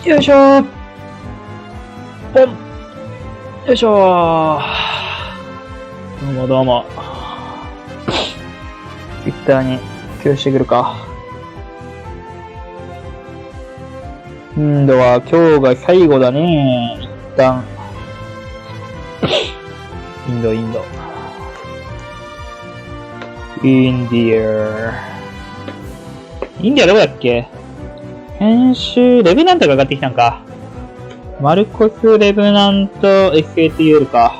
よいしょー。ポン。よいしょー。どうもどうも。Twitter に共有してくるか。インドは今日が最後だね。一旦。インド。インディアどこだっけ？編集、レブナントが上がってきたんか。マルコス・レブナント、FATL か。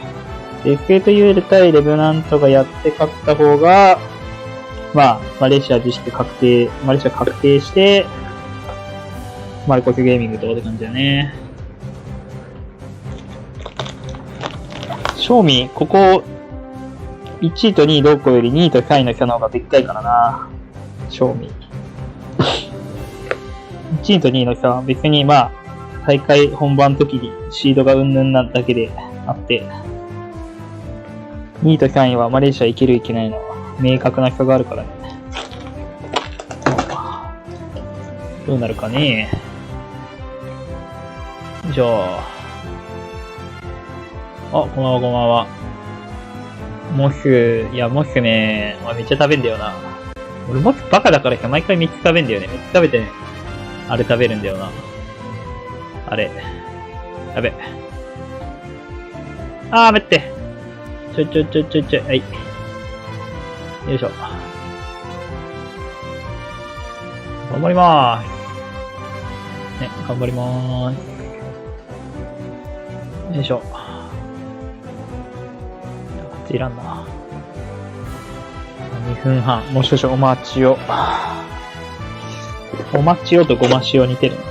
FATL 対レブナントがやって勝った方が、まあ、マレーシア確定して、マルコスゲーミングとかって感じだね。正味、ここ、1位と2位どうこうより2位と3位の差の方がでっかいからな。正味。1位と2位の差は別にまあ、大会本番の時にシードがうんぬんなだけであって、2位と3位はマレーシア行ける行けないの明確な差があるからね。どうなるかね。じゃあ、こんばんはこんばんは。モスね、めっちゃ食べんだよな。俺モスバカだから毎回3つ食べんだよね。3つ食べてね、あれ食べるんだよな。あれ。やべ。待って。はい。よいしょ。頑張りまーす。ね、頑張りまーす。よいしょ。こっちいらんな。2分半。もう少々お待ちを。お待ちをとごましを似てるな。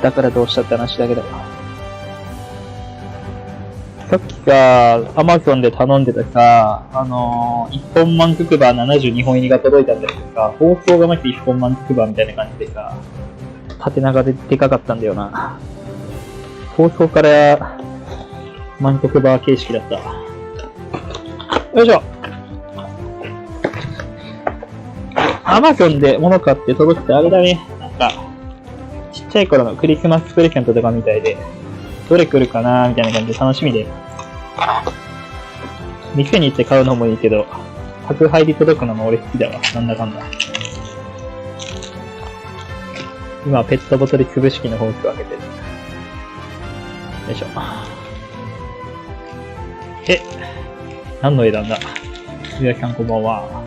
だからどうしたって話だけど。さっきさ、アマゾンで頼んでたさ、1本満足バー72本入りが届いたんだけどさ、包装がまじ1本満足バーみたいな感じでさ、縦長ででかかったんだよな。包装から満足バー形式だった。よいしょ。アマゾンで物買って届くってあれだね。なんか、ちっちゃい頃のクリスマスプレゼントとかみたいで、どれ来るかなーみたいな感じで楽しみで。店に行って買うのもいいけど、宅配で届くのも俺好きだわ。なんだかんだ。今ペットボトル潰し器のホースを開けてる。よいしょ。何の絵なんだ。皆さんこんばんは。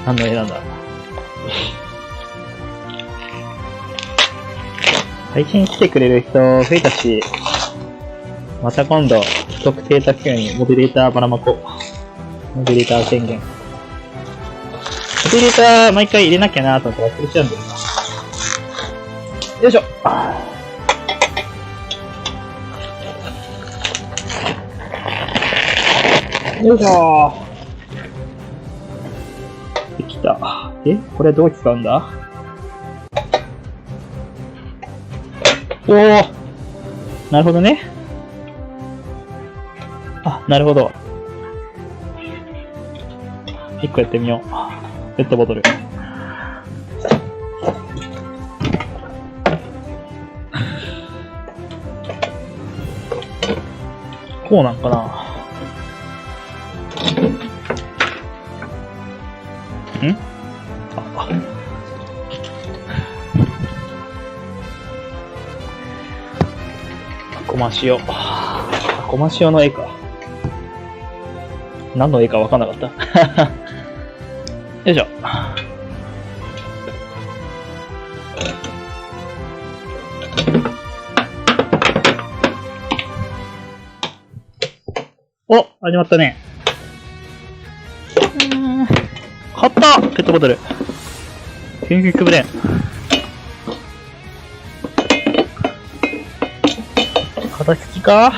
何の絵なんだ。配信してくれる人増えたし、また今度、不特定多数にモデレーターばらまこ。モデレーター宣言。モデレーター毎回入れなきゃなと思って忘れちゃうんだよな。よいしょ。よいしょー。できた。これどう使うんだ？なるほどね。なるほど。1個やってみよう。ペットボトル。こうなんかな。コマシオの絵か。何の絵か分かんなかった。よいしょ。始まったね。買ったペットボトル。キンキクブレン。形付きか？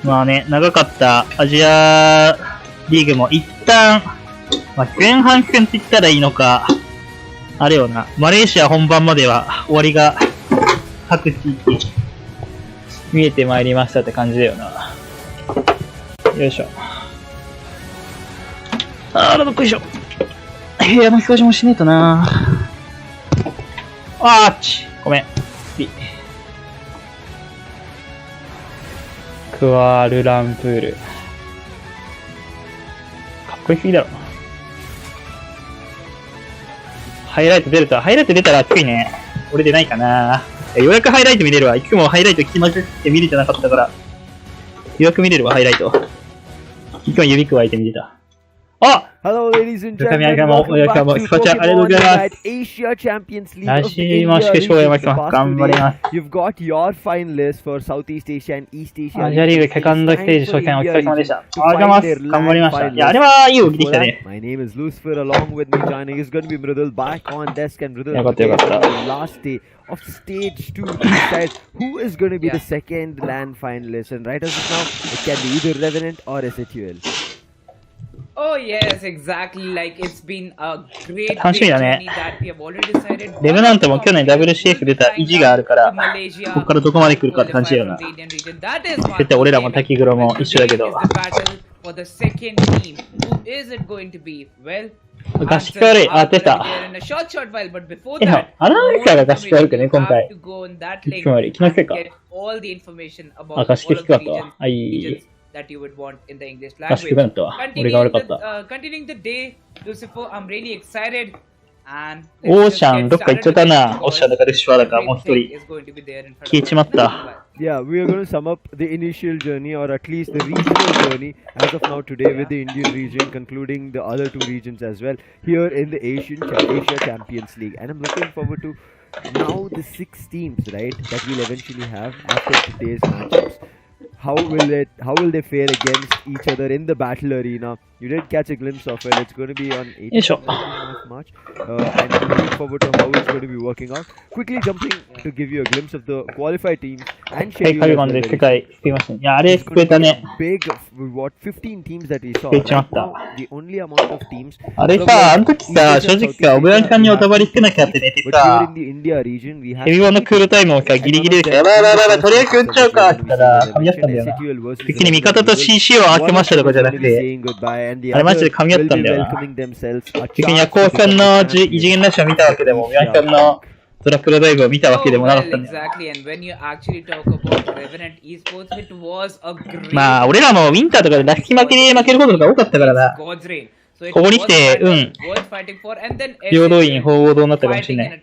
まあね、長かったアジアリーグも一旦、前半戦って言ったらいいのか、あれよな、マレーシア本番までは終わりが各地域見えてまいりましたって感じだよな。よいしょ。どっこいしょ。部屋の表示もしねえとな。ごめん。クワルランプール。かっこよすぎだろ。ハイライト出ると、ハイライト出たら熱いね。俺出ないかな。ようやくハイライト見れるわ。いつもハイライト聞きまくって見れてなかったから。ようやく見れるわ、ハイライト。いつも指くわえて見てた。Hello, ladies and gentlemen. Welcome back to Pokemon Unite Asia Champions League of the India region. You've got your finalists for Southeast Asia and East Asia. アジアリーグセカンドステージ初戦お疲れ様でした。頑張りました。いや、あれはいい動きでしたね。My name is Lucifer. Along with me joining is going to be Mridul back on desk and Mridul. よかったよかった。Last day of stage 2 to decide who is going to be the second land finalist. And right as of now, it can be either Revenant or SHUL. Oh yes, exactly. Like it's been a great journey that we have already decided. レブナントも去年 WCF 出た意地があるから、ここからどこまで来るかって感じだよな。絶対俺らも滝黒も一緒だけど。合宿悪い。出た。アナウンサーが合宿悪くね、今回。いつもより。気のせいか。合宿低かったわ。that you would want in the English 合宿だったわ。俺が悪かった。Continuing the day, Lucifer, I'm really excited. And オーシャンどっか行っちゃったな。オーシャンだかルシファーだかもう一人消えちまった。Yeah, we are going to sum up the initial journey or at least the regional journey as of now today with the Indian region concluding the other two regions as well here in the Asia Champions League. And I'm looking forward to now the 6 teams, right, that we'll eventually have after today's matchups. How will they fare against each other in the battle arena? You did catch a glimpse of it. It's going to be on 18th of March. And I'm looking forward to how it's going to be working out. Quickly jumping to give you a glimpse of the qualified teams and schedule. It's going to be a big, 15 teams that we saw. Right now, the only amount of teams. あれさ、あの時さ、正直さ、おぶやんさんにおたばりしてなきゃって寝てさ、ヘビボのクールタイムをさ、ギリギリでさ、やばい、とりあえず打っちゃうかって言ったら、噛み合ったんだよな。別に味方と CC を開けましたとかじゃなくて、あれマジで噛み合ったんだよな。別にヤコウさんの異次元なしを見たわけでも、宮城さんのドラクロダイブを見たわけでもなかったんだよ。まあ、俺らもウィンターとかでラッキー負けで負けることとか多かったからな。ここに来て、平等院、鳳凰堂になったかもしれない。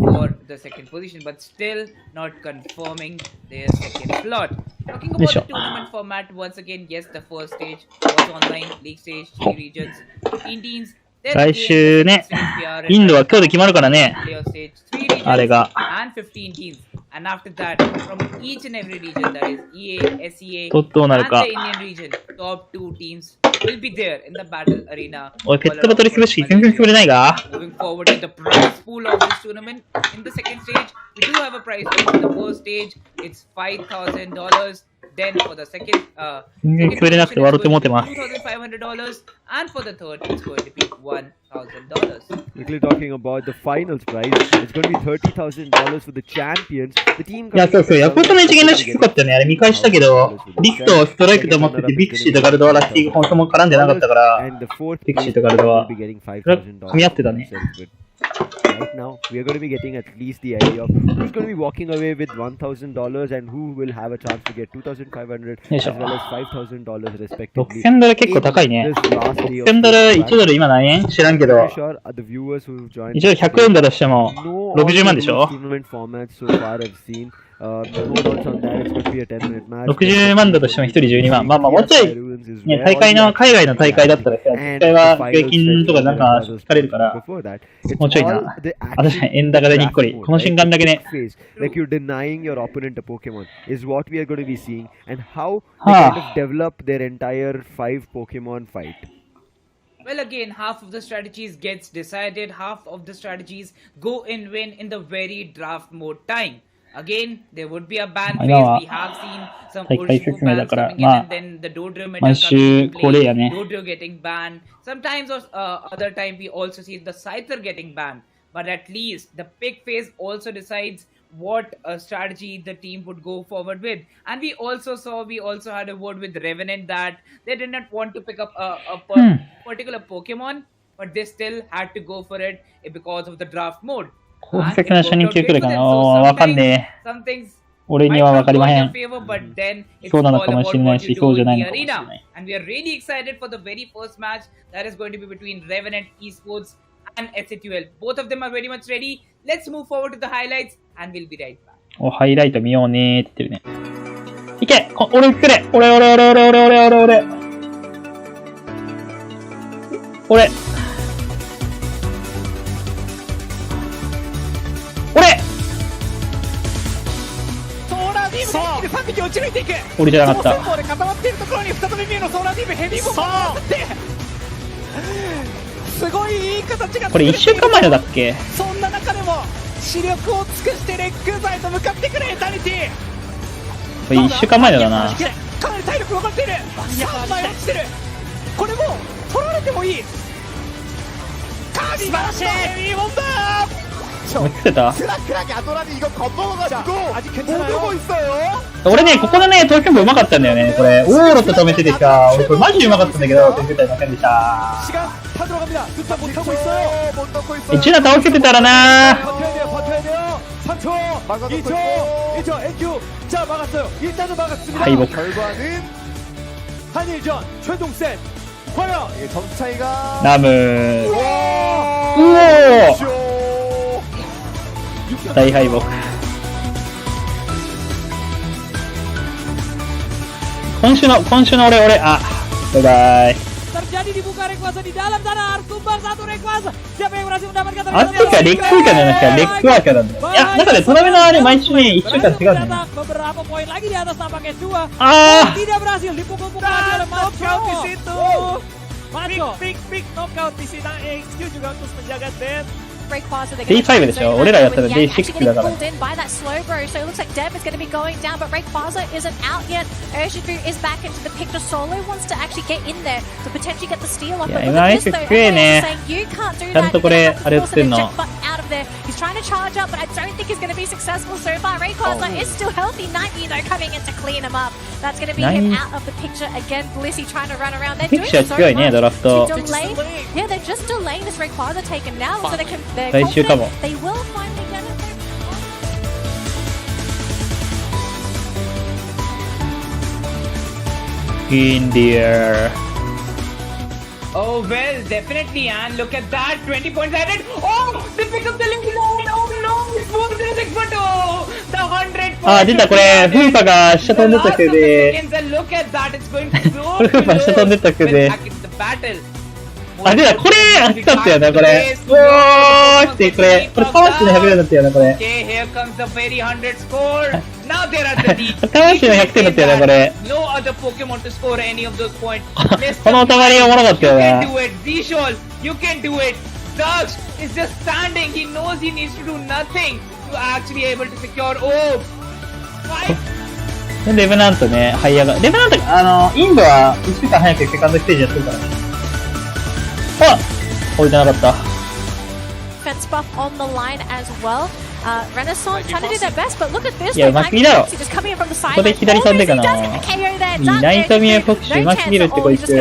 For the second position, but still not confirming their second slot. Talking about the tournament format, once again, yes, the first stage was online, league stage, 3 regions, 15 teams. 来週ね、インドは今日で決まるからね。あれが。And 15 teams. And after that, from each and every region, that is EA, SEA, and the Indian region, top 2 teams will be there in the battle arena. おい、ペットボトル潰し、全然潰れないが。Moving forward to the prize pool of this tournament. In the second stage, we do have a prize pool. In the first stage, it's $5,000. Then for the second position, it's going to be $2,500. And for the third, it's going to be $1,000. Quickly talking about the finals prize, it's going to be $30,000 for the champions. The team いや、そうそう、ヤコウトの一元らし低かったよね。あれ見返したけど、リフとストライクと思ってて、ビクシーとガルドはラッキー本当も絡んでなかったから、ビクシーとガルドは、噛み合ってたね。Right now, we are going to be getting at least the idea of who's going to be walking away with $1,000 and who will have a chance to get $2,500 as well as $5,000 respectively. 6000ドル結構高いね。6000ドル、1ドル今何円知らんけど。一応100円だとしても60万でしょ60万だとしても1人12万。まあまあもうちょい、ね、海外の大会だったら、実際は税金とかなんか引かれるから、もうちょいな。私は円高でにっこり。この瞬間だけね。Like you're denying your opponent a Pokemon is what we are going to be seeing and how they kind of develop their entire 5 Pokemon fight. Well, again, half of the strategies gets decided, half of the strategies go and win in the very draft mode time. Again, there would be a ban phase. We have seen some Urshifu bans coming in and then the Dodrio meta coming into play, Dodrio getting banned. Sometimes or other time we also see the Scyther getting banned. But at least the pick phase also decides what strategy the team would go forward with. And we also had a word with Revenant that they did not want to pick up a particular Pokemon, but they still had to go for it because of the draft mode. 攻撃的な初任給来るかな。わかんねえ。 Some things 俺にはわかりまへん。 but then it's そうな all のかも about しれない what you し、 do そうじゃ in ない the のかもしれ arena. ない。And we are really excited for the very first match that is going to be between Revenant Esports and SATUL. Both of them are very much ready. Let's move forward to the highlights and we'll be right back. お、ハイライト見ようねーって言ってるね。いけ俺来れ俺3匹落ち抜いていく。俺じゃなかった。先方で固まっているところに再びミュウのソーラーディーブヘビーボンバーを当てて、すごいいい形がこれ1週間前のだっけ。そんな中でも視力を尽くしてレッグ剤と向かってくるエタニティ。これ1週間前のだな。かなり体力残っている。3枚落ちてる。これも取られてもいい。カービィがヘビーボンバー。 もう来てた。 俺ね、ここのね、東京部上手かったんだよね。これ、オーロと止めててさ、俺これマジで上手かったんだけど、東京隊負けんでした。ジュナ倒せてたらなー。敗北。ラムー。うおー。 大敗北。今週の俺、あ、バイバイ。 terjadi dibuka Rayquaza di dalam sana, tumbang satu Rayquaza. Siapa yang berhasil mendapatkan あってか、レックワーカーじゃなくて、レックワーカーなんだよ。いや、なんかね、トラベのあれ、毎週ね、1週間違うんだよね。 beberapa poin lagi di atas tampaknya dua. あー Tidak berhasil dipukul-pukul lagi oleh knockout di situ. Big knockout di sini. HQ juga terus menjaga Dead. Day5 でしょ俺らやったら Day6 だから。 by that slow bro, so it looks like Dev is going to be going down, but Rayquaza isn't out yet. Urshifu is back into the picture. Solo wants to actually get in there to potentially get the steal off. But look at this though, everyone's saying you can't do that. You have to force an eject button out of there. He's trying to charge up, but I don't think he's going to be successful so far. Rayquaza is still healthy. Nightmare though coming in to clean him up. That's going to be him out of the picture again. Blissey trying to run around. They're doing so much to delay. Yeah, they're just delaying this Rayquaza taken now, so they can. They're confident they will finally get it there. India. Oh well, definitely, and look at that, 20 points added. Oh, they pick up the link. No, it's more than 6, but oh, the 100 points. あ、出たこれ、フーパが下飛んでたせいで。 Look at that, it's going so これフーパ下飛んでたせいで。 あ、出た、これ、熱かったよな、これ。おーって、これパワーシの100点だったよな、これ。Okay, here comes the very 100 score. Now they're at the lead. パワーシの100点だったよな、これ。 No other Pokemon to score any of those points. このたまりがおもろかったよな。 You can do it, Z-Shol, you can do it. Dax is just standing. He knows he needs to do nothing to actually able to secure. Oh, right. レブナントね、這い上がる。レブナント、インドは1週間早くセカンドステージやってるからね。あ、置いてなかった。 Fence buff on the line as well. Renaissance trying to do their best, but look at this. いや、うますぎだろ。ここで左飛んでかな。ナイトミアフォクシーうますぎるってこいつ。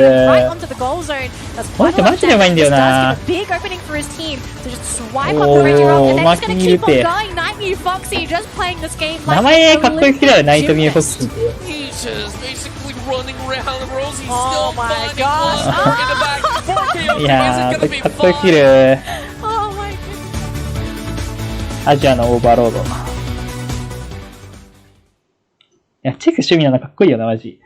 この人マジでうまいんだよな。おー、うますぎるって。名前かっこよすぎだよ、ナイトミアフォクシーって。Oh my gosh. いやー、こいつかっこよすぎる。アジアのオーバーロード。いや、チェック趣味なのかっこいいよな、マジ。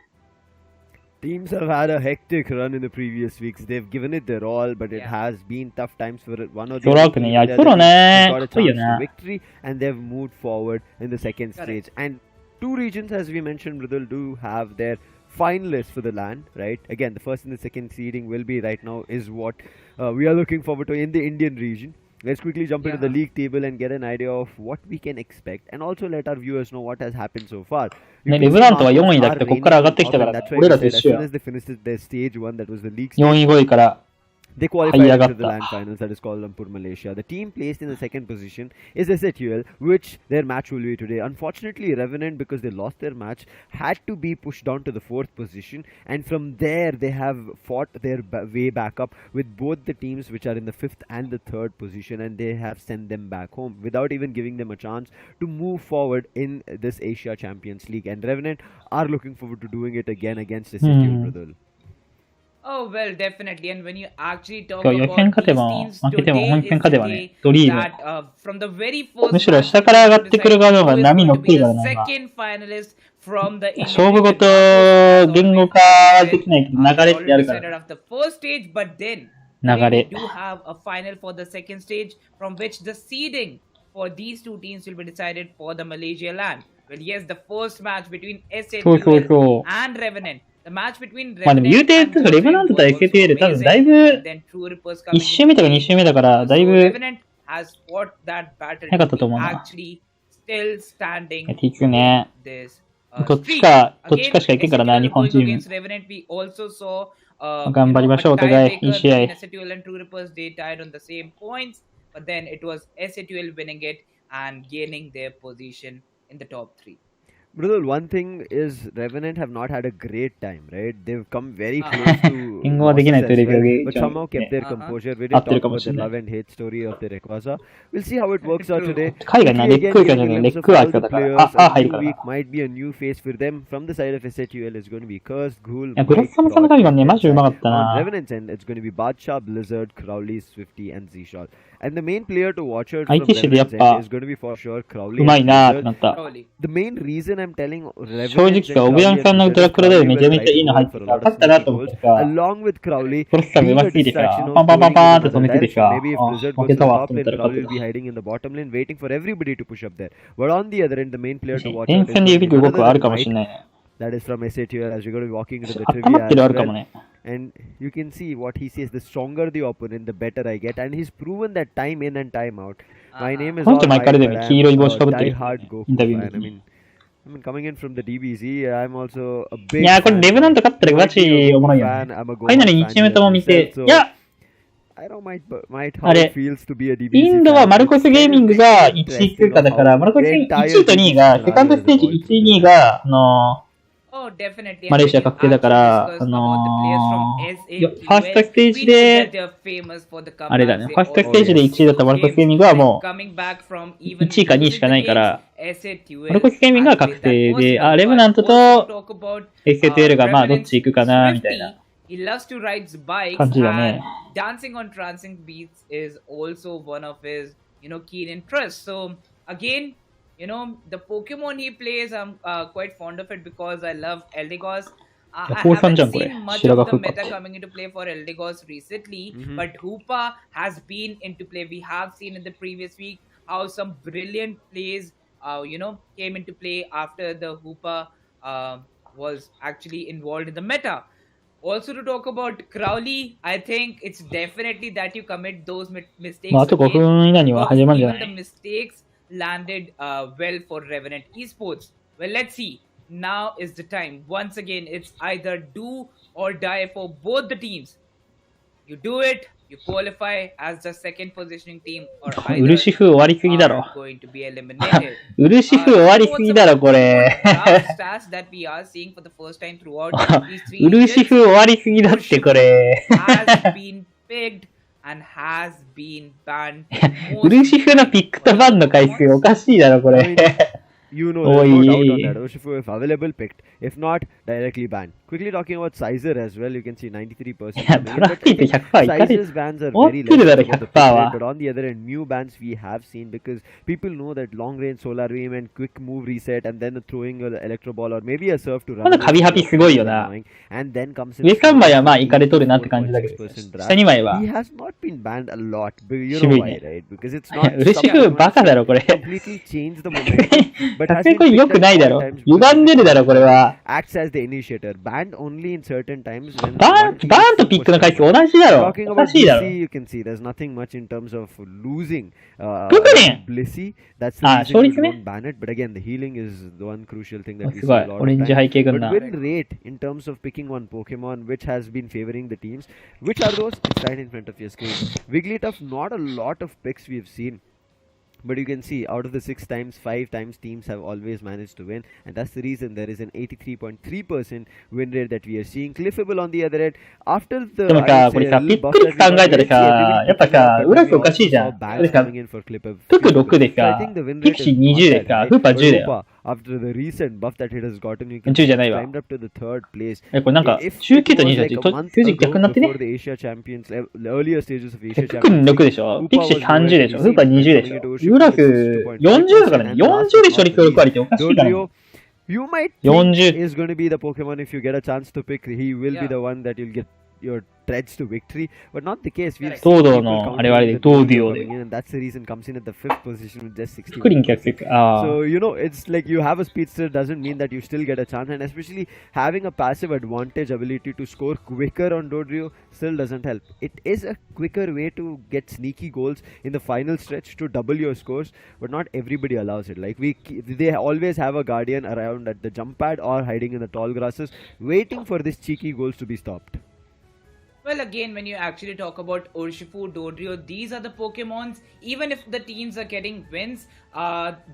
Teams have had a hectic run in the previous weeks. They've given it their all, but it has been tough times for one or the other. They've got a chance to victory, and they've moved forward in the second stage. And two regions, as we mentioned, Mridul, do have their finalists for the LAN, right? Again, the first and the second seeding will be right now is what we are looking forward to in the Indian region. Let's quickly jump into the league table and get an idea of what we can expect, and also let our viewers know what has happened so far. ね、レブナントは4位だって、ここから上がってきたから、俺らと一緒や。4位5位から。They qualified into the land finals, that is Kuala Lumpur, Malaysia. The team placed in the second position is SATUL, which their match will be today. Unfortunately, Revenant, because they lost their match, had to be pushed down to the fourth position, and from there they have fought their way back up with both the teams which are in the fifth and the third position, and they have sent them back home without even giving them a chance to move forward in this Asia Champions League. And Revenant are looking forward to doing it again against SATUL, Pradul. Oh well, definitely. And when you actually talk 予 about 選勝て these も teams 負けても today 本 is 戦勝てば the ね、 day ドリーム。 that from the very first むしろ match, 下から上がってくる側の方が who is 波 going 乗 to って be るから the ね、今。 second finalist from the 勝負ごと言語化できないけど、流れってあるから decided。of the first stage, but then 流 we れ。 do have a final for the second stage, from which the seeding for these two teams will be decided for the Malaysia land. Well, yes, the first match between そうそう SATUL そう。 and Revenant. The match between まあでも言う Revenant て、 and レブナントと was also SATL 多分だい amazing. ぶ And then True Rippers coming 1周目とか2周目だからだい So ぶ Revenant has fought that battle 早かった to と be 思うな。 actually still standing やっていくね。 this どっち streak. か、どっちかしかいけんからな、 Again, 日本 SATL チー going ム。 against Revenant, we also saw 頑張りましょう、お互い。いい試合。 between SATL and True Rippers. They tied on the same points, but then it was SATL winning it and gaining their position in the top 3. Brother, one thing is Revenant have not had a great time, right? They've come very close to 言語はできないと losses レ as ベ well, ル but で somehow kept their composure. We 合 didn't ってる talk かも about し the れない。 love and hate story of the Rayquaza. We'll see how it works out today. 海外な、レックーかじゃない、レックーは今日だから。あ、入るから。い week might be a new face for them. From the side of SATUL is going to be Cursed, Ghoul, や、ブロッサムさんの神がね、マジうまかった On な。 Revenant's end, it's going to be Badshah, Blizzard, Crowley, Swifty, and Z-Shot. And the main player to watch out from IT 誌でやっ Revenant's ぱ end is going to be for sure Crowley うまい and なーってな Blizzard. った。 Crowley. The main reason I'm telling 正直さ、オブヤンさんのドラクロでめちゃめちゃいいの入ってさ、勝ったなと思ってさ、 along with Crowley, ブロッサムう being ます a ぎてさ、 distraction パ of ンパンパン going パーン into って飛 the んできて direction. さ、 Maybe if あ、 Blizzard 負 goes け to た the わ top と思っ lane, たら勝 Crowley って will be た。 hiding in the bottom lane, waiting for everybody to push up there. But on the other end, the main player to watch 前 out is 線で going 指 to be 動く none はある other か than もし Mike. れないね。 That is from SATUL as we're going to be walking into the 温ま trivia ってるあ as るか well. もね。And you can see what he says, the stronger the opponent, the better I get. And he's proven that time in and time out. My name is この all 人前 Mike, からで but も I'm 黄色い帽子 a かぶってる。 die-hard Goku インタビューの fan. 時に。I mean, coming in from the DBZ, I'm also a い big やー、これ fan. レブナント勝ったらマ Might be a ジおもろ Goku いよ fan, ね。 I'm a ファイナ Gohan ル fan 2チーム here とも見て、 myself, いや、 I know might how あ it れ、 feels to be a DBZ インドは fan. マルコスゲーミングが1位通過だから、マルコスゲーミング1位と2位が、セカンドステージ1位、2位が、Oh, definitely. マレーシア確定だから、ファーストステージで、あれだね、ファーストステージで1位だったマルコスゲーミングはもう、1位か2位しかないから、マルコスゲーミングが確定で、あ、レブナントと SATL がまあどっち行くかな、みたいな He loves to ride bikes 感じだね。 and dancing on trancing beats is also one of his, keen interests. So again, the Pokemon he plays, I'm quite fond of it because I love Eldegoss. I haven't seen much of the meta coming into play for Eldegoss recently, but Hoopa has been into play. We have seen in the previous week how some brilliant plays, came into play after the Hoopa was actually involved in the meta. Also to talk about Crowley, I think it's definitely that you commit those mistakes. まああと5分以内には始まるんじゃない Even the mistakes landed well for Revenant Esports. Well, let's see. Now is the time. Once again, it's either do or die for both the teams. You do it, you qualify as the second positioning team, or ウルシフ終わりすぎだろ。 going to be eliminated. ウルシフ終わりすぎだろ、これ。 stats that we are seeing for the first time throughout these ウ three ルシ regions フ終わりすぎだって、これ。 has been picked and has been banned. ウルシフのピックとバンの回数おかしいだろ、これ。 You know, there's no doubt on that. Urshifu, if available, picked. If not, directly banned. Quickly talking about Sizer as well, you can see 93%. いや、トラフィーって100%いかれ Sizer's bans are 持っ very てるだろ、 less. 100% は。 But on the other end, new bans we have seen because people know that long range solar beam and quick move reset and then throwing an electro ball or maybe a surf to run. まだカビハピすごいよな。 And then comes 上3枚はまあいかれとるなって感じだけど、下2枚は。 He has not been banned a lot, but you 渋 know い why, ね。 right? Because it's not ウルシフバカだろ、これ。 completely changed the momentum. But さ has すがに been これ良 picked くない up だろ。 sometimes 歪んでるだろ、これは。 acts as the initiator. Banned and only in certain times when バーンとピックの回数同じだろ。 talking おか about しいだろ。 Blissey, you can see there's nothing much in terms of losing Blissey. That's the reason 勝 you 率ね。 don't ban it. But again, the healing is the one crucial thing that we す see ご a い。 lot オレン of ジ time. 背景軍 But 団。 win rate in terms of picking one Pokemon which has been favoring the teams, which are those? It's right in front of your screen. Wigglytuff, not a lot of picks we have seen. But you can see out of the 6 times, 5 times teams have always managed to win, and that's the reason there is an 83.3% win rate that we are seeing. Cliffable on the other end, after the でもさ、これさ、ピック率考えたらさ、やっぱさ、ウラフおかしいじゃん。これさ、ピック6でさ、ピクシー20でさ、フーパー10だよ。After the recent buff that it has gotten, you 10じゃないわ。 climbed up to the 3rd place. これなんか、19と28、数字逆になってね。 Before the Asia Champions, the earlier stages of Asia ピック6 Champions, でしょ、ピクシー30でしょ、フーパー20でしょ。ウラフ40だからね。40で勝率6割っておかしいからね。 You might 40 think is going to be the Pokemon if you get a chance to pick. He will be the one that you'll get your threads to victory, but not the case. We've seen people counting the Dodio coming in, and that's the reason comes in at the 5th position with just 60. So you know, it's like you have a speedster doesn't mean that you still get a chance, and especially having a passive advantage ability to score quicker on Dodrio still doesn't help. It is a quicker way to get sneaky goals in the final stretch to double your scores, but not everybody allows it. Like they always have a guardian around at the jump pad or hiding in the tall grasses, waiting for these cheeky goals to be stopped. Well, again, when you actually talk about Urshifu, Dodrio, these are the Pokemons. Even if the teams are getting wins,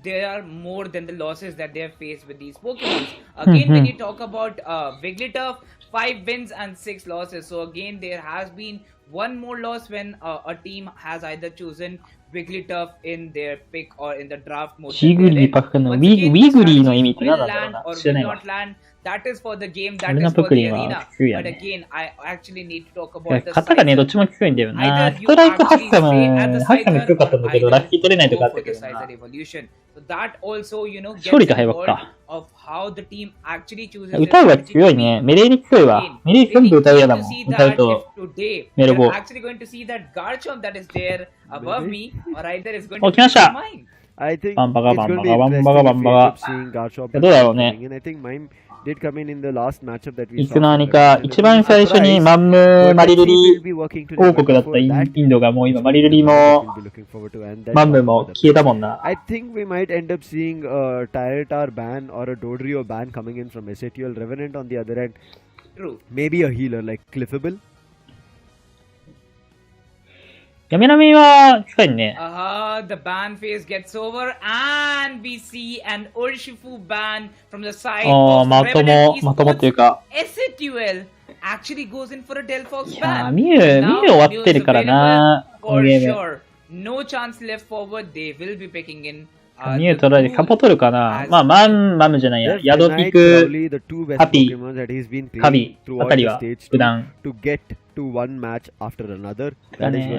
there are more than the losses that they have faced with these Pokemons. Again, when you talk about Wigglytuff, 5 wins and 6 losses. So again, there has been one more loss when a team has either chosen Wigglytuff in their pick or in the draft mode. シグリーパクのウィグリーの意味って何なんだろうな。知らないわ。 That is for the game, that is for the arena. But again, I actually need to talk about the 型がね、どっちも強いんだよな。ストライクハッサム強かったんだけど、ラッキー取れないとかあったけどな。勝利と敗北か。歌うは強いね。メレーに強いわ。メレー全部歌うやだもん。歌うとメロボ。お、来ました。バンバガバンバガバンバガバンバガ。どうだろうね。いつの間にか一番最初にマリルリ王国だったインドがもう今マリルリもマンムも消えたもんな。 I think we might end up seeing a Tyranitar ban or a Dodrio ban coming in from SATL. Revenant on the other end. True. Maybe a healer like Cliffable. やめなみは近いね。The ban phase gets over and we see an Urshifu ban from the side of まともっていうか。SATL actually goes in for a Delphox いや ban. ミュ終わってるからな。この For ゲーム。 sure. No chance left forward. They will be picking in. ミュ取られてカポ取るかな。まあマムじゃないや。ヤドピク、ハピ、カビあたりは普段。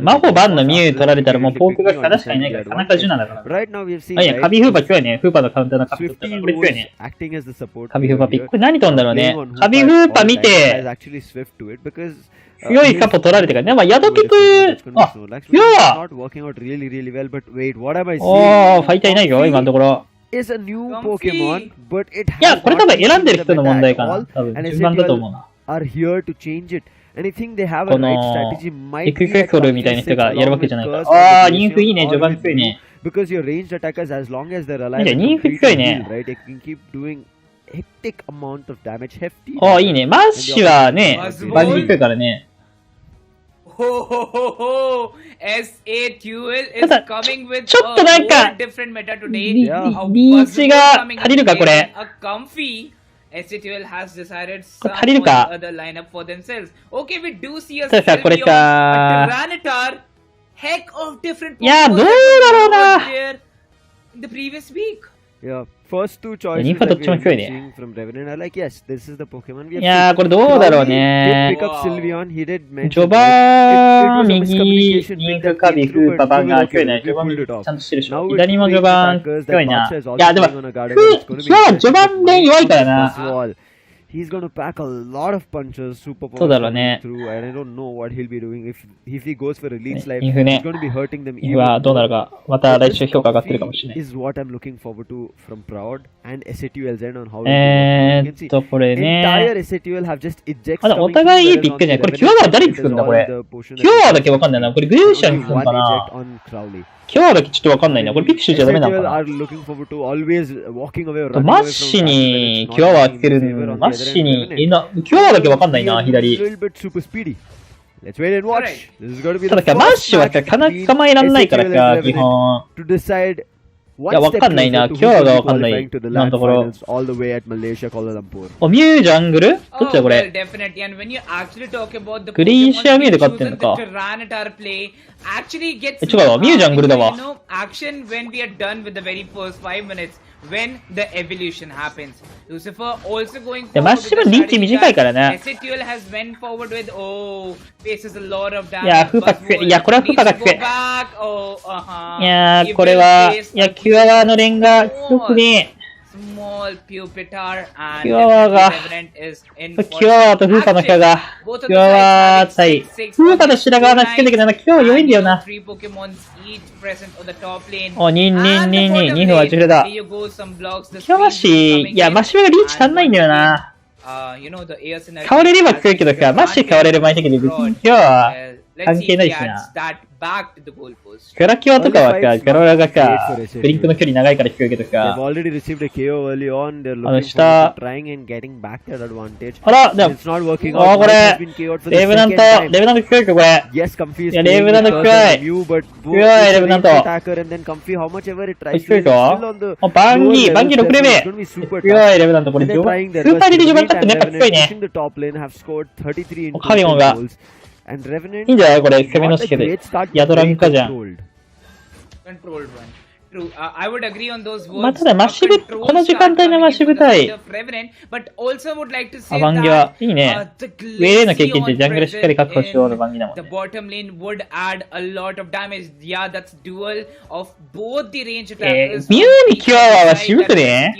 魔法バンのミュ取られたらもうポークがただしかいないから、田中ジュナだから。あ、いや、カビフーパー強いね。フーパーのカウンターのカビ取ったから。これ強いね。カビフーパーピック。これ何飛んだろうね。カビフーパー見て、強いカポ取られてからね。まあ、ヤドピク、あ、強いわ。おー、ファイターいないよ、今のところ。いや、これ多分選んでる人の問題かな。多分、順番だと思うな。この、エクセソルみたいな人がやるわけじゃないから。あー、ニンフいいね、序盤強いね。いや、ニンフ強いね。あー、いいね。マッシュはね、バンジー強いからね。ただ、ちょっとなんか、リーチが足りるか、これ。SATL has decided some other lineup for themselves. Okay, we do see a Tyranitar. Heck of different Pokemon there in the previous week. Yeah, first two choices that we are seeing from Revenant are like, yes, this is the Pokemon we have. いやー、これどうだろうね。序盤、右、リンク、カビ、フーパー、バンが強いね。序盤ちゃんとしてるでしょ。左も序盤強いな。いや、でも、フーは序盤で弱いからな。He's going to pack a lot of punches, super そうだろう powers ね。 through, and I don't know what he'll be doing. If he goes for Elite Life, インフね he's going to be hurting them インフは even どうなる more. か。また But 来 this 週評価上がってるかもしれない。 is what I'm looking forward to from Proud and SATULZ on how it will work. You can see これ entire ね。 SATUL have just ejects まだお coming 互いいい through, ピック whereas ね。 on これ the キュアワ Revenant 誰に it つく is んだこ all れ。 the potion キュアワだけわかんないな。これグレーシアにつく only のか one な eject on Crowley. キュアワだけちょっとわかんないな。これピクシュじゃダメなの SATUL か are looking forward to always walking away or な running マッ away from シ Crowley に when it's キュア not ワ working つけ in る favor の。 on マッ the other シ end. に、Revenant キュアワだけわかんないな、 a 左。 little bit super speedy. Let's wait and watch. Alright. This is going to be た the だマッ first シュは match さ、捕まえらんないから SATUL さ、 and 基 Revenant 本。 to decide い one や、わ step かんない closer な。 to キュア who ワ will が be わかんない。 qualifying to the 今の land ところ。 finals all the way at Malaysia, Kuala Lumpur. お、ミュージャングルどっち Oh, だこ well, れ definitely. And when you actually talk about the グリーンシア Pokemon ミューで being 勝ってん chosen, の the か。 Tyranitar play actually gets 違うわ、ミュージャングルだわ。 action when we are done with the very first 5 minutes when the evolution happens. Lucifer also going いや、マッ forward シ with ュ the リーチ strategy 短いからね。 SATUL has went forward with faces a lot of いや、 damage. フーパ食え。いや、これはフーパが食 Needs え to。go back. Oh, uh-huh. いやー、 He これ will は、 face いや、 a キュアワのレンが強くね。 small pupitar and キュアワが Revenant is in キュアワとフーパのキャが、キュアワ対、フーパと白髪はつけんだけどな、キュアワ弱いんだよな。 3 Pokemons each present on the top lane. お、2、2、2、2、2分は10だ。 Here you go, some blocks. The キュアワシ、いや、マッシュがリーチ足んないんだよな。 you know, the air synergy 変われれば強いけどさ、マッシュ変われる前だけど、別にキュアは関係ないしな。 back to the goalpost. キャラキュアとかはさ、キャラがさ、ブリンクの距離長いから低いけど They've さ、 already received a KO early on. They're looking 下 forward to trying and getting back that advantage. あら、でも、 It's not working あ out. こ Mike れ has been KO'd for the レブナン second ト、 time. レブナント強いか、これ。 Yes, Comfy is Yeah, playing with Revenant Curse cry. and Mew, but Cry, it's a Revenant. range attacker and then Comfy, how much ever it tries to, 強い it's still か on the あ、バン lower ギー、バンギー levels 6レ there, ベ so it's ル。 going to be super 強 tough. いレベルなんだ、これ。 And ス they're ー trying their パー best. リーで In 序 the 盤勝ってね、やっぱ meantime, 強い Revenant ね。 pushing the top lane have scored 33 in カリオン total が goals. And Revenant いいんじゃないこれ、攻めの not a 式で great。start, ヤ but ドラ very ンカじゃん。 controlled. Controlled one. True. I would agree on those words. まあ、ただマッシブ、 Control この時間帯のマッシブ start coming in 対 from the side of Revenant, but also would like to say アバンギは that いいね。 the ウェイの経験値、ジャングルしっかり確保しようの in バンギだもん the ね。 bottom lane would add a lot of damage. Yeah, that's dual of both the range attackers. ミューにキュアワは渋くね。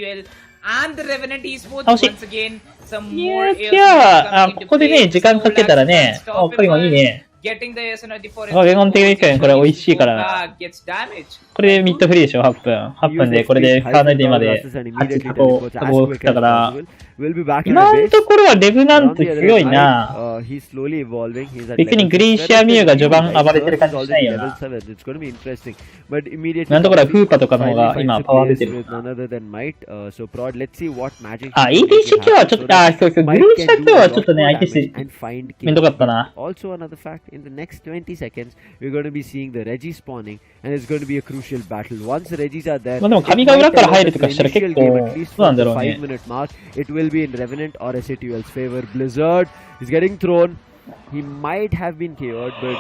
And the Revenant esports 倒し once again some い more や、 air キュアワ、あ、 synergy coming こ into こでね、 play. 時間かけたらね、 So あ、カリオンいいね。 Getting the air synergy for あ、ゲゴン的に言うとこれ美味しいからな。 gets damage. これでミッドフリーでしょ、8分。8分で、これでカーナイティまで8タコを振ったから、今のところはレブナント強いな。別にグリーンシアミューが序盤暴れてる感じしないよな。今のところはフーパとかの方が今パワー出てる。あ、EDC 今日はちょっと、あ、そうそう、グリーンシア今日はちょっとね、相手してめんどかったな。Also another fact, in the next 20 seconds, we're going to be seeing the Reggie spawning, and it's going to be a crucial battle. Once the Reggies are there, まあでも髪が裏から入るとかしたら結構、そうなんだろうね。 5-minute mark, it will be in Revenant or SATUL's favor. Blizzard is getting thrown. He might have been KO'd, but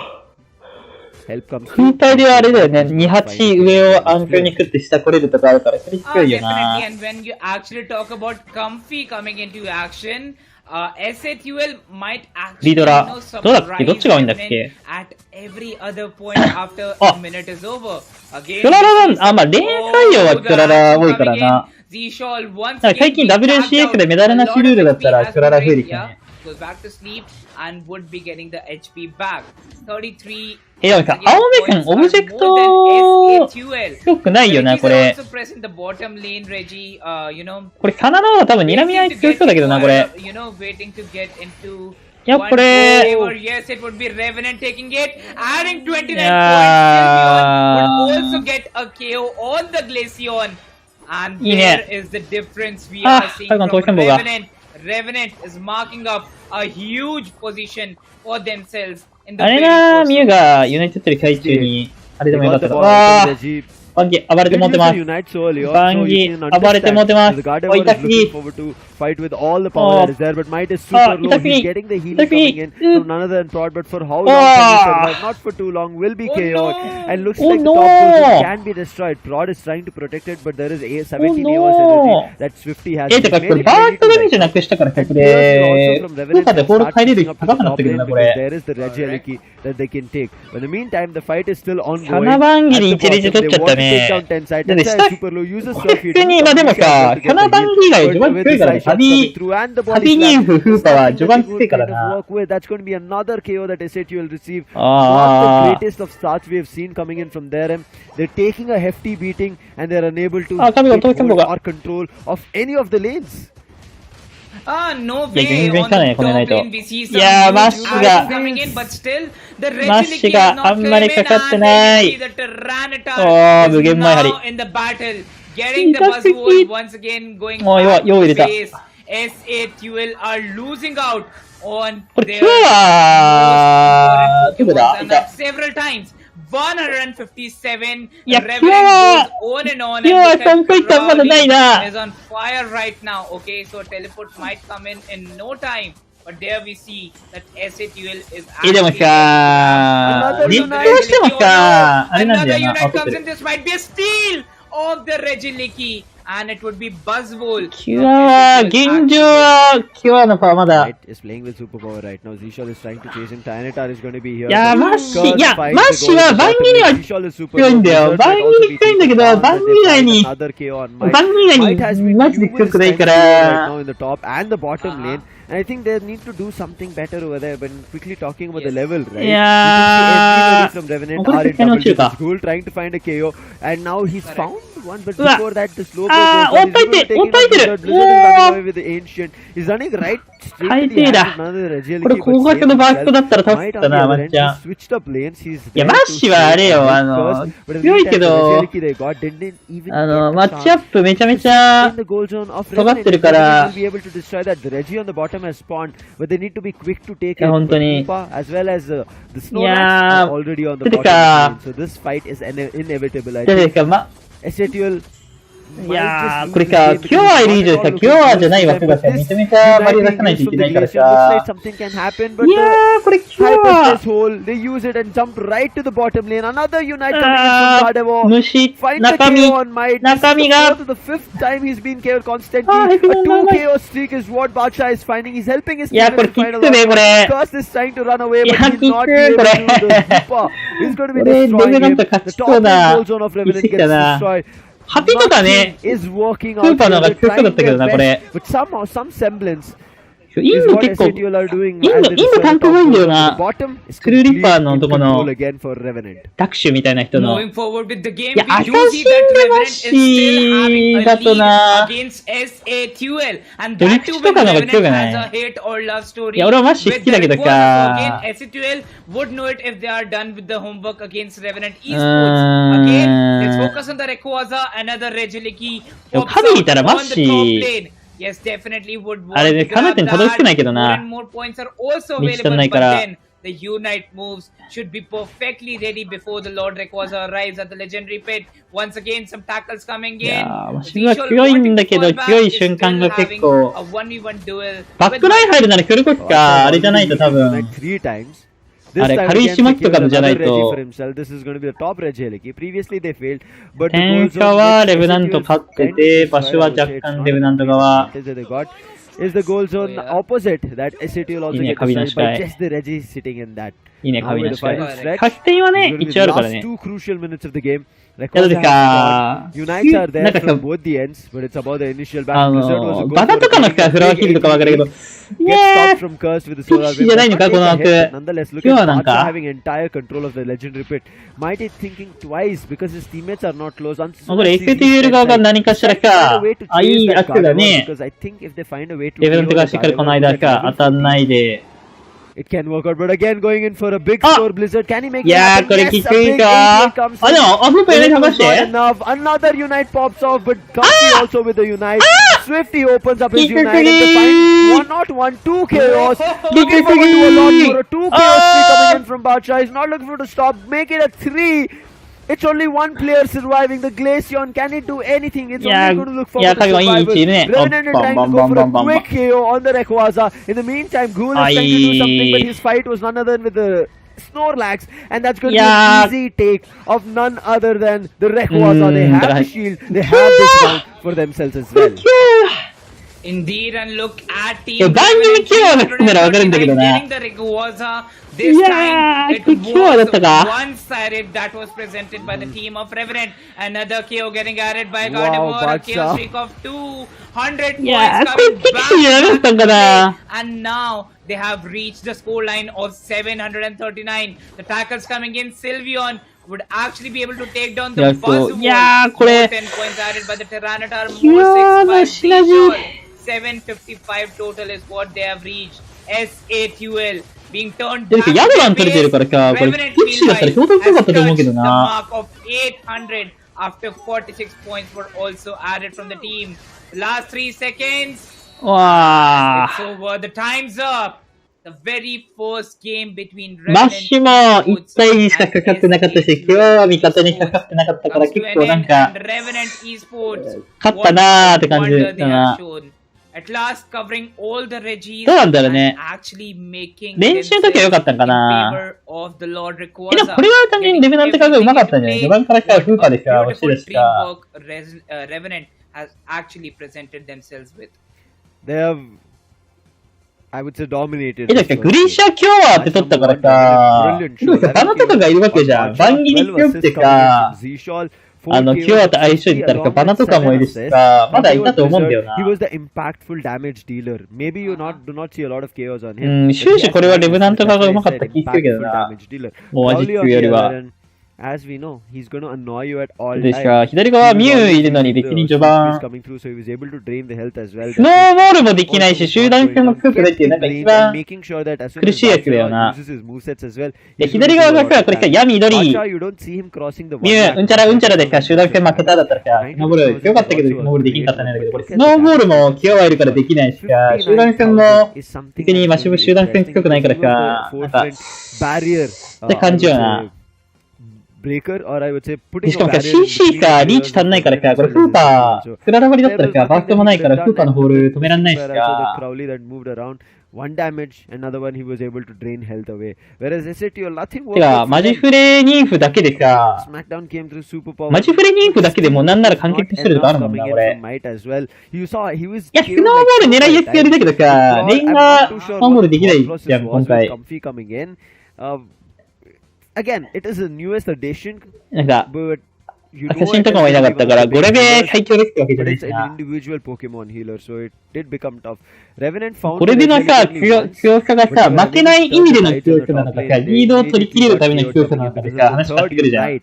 help comes フーパーではあれだよね、2-8上を暗黒に食って下来れるとかあるから、それ強いよな。 Definitely, and when you actually talk about Comfy coming into action, SATUL might リ actually ドラ、どうだっけどっちが多いんだっけ at every other point after a minute is over. Again, キョララなん、あ、まあ、恋愛採用はキョララ多いからな。 Z-Shawl once なんか最近 WCF でメダルなしルールだったらキョララ増えてきたね。goes back to sleep and would be getting the HP back. 33でもさ、青目線オブジェクト強くないよな、これ。これ、サナの方が多分睨み合い強そうだけどな、これ。いや、これ。Yes, it would be Revenant taking it, adding 29 points. Would also get a KO on the Glaceon. And there is the difference we are seeing from Revenant. Revenant is marking up a huge position for themselves in the あれな、ミュウがユナイテッドで最中に、あれでもよかったから。わー、バンギ暴れて持ってます。バンギ暴れて持ってます。お、痛すぎ。fight with all the power that is there, but Might is super low. He's getting the healing coming in from none other than Prod, but for how long can he survive? Not for too long, will be KO'd, and looks like the top position can be destroyed. Prod is trying to protect it, but there is 17 AOS energy that Swifty has. てか、これバーストダメージなくしたからさ、これ、フーパでフォール入れる人高くなってくるな、これ。 There is the Reggie that they can take. But in the meantime, the fight is still ongoing. サナバンギに1レジ取っちゃったね。ね。だって10 side. 下、 That's why super low uses surf. 普通に、まあでもさ、キャナバン以外序盤強いからね。サビニウフ、フーパは序盤強いからな。 That's going to be another KO that SAT will receive. Not あ the greatest of starts we have seen coming in from their end. They're taking a hefty beating and they're unable to Ah, kami ko, take kami ko hold ga. or control of any of the lanes. No Yeah, way. ganyan On ka na eh, the kung top ganito. lane, we see some Yeah, huge Mash arrows ga. coming in, but still the red Mash Chiliki ga is notあんまりcoming in, かかって and ない。 then you see the Tyranitar Oh, is 無限前張り。 now in the battle, getting the 痛すぎ。 buzzword once again, going もうback よう入れ to た。 face. SATUL are losing out on これ their 今日は、 most どこだ important い Pokemon た。 several times. 157. いや、 Revenant 今日は、 goes on and on. 今日は And 3ポイントまだないな。 is on fire right now. Okay, so teleport might come in no time. But there we see that SATUL is でもさ、どうしてもさ、あれなん Another だよな。 unit あ、撮って comes in. る。 This might be a steal of the Regiliki. And it would be Buzzwole. キュアは、現状は、キュアのパワーまだ。 Knight is playing with superpower right now. Zishal is trying to chase him. Tyranitar is going to be here. いや、マッシー、いや、マ Curse ッ fight シーは to go バンギには Zishal is super 強いんだよ。 low. バンギに強いんだけど、バンギ以外に、 Another KO on バ Might. ンギ以外 Might has に been マジで強 numerous くないか times right ら。 now in the top and the bottom lane. And I think they need to do something better over there. But quickly talking about the level, right? いや Everybody from Revenant ー、こ are れ in 絶対に double 落ちる digits. か。 Ghoul trying to find a KO. And now he's found one. But うわ before that, the slow あー、 goes 追っといて、追っといてる。 Blizzard is running away with the Ancient. He's running right straight 最 to 低 the だ。 hand of another Regiliki, これ、 but 高額のバーストだったら助か Might った on the な、 other ま end, っちゃん。 he switched up lanes. He's いや、 there マッ to シュはあれ save よ、his curse. But in the 強いけ meantime, the ど、 Regiliki they got didn't even マ get ッ a チアッ chance プめちゃめち in ゃ the goal zone of 尖っ Revenant. てるから Will be able to destroy that. The Reggie on the bottom has spawned, but they need to be quick to take いや、 it. 本当 But に。 Koopa as well as the い Snorlax や are already on the て bottom か lane. So this fight is inevitable. I て think か、SATUL いやー、これか、キュアいる以上さ、キュアじゃない枠がさ、めちゃめちゃバリ出さないといけないからさ。いやー、これキュア they use it and jump right to the bottom lane. Another Unite coming in from Gardevoir. 虫、 Find the 中身、 KO on Might. This is 中身 the が fourth or the fifth time he's been KO'd constantly. Ah, A I feel 2 like- KO streak is what Bacha is finding. He's helping his いや、こ teammates れ to き find a つね、こ lot. れ。 Curse is trying to run away, い but や、 he's き not つ be い、こ able れ。 to do the Koopa. He's going to be これ、レベ destroying なん him. か勝 The ちそ top う lane な goal zone of 気 Revenant づいた gets な。 destroyed. ハピとかね、 is working クー out パーの方が here. 強そうだ They're ったけど trying な、 their これ。 best, but some semblance イン is ド what 結構、 SATUL are doing インド、 as they インド destroy 担 the 当がいいん top だよ lane. The な。 bottom is クルーリッパー completely の in とこの control again for Revenant. ダクシュみたいな人の。 Moving forward with the game, いや、 we ア do サ see シ that ンで Revenant マ is still having シ a だと lead な。 against SATUL. And ドリ that プ too チ when とかの方が強 Revenant く has な a い？ hate or love story いや、俺はマッシュ好 with きだ the けど Rayquaza. So さ。 again, SATUL would know it if they are done with the homework against Revenant Esports. Again, let's focus on the Rayquaza. Another Regiliki でも pops 神いた out らマッ on the シ top ー、 lane. Yes, definitely would want あれ to ね、カナ grab テにたどり着けないけど that. More な。 and more points are also 道足ん available, ないか but ら。 then the Unite moves should be perfectly ready before the Lord Rayquaza arrives at the legendary pit. Once again, some tackles coming いや in. ー、マシンは強いんだけど、強い瞬間が結構。 A 1v1 duel バックライン入るなら距離こきか、あれじゃないと多分。 3 times. あれ、軽石巻きとかのじゃないと。 This is going to be the top Regiliki. Previously they failed, but the 点 goal 差は zone レブナント勝ってて、場所は若干レブナント側。 they got is the goal zone opposite that SATUL also いいね、 get カビの destroyed 視界。 by just the Reggie sitting in that. いいね、カビの視界。 Now with the final stretch, 勝ち点はね、 it's gonna be 一応あるから the ね。 last 2 crucial minutes of the game. いや、どうですか Unites are な there んか from さ、 both the ends, but it's about the initial あ battle. Blizzard was a の、 good バタとかのさ、フラワーキルとかわかるけど、い Gets や stopped ー、 from Curse with the ピ solar ッチじゃ wave. ないのか、この Does not take a 枠。 hit, but nonetheless, look 今日は at なん Bacha か、 having entire control of the legendary pit. Might is thinking twice because his teammates are not close. これ SATUL 側が何かしらか、あ、いいアクセだね。 Because I think if they find a way to レベルントがしっかりこの間か当たんないで。it can work out, but again going in for a big あ score. Blizzard, can he make い it やー、 happen? これ Yes, き a つい big か 88 comes あ、で in. も、アフペレ It 剥が was し not て。 enough. Another Unite pops off, but Comfy also with the Unite. Swifty opens up his Kick Unite and they find one, not one, 2 KOs. Looking forward to a lot more. A 2 KOs coming in from Bacha. He's not looking for to stop. Make it a 3. It's only one player surviving. The Glaceon, can it do anything? It's Yeah, only going to look for yeah, the 影はいい位 survival. 置ね。 Revenant is trying to go for a quick KO on the Rayquaza. In the meantime, Ghoul is trying to do something, but his fight was none other than with the Snorlax, and that's going to be Yeah. an easy take of none other than the Rayquaza. They have the shield, they have this round for themselves as well. Indeed, and look at いや、 Team 番組キュアが含めらわかるんだけどな。 getting the Rayquaza. This Yeah, time it キュアだったか。 was one-sided. That was presented by the team of Revenant. Another KO getting added by Wow, Gardevoir. A KO Bacha. streak of 200 いやー、 points これ coming ピクシーじゃなかったんかな。 and now they have reached the scoreline of 739. The tackles coming in, Sylveon would actually be able to take down the Yeah, Buzzwole. yeah, これ 10 points added by the Tyranitar.キュ More ア 6 by のシナジー。 755 total is what they have reached. SATUL being turned でも back ヤドラン to 取れてるからさ、これ Revenant ピクシーだったら相当強かったと思うけど the な。 mark of 800 after 46 points were also added from the team. The last 3 seconds. わ It's ー。 over. The time's up. The very first game between マッ Revenant シュも1対にしかかかってなかったし、キュアは味方にしかかかってなかったから comes to 結 an 構なん end, か and、Revenant Esports 勝ったなーって感じ wonder they だ have な。 shown. At last covering all the Regis どうなんだろうね。 and actually making 練習の時は良かったんか in な。 favor of the Lord で Rayquaza. もこれは単純にレベナントが上手かったんじゃない。序盤からしたらフーパーでしか押してるし Beautiful か。 dream work Revenant has actually presented themselves with. They have, I would say, dominated. だってグリーシャー今日はって取ったからさ、でもさ、バナとかがいるわけじゃん。バンギリ強くてさ、キュアと相性で言ったらさ、バナとかもいるしさ、まだいたと思うんだよな。 He was the impactful damage dealer. Maybe you do not see a lot of chaos on him. 終始これはレブナント側が上手かった気するけどな。もうマジックよりは。 As we know, he's going to annoy you at all でし times. か、左側ミュウいるのに別に序盤、 coming through, so he was able to drain the health as well. スノーボールもできないし、集団戦も強くないっていう、なんか一番 making sure that as soon 苦しいやつだよな。 as uses his movesets as well, で、 he's 左 gonna 側 do が a lot さ、 of これさ、 damage. ヤミドリ、 Bacha, you don't see him crossing the ミュウ、うんちゃらうんちゃらでさ、集団戦負けただったらさ、スノーボール強かったけど、スノーボールできんかったんだけど、これスノーボールもキュアはいるからできないしさ、集団戦も別にマシブ集団戦強くないからさ、なんか、って感じよな。 breaker, or I would say で putting しか a もさ、barrier in CC between さ、 the リーチ足んないからさ、これフーパー、クララバリだったらさ、バーストもないからフーパーのボール止めらんないし also さ。 the Crowley that moved around. One damage, another one he was able to drain health away. Whereas SATL, nothing てか、マジフレニンフだけでさ、 SmackDown came through super power. マジフレニンフだけでもうなんなら完結してるとかあるもんな、俺。 Might as well. You saw he was いや、スノーボール狙いやすくやりだけどさ、レインがスノーボールできないじゃん、今回。 coming in. Again, it is the newest addition, なんか、 but you 写真とかもいなかったから、5レベ最強ですってわけじゃ but ない it's し an な。 individual Pokemon healer, so it did become tough. Revenant found 5レベのさ、 the only 強さがさ、負けない意味での強さなのかさ、リードを取り切れるための強さなのかでさ、話変わってくるじゃん。 that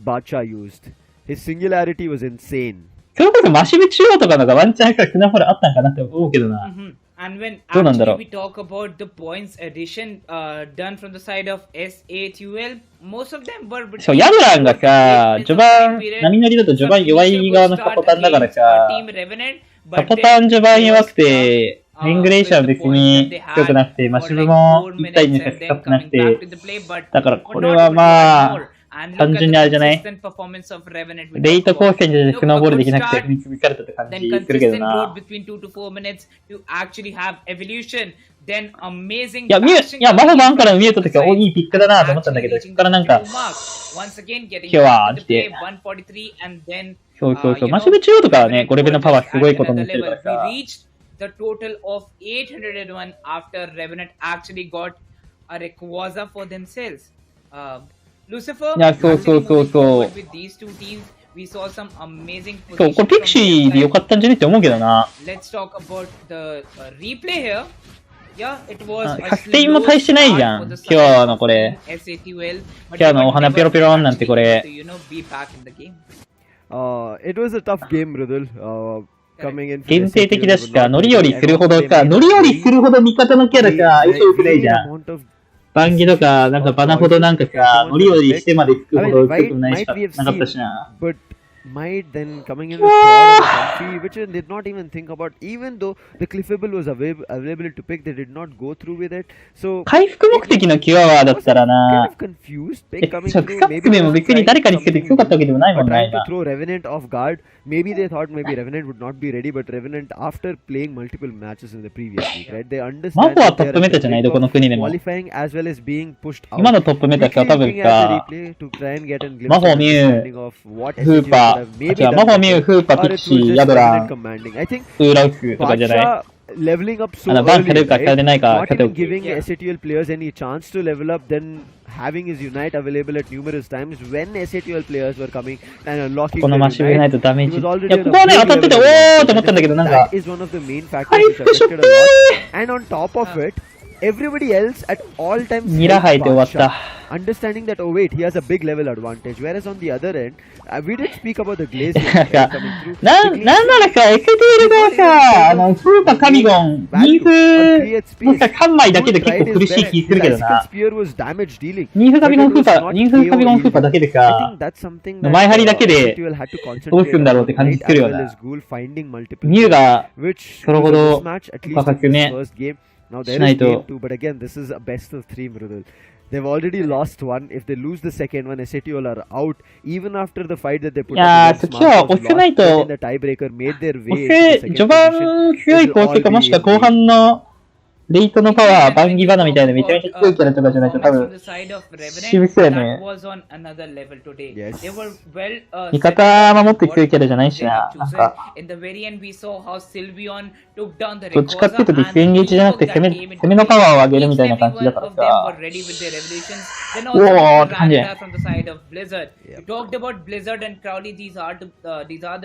Bacha used. His singularity was insane. それこそマシブ中央とかのがワンチャンさ、スナホルあったんかなって思うけどな。 And when どうなんだろう。 actually we talk about the points addition done from the side of SATUL, most of them were そう、ヤドランがさ、序盤、波乗りだと序盤弱い側のサポタンだからさ、サポタン序盤弱くて、リングレーションは別に強くなくて、マシブも1対2しか使ってなくて、だからこれはまあ、単純にあれじゃないレイト光線でスノーボールできなくて踏みつぶされたって感じするけどな。いや、マホバンから見えたときは、いいピックだなと思ったんだけど、そこからなんか、今日は来て、そうそうそう、マシブ中央とかはね、5レベルのパワーすごいことになってるからさ。The total of 801 after Revenant actually got a Rayquaza for themselves. Lucifer, いや、そうそうそうそう。 with these two teams, we saw some amazing そう、これピクシーでよかったんじゃねって思うけどな。 Let's talk about the replay here. Yeah, it was 100点も大してないじゃん。今日のこれ。今日のお花ピョロピョロンなんてこれ。It was a tough game, Rudul. Coming in 限定的だしさ、乗り降りするほどさ、乗り降りするほど味方のキャラさ、相性良くないじゃん。バンギとか、なんかバナほどなんかさ、乗り降りしてまでつくほど良くないしかなかったしな。Might then coming in with fraud and which they did not even think about, even though the cliffable was available to pick, they did not go through with it. So 回復目的のキュアワーだったらな。 confused. 草津でも別に誰かにつけて強かったわけでもないもんな、今。 throw Revenant off guard. Maybe they thought maybe Revenant would not be ready, but Revenant, after playing multiple matches in the previous week, right, they マ understand ホはトップメタじゃない、どこの国でも。 qualifying as well as being pushed out. 今のトップメタか多分さ、to try and get a glimpse マホ、ミュウ、フーパあ、違う、魔法ミュウ、フーパ、ピクシー、ヤドラン、ウーラウクとかじゃない？ leveling up so バンされるかされないか、 not even giving SATL players any chance to level up, then having his Unite available at numerous times when SATL players were coming and unlocking このマッシブユナイトダメージ。い was already や、ここはね、当たってて、おーと思ったんだけど、なんか、 that is one of the main factors which affected a lot. And on top of it, everybody else at all times ニラ入って終わった。 understanding that, oh wait, he has a big level advantage, whereas on the other end, we did speak about the glaze なんか coming through. なんならさ、STL がさ、フーパ、カビゴン、ニーフのさ、3枚だけで結構苦しい気するけどな。ニーフカビゴンフーパ、ニーフカビゴンフーパだけでさ、前張りだけでどうするんだろうって感じするよな。ミュウが、それほど高くね、しないと。 but again, this is a best of 3, Mrudul. They've already lost one. If they lose the second one, SATL are out. Even after the fight that they put up against Smart, lost in the tiebreaker, made their way to the second 序盤強い構成かもしくは後半のレイトのパワー、バンギバナみたいなめちゃめちゃ強いキャラとかじゃないと多分渋そうやね。味方守って強いキャラじゃないしな。なんかどっちかっていうとディスエンゲージじゃなくて攻めのパワーを上げるみたいな感じだからさ。おーって感じや。You talked about Blizzard and Crowley. These are the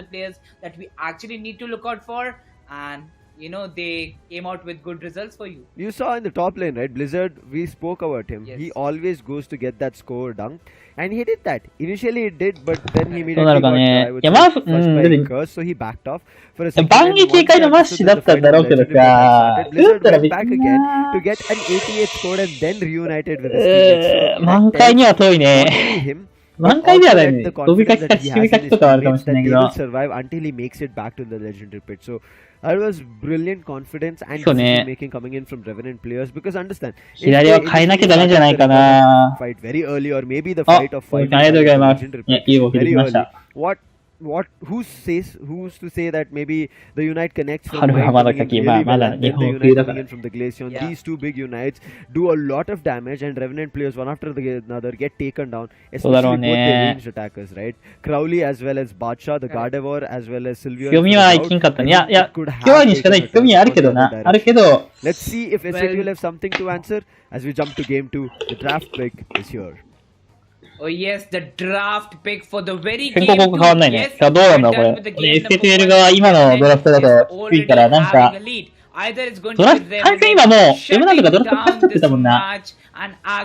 players that we actually need to look out for, and you know they came out with good results for you. You saw in the top lane, right? Blizzard, we spoke about him. Yes. He always goes to get that score dunk, and he did that. Initially it did, but then he immediately got crushed by curse, so he backed off. For a second, 万撃界のマッシュだったんだろうけどさ、 Blizzard went back again to get an 88 score and then reunited with his teammates. 満開には遠いね。満開ではないね。飛びかきか仕組みかきとかはあるかもしれないけど。survive until he makes it back to the legendary pit. So that was brilliant confidence and decision making coming in from Revenant players, because understand, 左は変えなきゃダメじゃないかな。 fight very early, or maybe the fight of 5 ありがとうございます。いや、いい動きできました。 who's to say that maybe the Unite connects from 春はまだかき、まだ日本冬だから。 from the Glaceon. These two big Unites do a lot of damage, and Revenant players one after another get taken down, especially both the ranged attackers, right? Crowley as well as Badsha, the Gardevoir as well as Sylveon. 強みは生きんかったね。いや、強いにしかない強みはあるけどな。あるけど。 Let's see if SATL have something to answer as we jump to game 2. The draft pick is here. Oh yes, the draft pick for the very 先行国変わんないね。さあどうなんだこれ。SATL が今のドラフトだと低いからなんか。ドラフト、最初今もう、M なんとかドラフト勝っちゃってたもんな。今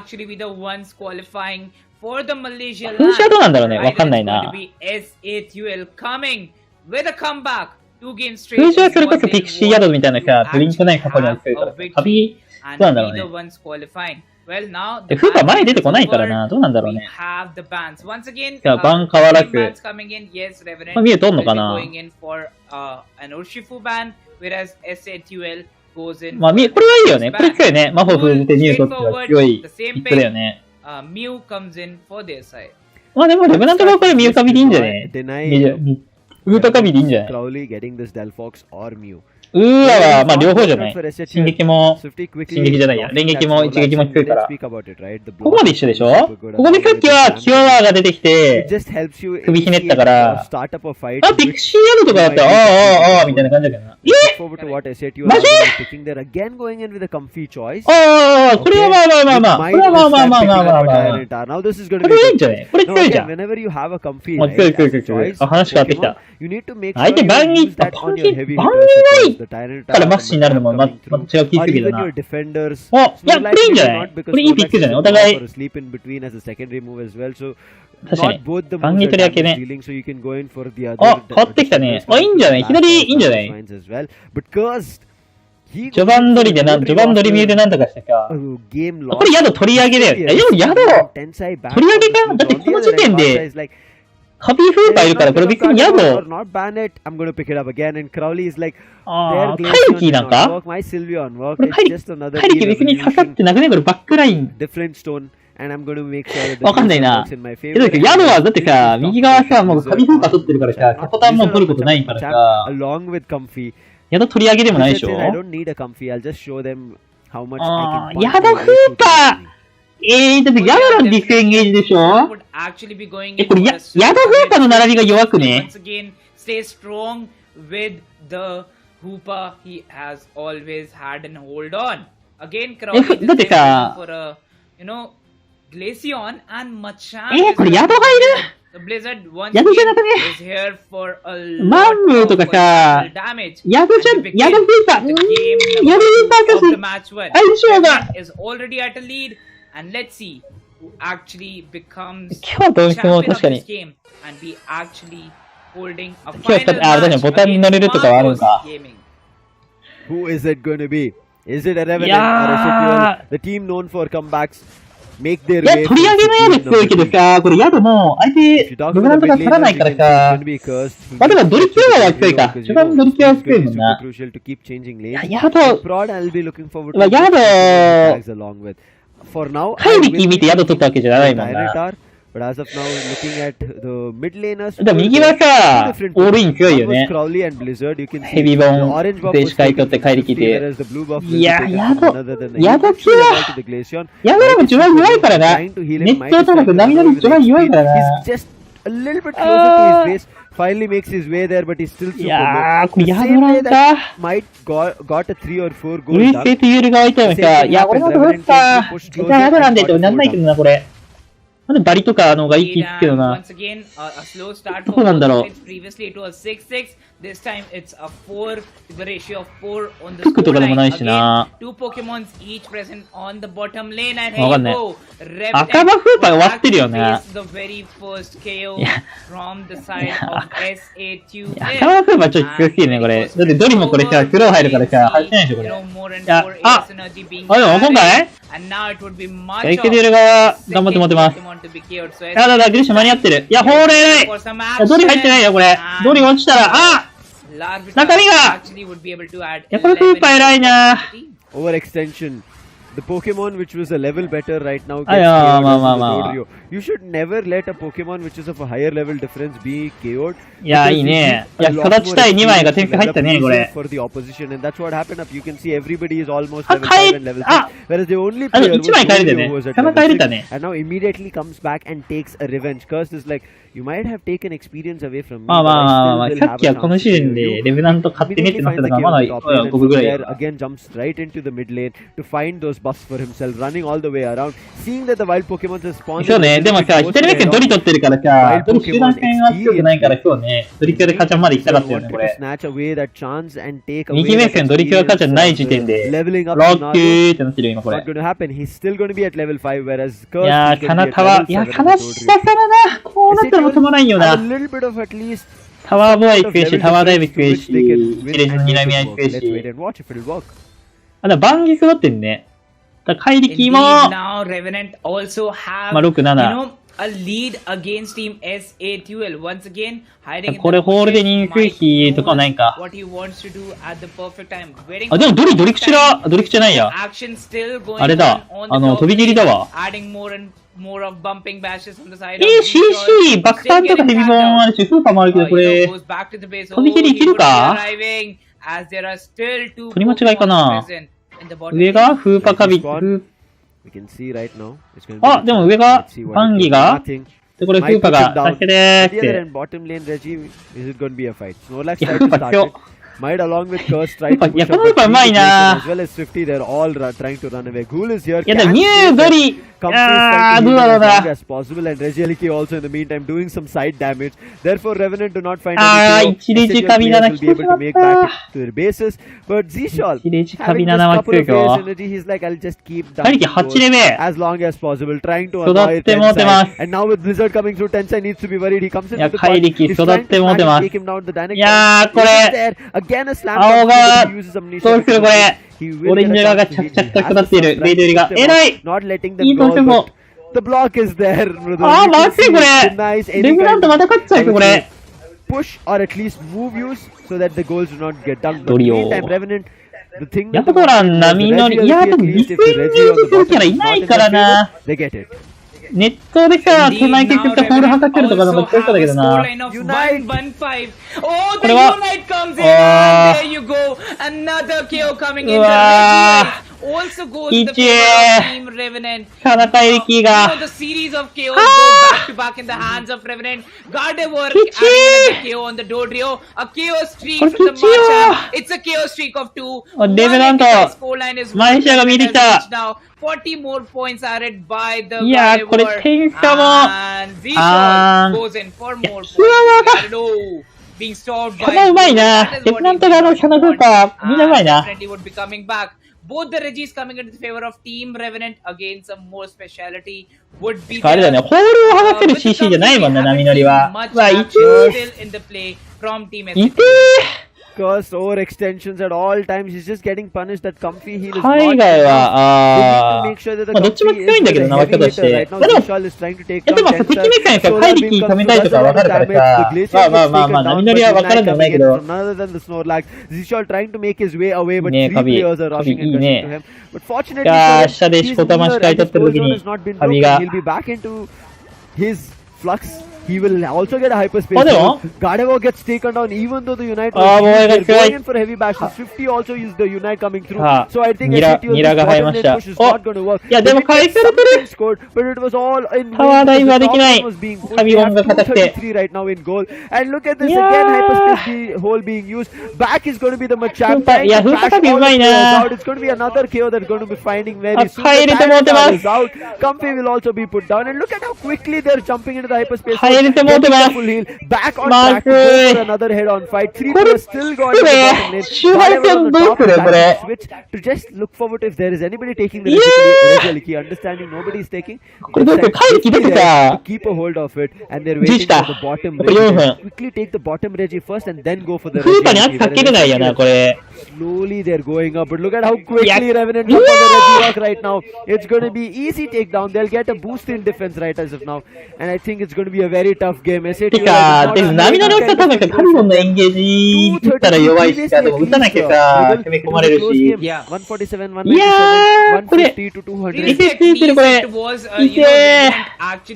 週はどうなんだろうね。わかんないな。通常はそれこそピクシーヤドみたいなさ、ブリンクない過去には強いから。カビ、どうなんだろうね。Well, now フーパー前出てこないからな。どうなんだろうね。じゃあ、バン変わらず。まあ、見えとんのかな。まあ、これはいいよね。これ強いね。魔法封じてミュウとっては強いピックだよね。まあでも、レブナントがこれミュウカビでいいんじゃねウータカビでいいんじゃないウーアは、まあ両方じゃない。進撃も、進撃じゃないや。連撃も一撃も強いから。ここまで一緒でしょ？ここでさっきはキュアが出てきて、首ひねったから、あ、ピクシーヤドとかだったら、ああ、みたいな感じだけどな。マジ？ああ、これはまあまあまあまあ。これはまあまあまあまあまあまあ。これはいいんじゃない？これ強いじゃん。強い強い強い。あ、話変わってきた。相手万撃ないからマッシュになるのもまた違う気するけどな。お、いや、これいいんじゃない？これいいピックじゃない？お互い。確かに。バンギトリだけね。あ、変わってきたね。あ、いいんじゃない？左いいんじゃない？序盤取りミューでなんとかしたか。これ宿取り上げだよね。でも宿取り上げか？だってこの時点で、カビフーパーいるから、これ別に宿。ああ、カイキなんかこれカイキ別に刺さってなくね？これバックライン。わかんないな。宿はだってさ、右側さ、もうカビフーパー取ってるからさ、カポタンも取ることないからさ、宿取り上げでもないでしょ？ああ、宿フーパーだってヤドランディスエンゲージでしょ？ would actually be going これヤドフーパーの並びが弱くね？ once again stay strong with the Hooper he has always had and hold on. Again, Crowley だってさ、for a, you know, Glaceon and Machamp. これヤドがいる？ The Blizzard once ヤドじゃなく again ね？ is here for a マ lot ンムーとかさ、 of damage. ヤドフーパー、ヤドフーパー The game ヤドフーパー of the か match win. 相性が is already at a lead, and let's see who actually becomes 今日どうしても champion 確 of か this に game and be actually holding a 今日 final 確かに match ボタンに乗れるとかはあるん against か。 Marcos Gaming. Who is it going to be? Is it a Revenant or a いや Shaquille? The team known for comebacks make their いや、 way 取り上げのヤド強いけどさ、これヤドも相手、 If you talk ド to ブラ the ントが mid 取らない laners, から it's さ going to、be cursed. まあでもドリキューは強いか。 Because 序盤ドリキューは強いもん super な。 crucial to keep changing いや、 lanes. ヤド、 Prod, I'll be looking forward まあ to ヤ tags ド、 along with. For now, 怪力見てヤド取ったわけじゃないもんな。 Tyranitar, but as of now, looking at the mid laners, でも右はさ、オールイン強いよ One was ね。 Crowley and Blizzard. You can see ヘビーボ the ン orange buff で was 視界取って taken 怪力 50, で。 whereas the blue buff will いや、 be taken ヤ from ド、 none other than the ヤド Heat. 強い。 To the Glaceon. ヤドでも序盤弱いからな。 Trying to heal 熱 him. 狂となく涙で序盤弱いからな。 He's just a little bit closer to his base. Finally makes his way there, but he's still い super やー、これ low. ヤ Same ドラ way ンか。 that might got a 3 or 4 goal うる done. せえと言える側いたのさ、いや、俺もどうすか。じゃあヤドランでってなんないけどな、これ。なんでバリとかの方がいいって言うけどな。 Once again, a slow start ど for うなんだろう。 both sides. Previously it was 6-6. This time it's a 4, the ratio of 4 on the プクとかでもないし scoreline. な。 Again, two Pokemons each present on the bottom lane, and わか here ん you ね go. Revenant 赤バフーパー終わってるよ will ね。 actually face the very first KO いや from the side of SA2. 赤バフーパーちょっと強すぎるね、これ。だってドリもこれさ、黒入るからさ、入ってないでしょ、これ。いや、あ、あ、でも今回 And now it would be much やりけでる側、頑張って持ってます。やだ、グリッシュ間に合ってる。いや、ホール偉い。ドリ入ってないよ、これ。ドリ落ちたら、あ中身がいや、これフーパー偉いな。 Overextension. The Pokemon which was a level better right now gets あ、いや、 KO'd まあ into まあ the まあ Dodrio. You should never let a Pokemon which is of a higher level difference be KO'd. いや、いいね。いや、育ちたい2枚が点数入ったね、これ。 For the opposition, and that's what happened up. You can see everybody is almost あ、 level 変 5 and え、 level あ、 6. Whereas the only あの、 player 1枚変えれた who ね。 was at 玉 level 変えれた 6 ね。 and now immediately comes back and takes a revenge. Curse is like, you might have taken experience away from me. まあまあまあまあ、 but I still さ will っきは have a この chance シ to ーン KO で you. レブナント買ってねってなってたから、まだ5分ぐらいよ。 Again jumps right into the mid lane to find those buffs for himself, running all the way around, seeing that the wild Pokemon has spawned. そうね、でもさ、左目線ドリ取ってるからさ、ドリ集団戦は強くないから今日ね、ドリキュアで勝ちゃんまで行きたかったよね、これ。右目線ドリキュア勝ちゃんない時点で、ロッキーってなってるよ、今これ。 Not going to happen. He's still going to be at level 5, whereas いやー、カナタワ、いや、カナシだからな、こうなったらもう止まらんよ A な。 little bit of at least タワーボア行くし、タワーダイブ行くし、they can 一 win 連の and 睨 make み合 it い work. 行く Let's wait し。 and watch if it'll work. あ、だから万撃持ってんね。だから怪力 Indeed, も、 now Revenant also have, まあ、6、7。 you know, a lead against Team SA2L. Once again, hiding in これ the ホールで bushes, 人気日とかはないんか。 what he wants to do at the perfect time. Waiting あ、でもドリ口だ。ドリ口じゃないや。 action still going あれだ。 on あの、飛び切りだわ。 adding more and more of bumping bashes on the side of CC、爆弾とかヘビボンあるし、フーパーもあるけど、これ、飛び切りいけるか？取り間違いかな？上がフーパーカビ、We can see right now. It's going to あ、でも上が Let's see what バン it ギ is. が、 Nothing. で、これフーパーが、助けで At ー the っ other て。 end, bottom lane, Reggie, is it going to be a fight? Snorlax いや、 tried フー to パー start 強 it. Might along with Curse tried to いや、 push こ up, のフーパー but うまい Team な as well as Swifty, they're all trying to run away. Ghoul is here. いや、でも Can ミュ save ー、ド them. リ、 Comes あー、 to どう heal だろう them as long な。 as possible, and Regieleki also in the meantime doing some side damage. Therefore, Revenant do not find あー、any KO. 一レジ SHL カビ players 7 will 来 be て able しま to っ make た back to their bases. But Zishal, 一レジカビ having 7 just は couple 強い of phase ぞ。 energy, he's like, I'll just keep 怪力 dumping 8レベ as long as possible, trying to 育 avoid って持ってま Tensai. す。 And now with Blizzard coming through, Tensai needs to be worried. He comes い into や、 the 怪 fight. 力 He's 育 trying って持 to ってま take す。 him down. The dynamic いやー、こ is れ、 there. Again, a slam 青 dunk. が He uses Amnesia. どうするこれ。 He will オレン get ジ a 側が chance 着 to 々 hit. と He 下 has ってい to る。レイドよりが。 push them 偉 out, い not letting い them いとして go. も But the block is there. あー、まずいこれ。 Denies レ any ブナン kind トまた勝っちゃうよ、これ。 push or at least move use so that the goals do not get dunked. But ドリオ。 meantime, Revenant, the thing ヤ with ド the ラン並み乗り、いや、でもディスエンゲージするキャラいないからな。 they get it. ネットでさ、手前結局ホール測ってるとかなんか強そうだけどな。 Unite! Oh, the これは、 Unite comes in! あー And there you go! Another KO coming in. うわー、also goes in the favor of Team Revenant. 田中ゆきが。The series of KOs go back to back in the hands of Revenant. Gardevoir adding another KO on the Dodrio. A KO streak from the Machamp. It's a KO streak of 2. Revenant scoreline is マレーシアが見てきた。now. 40 more points added by the いやー、これ点差も。And Zishon goes in for more points. Being stopped by 鼻うまいな。レベナント側の鼻とか、みんなうまいな。definitely would be coming back. Both the Regis coming into the favor of Team Revenant again some more speciality would be あれだね、ホールを剥がせる CC じゃないもんね、波乗りは。うわ、いてー。いてー。Because overextensions at all times, he's just getting punished. That comfy heal is not 海外は、まあどっちも強いんだけどな、分けとして。でも、でもさ、敵メカニか怪力止めたいとか分かるからさ、まあ、波乗りは分からんでもないけど。ねえ、カビ、いいね。いやー、下でしこたまし会取ってる時に、カビが。He will also get a hyperspace. Gardevoir gets taken down even though the Unite was going in for heavy bashes. 50 also used the Unite coming through. So I think SCT's bottom lane push is not going to work. Yeah, something scored, but it was all in vain. The top lane was being pushed. We have 233 right now in goal. And look at this again, hyperspace hole being used. Back is going to be the Machamp. It's going to be another KO that's going to be finding very soon. Is out. Comfy will also be put down. And look at how quickly they're jumping into the hyperspace. Full heal. Back on track to go for another head-on fight. 3 players still got in the bottom lane. Gardevoir switch to just look forward if there is anybody taking the Regieleki. Understanding nobody is taking. To keep a hold of it, and they're waiting for the bottom Regi. Quickly take the bottom Regi first and then go for the Regieleki. Slowly they're going up, but look at how quickly Revenant up on the Regirock right now. It's going to be easy takedown. They'll get a boost in defense right as of now, and I think it's going to be a very tough game. てか、でも波乗り落ちたら多分カビゴンのエンゲージ打ったら弱いしさ、でも打たなきゃさ、攻め込まれるし。いやー、これ、いてるこれ。いてー。痛す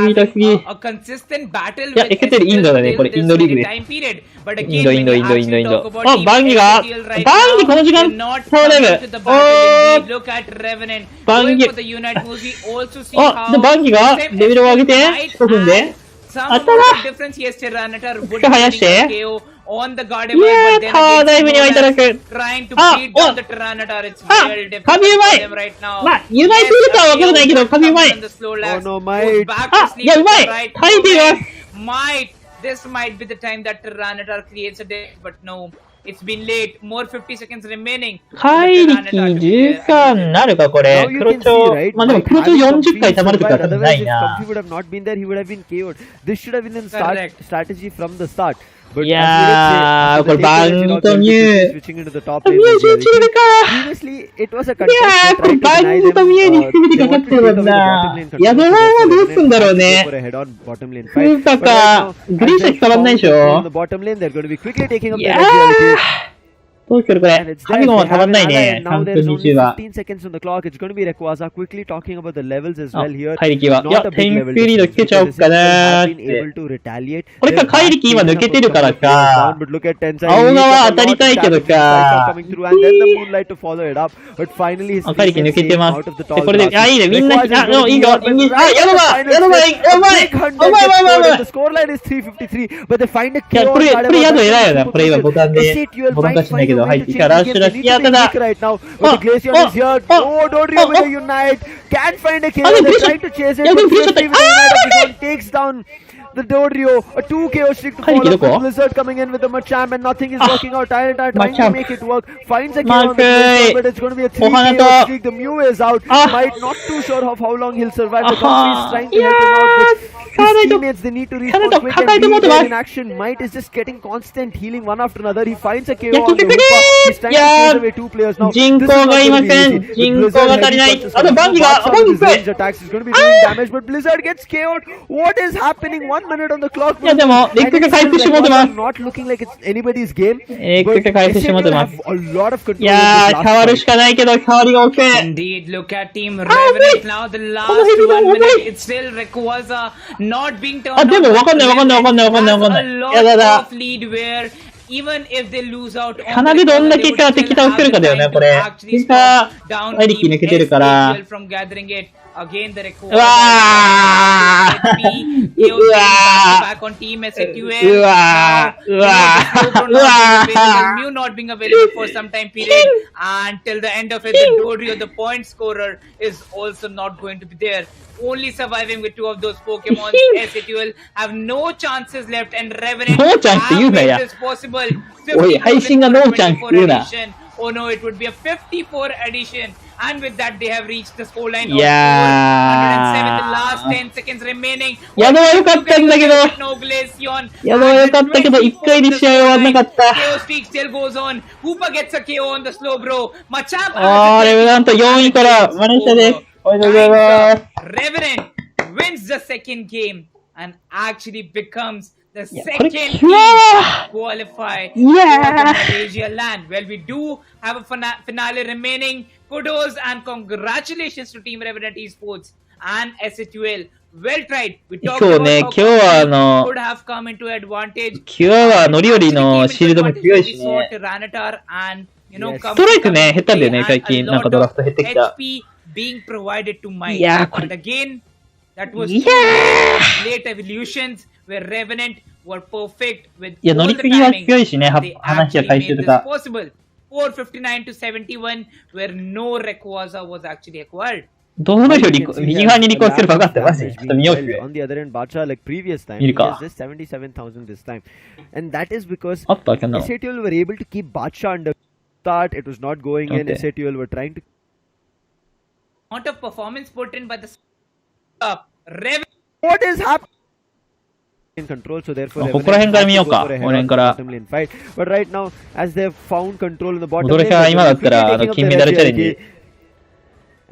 ぎ痛すぎ。いや、エクテルインドだね、これインドリーグです。インド。あ、バンギがこの時間倒れる。バンギ。あ、で、バンギがレベルを上げて、5分で。あったら生やして。いやー、タワーダイブにはいただく。あ、カビうまい。まあ、ユナイトいるかはわからないけど、カビうまい。あ、いや、うまい。書いています。This might be the time that Tyranitar creates a death, but no, it's been late. More 50 seconds remaining. 怪力13なるかこれ。黒蝶。まあでも黒蝶40回溜まるとか多分ないな。If he would have not been there, he would have been KO'd. This should have been in strategy from the start. いやー、これバンギとミュウ。ミュウ11レベルか。いやー、これバンギとミュウに全てかかってるもんな。ヤドラはどうすんだろうね。フーパか、グリーンシャキ変わんないでしょ。いやー。どうするこれ。カビゴンは変わんないね。3分20は。怪力は。いや、天空リードつけちゃおうかなーって。これか怪力今抜けてるからか。青側当たりたいけどか。怪力抜けてます。これで、あ、いいね。みんな、あ、いいよ。あ、やばい。これ宿偉いよな。これ今ボタンで、ボタン出してないけど。はい、いいか、ラッシュだし、やっただ。Can't find a kill. They're trying to chase it. Takes down the Dodrio. A 2 KO streak to follow. Blizzard coming in with the Machamp and nothing is working out. Tyranitar trying to make it work. Finds a kill on the Blizzard, but it's going to be a 3 KO streak. The Mew is out. Might not too sure of how long he'll survive. The company is trying to help him out, but his teammates, they need to respawn quick and be there in action. Might is just getting constant healing one after another. He finds a KO on the Hoopa. He's trying to chase away 2 players now. 人口がいません。人口が足りない。あとバンギが、バンギrange attacks. He's going to be doing damage, but Blizzard gets KO'd. What is happening? 1 minute on the clock. いやでも、レックが回復してもってます。Not looking like it's anybody's game. レックが回復してもってます。A lot of control. いやー、変わるしかないけど、変わりが大きい。Indeed, look at Team Revenant now. The last 1 minute, it's still Rayquaza not being turned on. あ、でもわかんない。A lot of lead where even if they lose out かなりどんだけか敵倒せるかだよね、これ。結果、アイリキ抜けてるから。Again, the うわーうわー back on team SAQL. うわーうわーうわー Mew not being available for some time period until the end of it. The Dodrio, the point scorer, is also not going to be there. Only surviving with two of those Pokemon. SAQL have no chances left, and Revenant No chance have made ya. this possible. おい、配信がノーチャンス言うな。 Oh no, it would be a 54 edition. And with that, they have reached the scoreline of 107. The last 10 seconds remaining. 宿は良かったんだけど。 No Glaceon. 宿は良かったけど、1回で試合終わんなかった。KO streak still goes on. Hooper gets a KO on the slow bro. Machap. レベナント4位からマネーシャです。おめでとうございます。Revenant wins the second game and actually becomes the second team team to qualify for the Yeah. Malaysia land. Well, we do have a finale remaining. Kudos and congratulations to Team Revenant Esports and SHUL. Well tried. We talked 今日 about ね、 how 今日は could have come into advantage. キュアはノリよりのシールドも強いし We saw ね。 Tyranitar and, you know, Yes. come ストライクね、 come 減ったんだよね、 and 最近。 a なんか lot ドラフ of ト減ってきた。 HP being provided to Mike. いやー、これ。 But again, that was いやー late evolutions where Revenant were perfect with いや、 all 乗り the 継ぎは timing. 強いしね、 They 話や actually 回 made 収と this か。 possible. 459 to 71 where no Rayquaza was actually acquired. どのより右側に離婚するバカってマジちょっと見ようぜ。 On the other end, Bacha, like previous time, 見 he るか。 has just 77,000 this time. And that is because あったキャンナの。 SATL were able to keep Bacha under start. It was not going in. Okay. SATL were trying to... Amount of performance put in by the Revenant. What is happening? In control, so therefore ここら辺から見ようか。 Revenant この辺から。 bottom lane fight. But right now, as they've found control in the bottom 踊れ lane, が they're 今だったら、 quickly taking up 金 the メダルチャレン red ジ。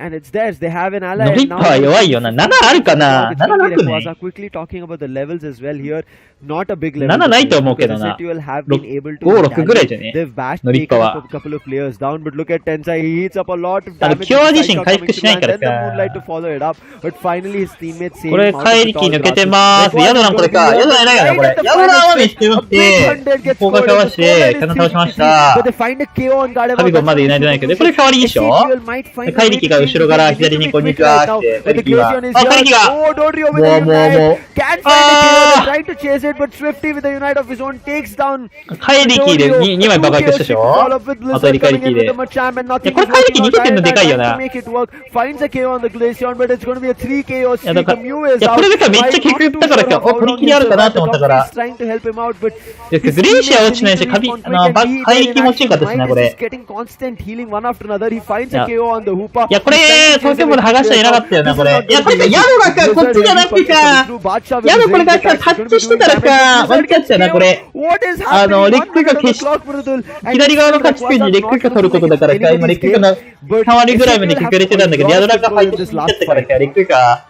And it's theirs. They have an ally. ノリッパー弱いよな。7あるかな ?7 なくね Quickly talking about the levels as well here. Not a big level. 7ないと思うけどな。SATL have been able to 5、6ぐらいじゃね They've bashed ノリッ taken パ up は a。couple of players down. But look at Tensai. He heats up a lot of あの、 damage. キュア自身回復しないから And then the Moonlight to さ。 follow it up. But finally his teammates save これ、 him out of 怪 the 力 tall 抜けて grasses. まーす。ヤドランこれか。ヤドラン偉いよな、これ。ヤドランは見してなくて、効果かわして、キャナ倒しました。 But they find a KO on Gardevoir. カビゴンまでいないじゃないけど、これ変わりでしょ SATL might find a 怪 way 力 to が後ろから左にこんにちはって、怪 But the 力が。 Glaceon is あ、怪力 here. が Oh, Dodrio with も a うもうも Unite. う。 Can't find a KO. Ah! They're trying to chase it, but Swifty with a Unite of his own takes down 怪力で 2枚爆発したでしょ Follow up with あと Blizzard 怪 coming 力 in で。 with the Machamp and nothing これ is 怪力 working 逃げてんの out. でかいよ Trying な。 to make it work. Finds a KO on the Glaceon, but it's going to be a 3 KO いや、だ streak. か The Mew ら、い is や、これ out. だからめっちゃ結局だからか、お、取り切りあるかなって思ったから。 Trying to help him out, but で、グレイシア落ちないし、怪力も強かったしな、これ。 getting constant healing one after another. He finds a KO on the Hooper. いや、これ、東京ボール剥がしちゃいなかったよな、これ。いや、これか、ヤドがか、こっちじゃなくてさ、ヤドこれがか、タッチしてたらか、ワンキャッチやな、これ。レックが消し、左側の勝ち点にレックが取ることだからか、今レックが3割ぐらいまで聞かれてたんだけど、ヤドラが入ってしまったからか、レックが。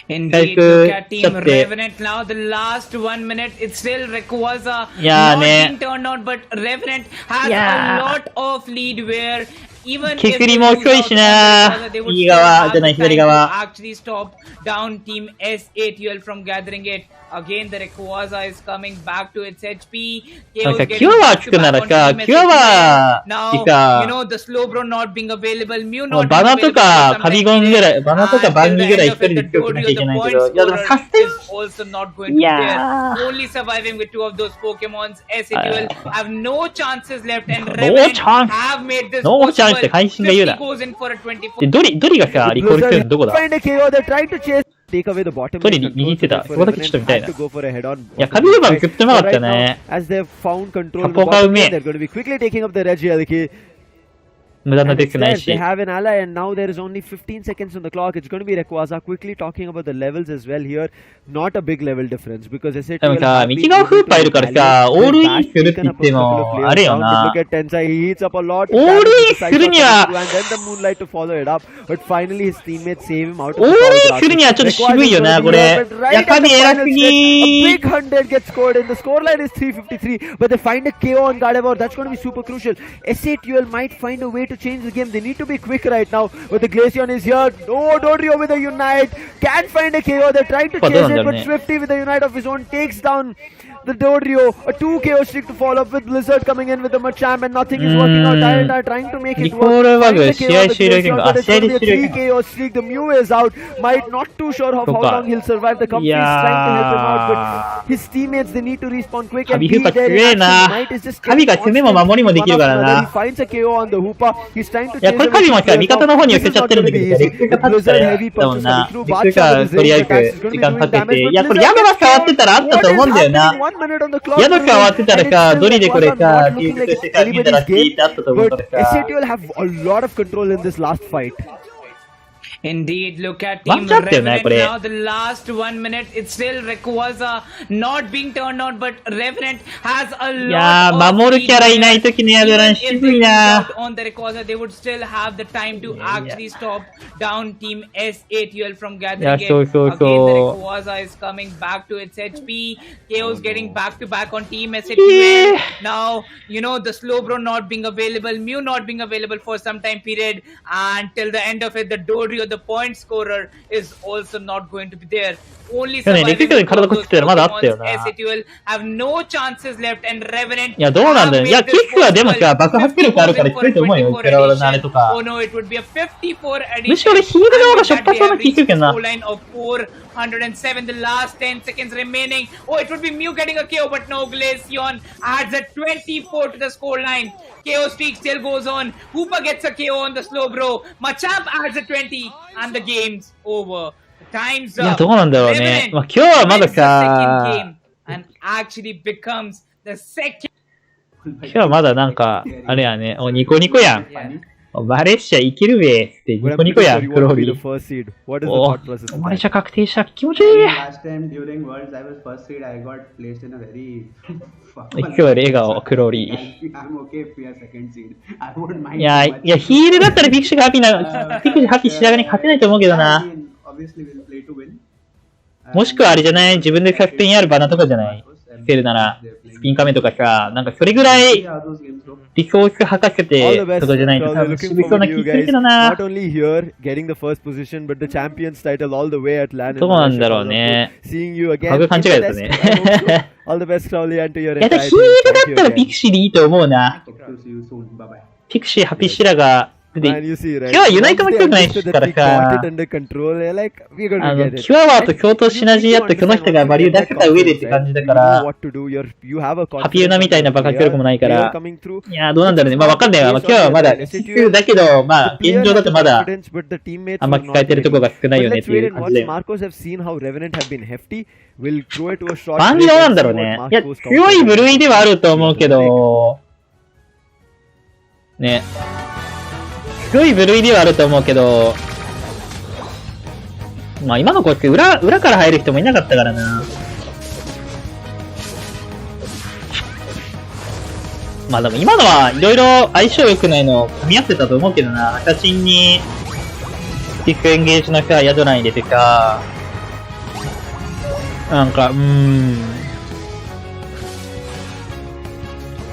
Indeed, look at Team Revenant now. The last 1 minute, it's still Rayquaza not being turned out, but Revenant has a lot of lead where even if they lose out on Rayquaza, they would still have the time to actually stop down Team SATL from gathering it. Again, the Rayquaza is coming back to its HP. Now, you know, the Slowbro not being available, Mew not being available. Is also not going to be there. Only surviving with two of those Pokemons. SATL have no chances left, and Revenant have made this possible. 50 goes in for a 24. ドリがさ、リコールしてるのどこだ Find a KO. They're trying to chase. Take away the bottom. ドリ握ってた。そこだけちょっと見たいな。い to go for a head on. や、カビルバン食ってなかったね。 As they've found control of the タポがう bottom め lane, え。 they're going to be quickly taking up the red GLK. 無駄な And デ it's ックない there. し。 They have an ally, and now there is only 15 seconds on the clock. It's going to be Rayquaza quickly talking about the levels as well here. Not a big level difference because SATL でもさ、右側フーパーいるからさ、オールインするって言っても、あれよな。 Look at Tensai, he heats up a lot. オールインするには、 And then the Moonlight to follow it up. But finally his teammates save him out of オー the ル tall インするにはちょっと grasses. 渋いよな、これ。いや、カビ偉す A ぎ big 100 gets scored and the scoreline is 353, but they find a KO on Gardevoir. That's going to be super crucial. SATL might find a way to change the game. They need to be quick right now, but the Glaceon is here. Oh, Dodrio with a Unite. Can't find a KO. They're trying to chase it, but Swifty with a Unite of his own takes down the Dorio, a 2 KO streak to follow up with Blizzard coming in with the Machamp, and nothing is working out. Tired are trying to make it work. Find the KO on the Glaceon, but it's going to be a 3 KO streak. The Mew is out. Might not too sure of how long he'll survive. The company is trying to help him out, but his teammates, they need to respawn quick and be there in action. Might is just getting he finds a KO on the Hoopa. He's trying to chase him. This is not going to be easy. Blizzard heavy punches coming through. Badsha with his range attacks is going to be doing damage, but Blizzard what is happening? 1 minute on the clock. 宿変わってたらさ、ドリでこれさ、looking リ like ークしてさ、見たら聞いてあったと思うか but らさ。 SATL have a lot of control in this last fight. Indeed, look at Team One-shot Revenant there, now. The last 1 minute, it's still Rayquaza not being turned on, but Revenant has a lot of 守るキャラいない時のヤドラン even if 渋い they な。 lose out on the Rayquaza, they would still have the time to actually stop down Team SATL from gathering Yeah, it. so. Again, the Rayquaza is coming back to its HP. KO's getting back to back on Team SATL. Now, you know, the Slowbro not being available, Mew not being available for some time period, and till the end of it, the Dorio, the point scorer, is also not going to be there. Only surviving SATL have no chances left, and Revenant いや、どうなんだよ。いや、キックはでもさ、爆発力あるから強いと思うよ。キャラのあれとか。Oh no, it would be a 54 edition. むしろ俺ヒールの方がしょっぱそうな気するけどな。Line of 407, the last 10 seconds remaining. Oh, it would be Mew getting a KO, but no, Glaceon adds a 24 to the scoreline. KO streak still goes on. Hoopa gets a KO on the Slowbro. Machamp adds a 20, and the game's over. Time's up. いや、どうなんだろうね。まあ、今日はまださ、 and actually becomes the second. 今日はまだなんか、あれやね、お、ニコニコやん。バレッシャいけるべってニコニコやん、クローリー。お前じゃ確定した。気持ちいい。今日は笑顔、クローリー。いや、ヒールだったらピクシーがハッピーしながらに勝てないと思うけどな。もしくはあれじゃない、自分で100点やるバナとかじゃない。セルなら、スピンカメとかさ、なんかそれぐらい、リソース吐かせてとかじゃないと多分渋そうな気するけどな。Not only here, getting the first position, but the champions title all the way at LAN. どうなんだろうね。Seeing you again. バグ勘違いだったね。All the best, Crowley, and to your entire team. いや、ヒールだったらピクシーでいいと思うな。ピクシー、ハピシラが、今日はユナイトも強くないからさ、キュアワーと共闘シナジーやっとこの人がバリュー出せた上でって感じだから、ハピユナみたいな爆発力もないから、いやどうなんだろうね。まあわかんないわ。まあ、今日はまだ9だけど、まあ現状だとまだあんま使えてるところが少ないよねっていう感じで。バンギどうなんだろうね。いや、強い部類ではあると思うけど、ね。強い部類ではあると思うけど、まあ今の子って裏から入る人もいなかったからな。まあでも今のはいろいろ相性良くないの噛み合ってたと思うけどな。赤チンにスティックエンゲージのさ、ヤドラに入れてさ、なんか、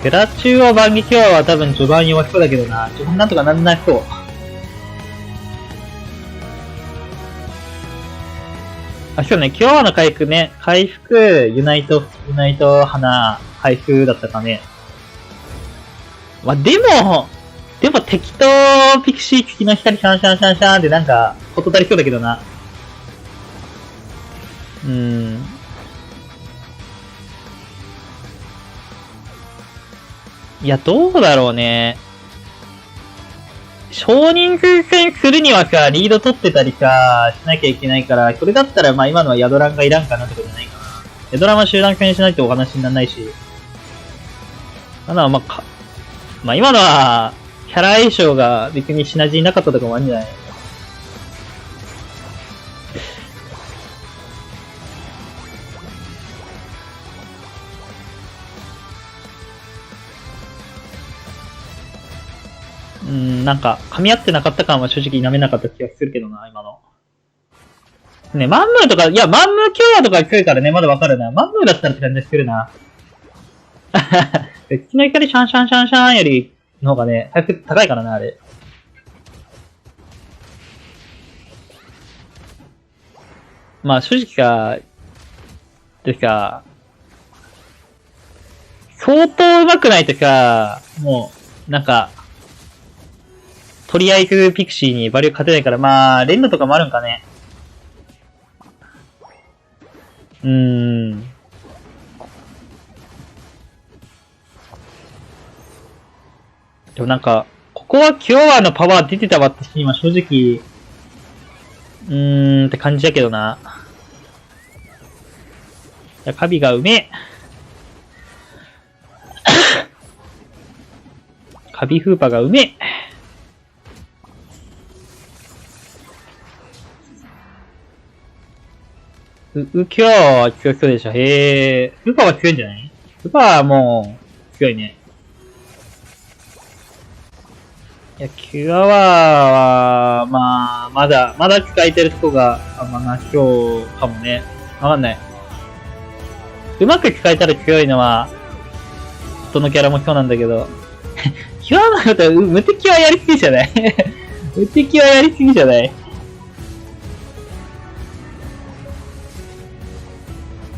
ペラ中央万撃は多分序盤弱そうだけどな。序盤なんとかなんなそう。あ、そうね、今日の回復ね。回復、ユナイト、花、回復だったかね。まあ、でも適当ピクシー月の光シャンシャンってなんか、こと足りそうだけどな。いや、どうだろうね。少人数戦するにはさ、リード取ってたりさ、しなきゃいけないから、それだったらまあ今のはヤドランがいらんかなってことじゃないかな。ヤドランは集団戦しないとお話にならないし。まあ今のは、キャラ相性が別にシナジーなかったとかもあるんじゃない？なんか、噛み合ってなかった感は正直否めなかった気がするけどな、今の。ね、マンムーとか、いや、マンムー強化とか強いからね、まだわかるな。マンムーだったらって感じするな。月の光シャンシャンよりの方がね、回復高いからな、あれ。まあ、正直さ、相当上手くないとか、もう、なんか、とりあえずピクシーにバリュー勝てないから、まあ、連打とかもあるんかね。でもなんか、ここはキュアワーのパワー出てたわって今正直、って感じだけどな。いや、カビがうめえ。カビフーパーがうめえ。キュアは強そうでしょ。へえ。フーパーは強いんじゃない？フーパーはもう、強いね。いや、キュアは、まあ、まだ使えてるとこが、まあ、今日かもね。わかんない。うまく使えたら強いのは、どのキャラも今日なんだけど。キュアのことは、無敵はやりすぎじゃない無敵はやりすぎじゃない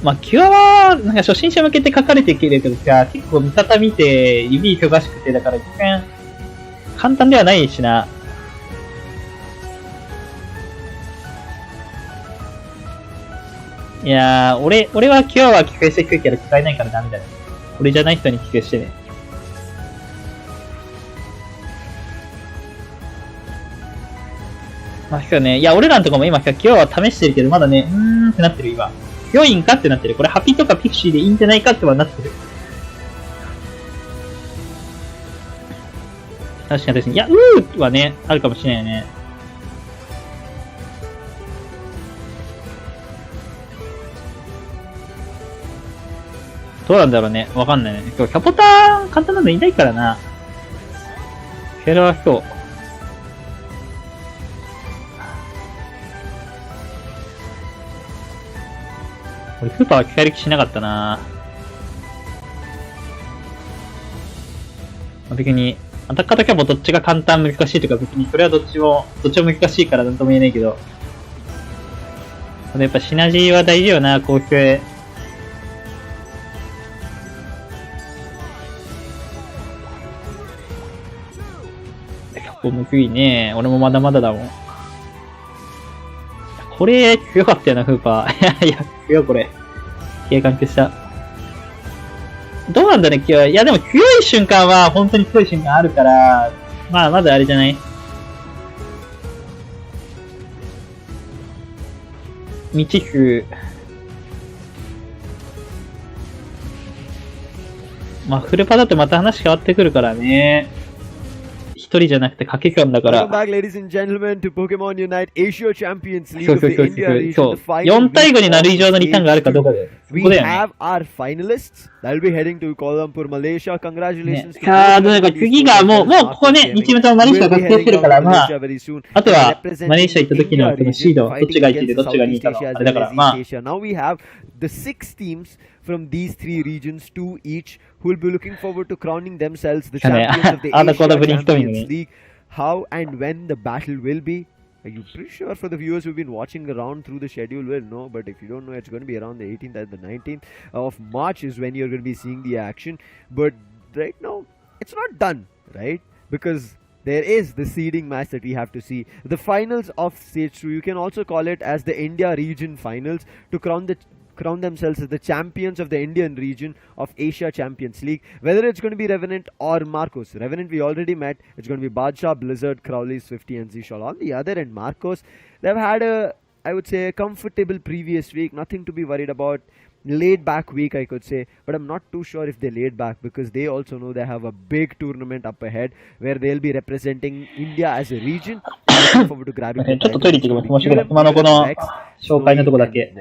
まあ、キュアは、なんか初心者向けて書かれてきてるけどさ、結構味方見て、指忙しくて、だから一見、簡単ではないしな。いやー、俺はキュアは聞かしてくるけど使えないからダメだよ。俺じゃない人に聞かしてね。まあ、今日ね、いや、俺らのとこも今、キュアは試してるけど、まだね、ってなってる、今。強いんかってなってる。これ、ハピとかピクシーでいいんじゃないかってはなってる。確かに確かに。いや、はね、あるかもしれないよね。どうなんだろうね。わかんないね。今日、キャポターン簡単なのいないからな。キャラは今日。俺、フーパーは使える気しなかったな。別に、アタッカーとキャポどっちが簡単難しいとか別に、それはどっちも難しいからなんとも言えないけど。やっぱシナジーは大事よな、こうして。結構むずいね。俺もまだまだだもん。これ、強かったよな、フーパー。いや、強いこれ。警官消した。どうなんだね、強い。いや、でも強い瞬間は、本当に強い瞬間あるから、まあ、まずあれじゃない未知数。まあ、フルパだとまた話変わってくるからね。一人じゃなくて掛け算だから。Welcome back, ladies and gentlemen, to Pokemon Unite Asia Champions League of the India region. そう。4対5になる以上のリターンがあるかどうかで。We have our finalists. They'll be heading to Kuala Lumpur, Malaysia. Congratulations. さあ、なんか次がもうここね、2チームともマレーシア確定してるから、まあ、あとは、マレーシア行った時のそのシード、どっちが1位でどっちが2位かの、あれだから、まあ。Now we have the 6 teams from these 3 regions, 2 each, who will be looking forward to crowning themselves the champions of the Asia Champions League. How and when the battle will be, are you pretty sure for the viewers who've been watching around through the schedule will know, but if you don't know, it's going to be around the 18th and the 19th of March is when you're going to be seeing the action. But right now, it's not done, right? Because there is the seeding match that we have to see. The finals of Stage 2, you can also call it as the India region finals to crown themselves as the champions of the Indian region of Asia Champions League. Whether it's going to be Revenant or Marcos. Revenant we already met. It's going to be Badshah, Blizzard, Crowley, Swifty and Zishal. On the other end, Marcos, they've had I would say, a comfortable previous week. Nothing to be worried about. Laid back week, I could say. But I'm not too sure if they laid back because they also know they have a big tournament up ahead where they'll be representing India as a region. Looking forward to grabbing the ちょっとトイレ行ってきます。申し訳ない。今のこの紹介のとこだけ。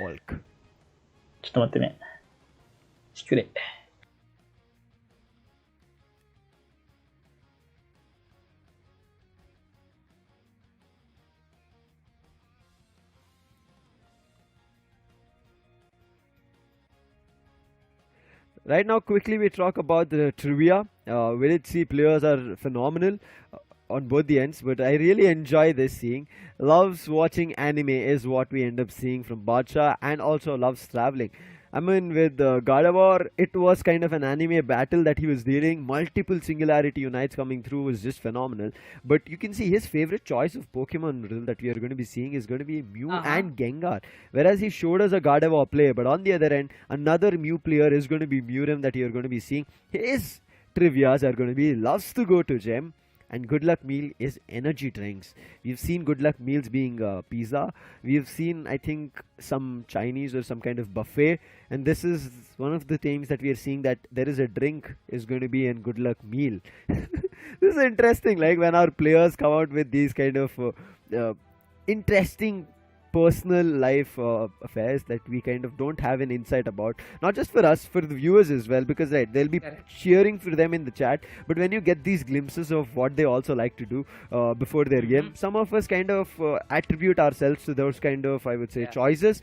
ちょっと待ってね。失礼。Right now, quickly we talk about the trivia. We did see players are phenomenal on both the ends, but I really enjoy this seeing. Loves watching anime is what we end up seeing from Badshah, and also loves traveling. I mean, with God of War, it was kind of an anime battle that he was dealing. Multiple singularity unites coming through was just phenomenal. But you can see his favorite choice of Pokemon that we are going to be seeing is going to be Mew and Gengar. Whereas he showed us a God of War player. But on the other end, another Mew player is going to be Mewrem that you are going to be seeing. His trivias are going to be loves to go to gym. And good luck meal is energy drinks. We've seen good luck meals being pizza. We've seen, I think, some Chinese or some kind of buffet. And this is one of the times that we are seeing that there is a drink is going to be in good luck meal. This is interesting. Like when our players come out with these kind of interesting personal life affairs that we kind of don't have an insight about, not just for us, for the viewers as well, because right, they'll be cheering for them in the chat, but when you get these glimpses of what they also like to do before their game, some of us kind of attribute ourselves to those kind of, I would say, choices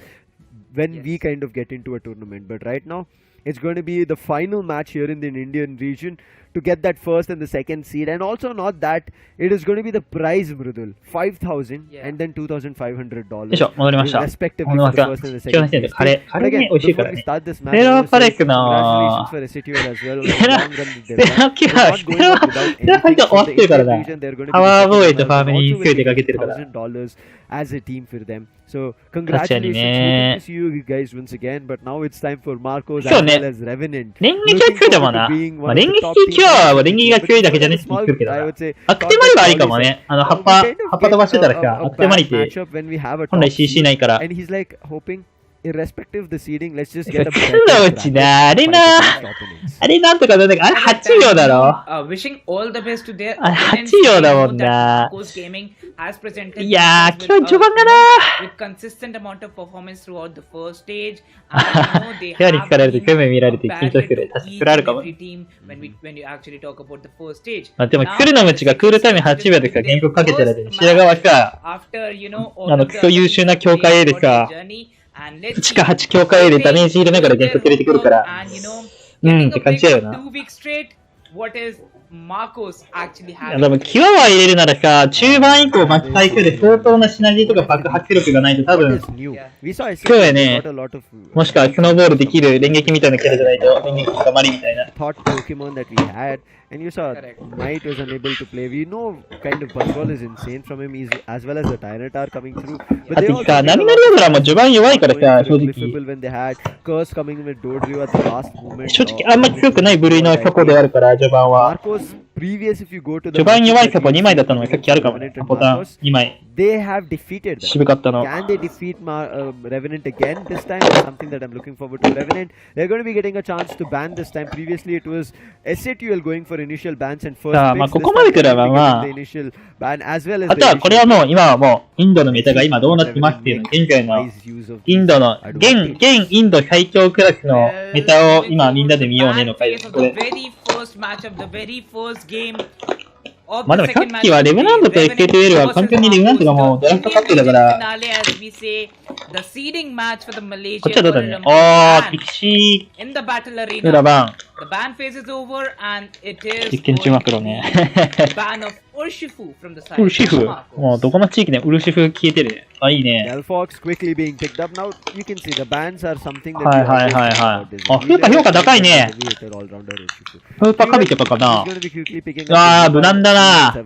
when we kind of get into a tournament. But right now it's going to be the final match here in the Indian region to get that first and the second seed. And also not that, it is going to be the prize, Mrudul, 5,000 and then $2,500 respectively for the first and the second seed. But again, before we start this match, congratulations for SATL as well. Long run with their match. They're not going up without anything for the Indian region. They're going to be $1,000 as a team for them. So congratulations, hoping to see you guys once again. But now it's time for Marcos as well as Revenant. Looking forward to being one of the top teams. 電撃が強いだけじゃねって言ってるけどな。アクテマリはありかもね。葉っぱ飛ばしてたらさ、アクテマリって本来 CC ないから。And he's like hoping, irrespective of the seeding, let's just get a better うちな、あれなんとかなんだか、あれ8秒だろ。Wishing all the best to their あれ8秒だもんな。いやー、今日序盤だな。With consistent amount of performance throughout the first stage. 部屋に聞かれると、興味見られて緊張する。確かにあるかも。When you actually talk about the first stage. でも、クルノムチがクールタイム8秒でさ、原稿かけてるで、白側さ、クソ優秀な強化 A でさ、1か8強化 A でダメージ入れながら原稿入れてくるから、って感じだよな。でも、際は入れるならさ、中盤以降巻き返せる相当なシナジーとか爆発力がないと多分、今日はね、もしくはスノーボールできる連撃みたいなキャラじゃないと、連撃とかマリみたいな。And you saw Knight was unable to play. We know kind of Buzzball is insane from him, as well as the Tyranitar coming through. But they also when they had Curse coming in with Dodrio at the last moment. 正直あんまり強くない部類のサポであるから序盤は。Previous, if you go to the 序盤弱いサポ2枚だったのがさっきあるかもね。サポターン2枚。They have defeated them. 渋かったの。Can they defeat Revenant again this time? That's something that I'm looking forward to. Revenant, they're going to be getting a chance to ban this time. Previously, it was SATL going for initial bans and first picks. ここまでくらいはまあ。The initial ban as well as あとはこれはもう今はもうインドのメタが今どうなってますっていうの現在のインドの現インド最強クラスのメタを今みんなで見ようねの回です。これ。まあでもさっきはレブナンドと SKTL は完全にレブナンドがもうドラフト勝ってだから。こっちはどうだね。ピクシー裏番。実験中マクロね。ウルシフもうどこの地域でウルシフ消えてる。あ、いいね。はいはいはいはい。あ、フーパ評価高いね。フーパ神とかかな。あー、無難だな。こ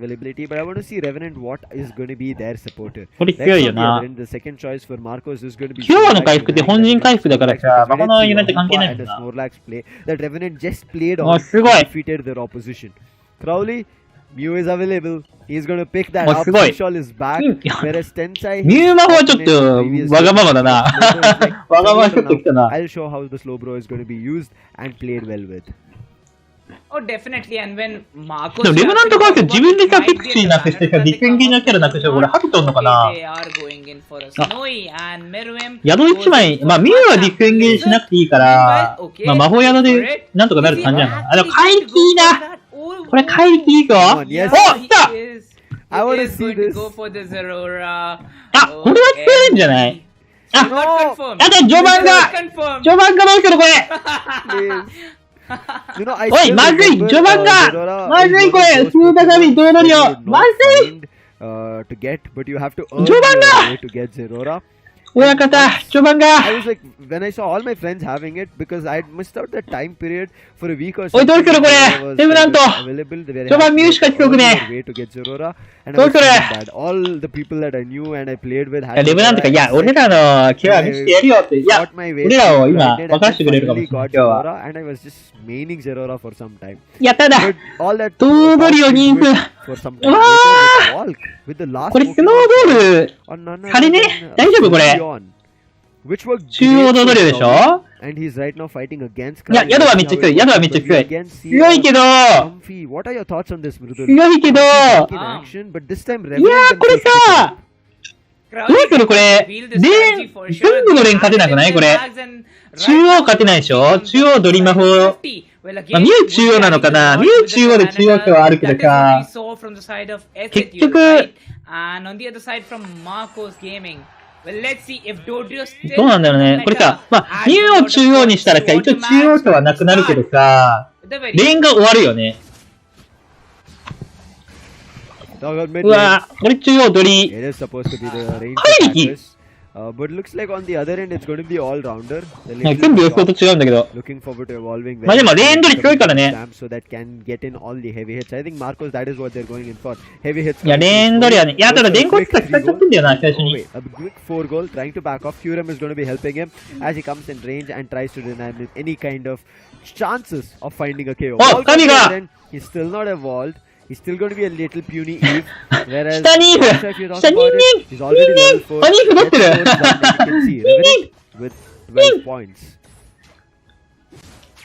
れ強いよな。キュアの回復って本陣回復だからさ、バカのユナイト関係ないもんな。あ、すごい。Mew is available. He's going to pick that up. Vishal is back. Whereas Tensai... Mew 魔法はちょっとわがままだな。わがままちょっと来たな。I'll show how the slow bro is going to be used and played well with. Oh, definitely. And when Marcos... でもレブナントが自分でさ、ピクシーなくしてさ、ディフェンディのキャラなくしてこれハクトンのかな。宿1枚、まあミュウはディフェンディしなくていいから、まあ魔法宿でなんとかなるって感じなの。あ、でも怪力いいな。これ怪力いいぞ。お、来た。I want to see this. あ、これは強いんじゃない？あ、あと序盤がどうするこれ。おい、まずい序盤がまずいこれ風高みどうなるよまずいto get, but you have to 序盤が親方、序盤が。I was like, when I saw all my friends having it, because I had missed out the time period for a week or おい、 something. どうするこれレブナント available. They were 序盤ミューしか聞こくね way to get Zerora, and ど I う was する feeling bad. All the people that I knew and I played with い had や、レブナントか、いや、 Zerora. 俺らの気は見せてやるよって。いや、 Got my way 俺らを今、 grinded 分からせてくれるかも and しれない、 finally 今日 got は。 Zerora, and I was just maining Zerora for some time. やっただ But all that ドードリを人数。 for some time. うわ Later with Walk, with the last これ、スノーボール、 on none other 仮ね than, 大丈夫これ Leon, which were 中央ドードリでしょ and he's right now fighting against いや、宿はめっちゃ強い。宿はめっちゃ強い。強いけど、 Comfy. What are your thoughts on this, Mridul? 強いけど、 Back in action, but this time いやー、これさ、 どうするこれ、全部の連勝てなくないこれ。中央勝てないでしょ中央ドリマホ。まあ、ミュウ中央なのかなミュウ中央で中央区はあるけどさ、結局、どうなんだろうね。これさ、まあ、ミュウを中央にしたらさ、一応中央区はなくなるけどさ、連が終わるよね。うわぁ、これ中央ドリ。 It is supposed to be the range怪力 but looks like on the other end it's going to be all rounder. 全部予想と違うんだけど。 Looking forward to evolving. まあでもレーンドリ強いからね。 So that can get in all the heavy hits. I think Marcos, that is what they're going in for. Heavy hits. いや、レーンドリはね。いや、ただ電光使っちゃってんだよな、最初に。 A quick 4 goal, trying to back off. Kyurem is going to be helping him as he comes in range and tries to deny him any kind of chances of finding a KO. お、神が He's still not evolved. He's still going to be a little puny Eve. Whereas 下にいる Sasha, if you talk 下に about 人 it, 間 he's already 人 level 4. 間あ、人間取ってる Let's go to that, you can see Revenant with 12 points.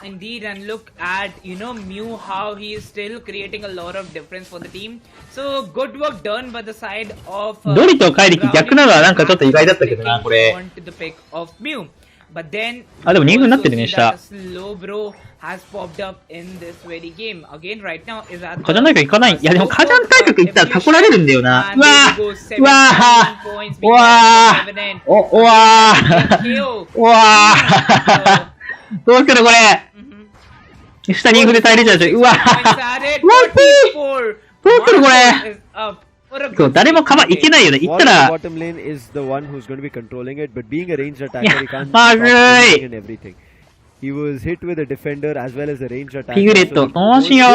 Indeed, and look at, Mew, how he is still creating a lot of difference for the team. So, good work done by the side of... ドリと怪力逆なのはなんかちょっと意外だったけどな、これ。 The pick of Mew. But then, あ、でも2分になってるね、下。 slow bro has popped up in this very game. Again, right now is at 火山大会行かない。いや、でも火山大会行ったらタコられるんだよな。うわぁうわぁうわぁおわぁうわぁどうするこれ下にインフで耐えれちゃうし。うわぁどうするこれそう、誰もカバーいけないよね。行ったら。 Bottom lane is the one who's going to be controlling it, but being a ranged attacker, he can't stop まずい and everything. He was hit with a defender as well as a ranged attacker. ピグレット、どうしよう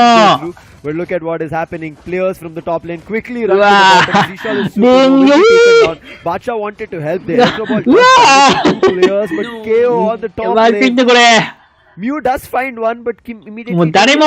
But look at what is happening. Players from the top lane quickly run to the うわ bottom. Zishal is ぁね super ん low, よ will be い taken down. Bacha wanted to help the Electro Ball. うわ Two players, but KO on the ぁ top まずいっ lane. てこれ Mew does find one, but immediately もう誰も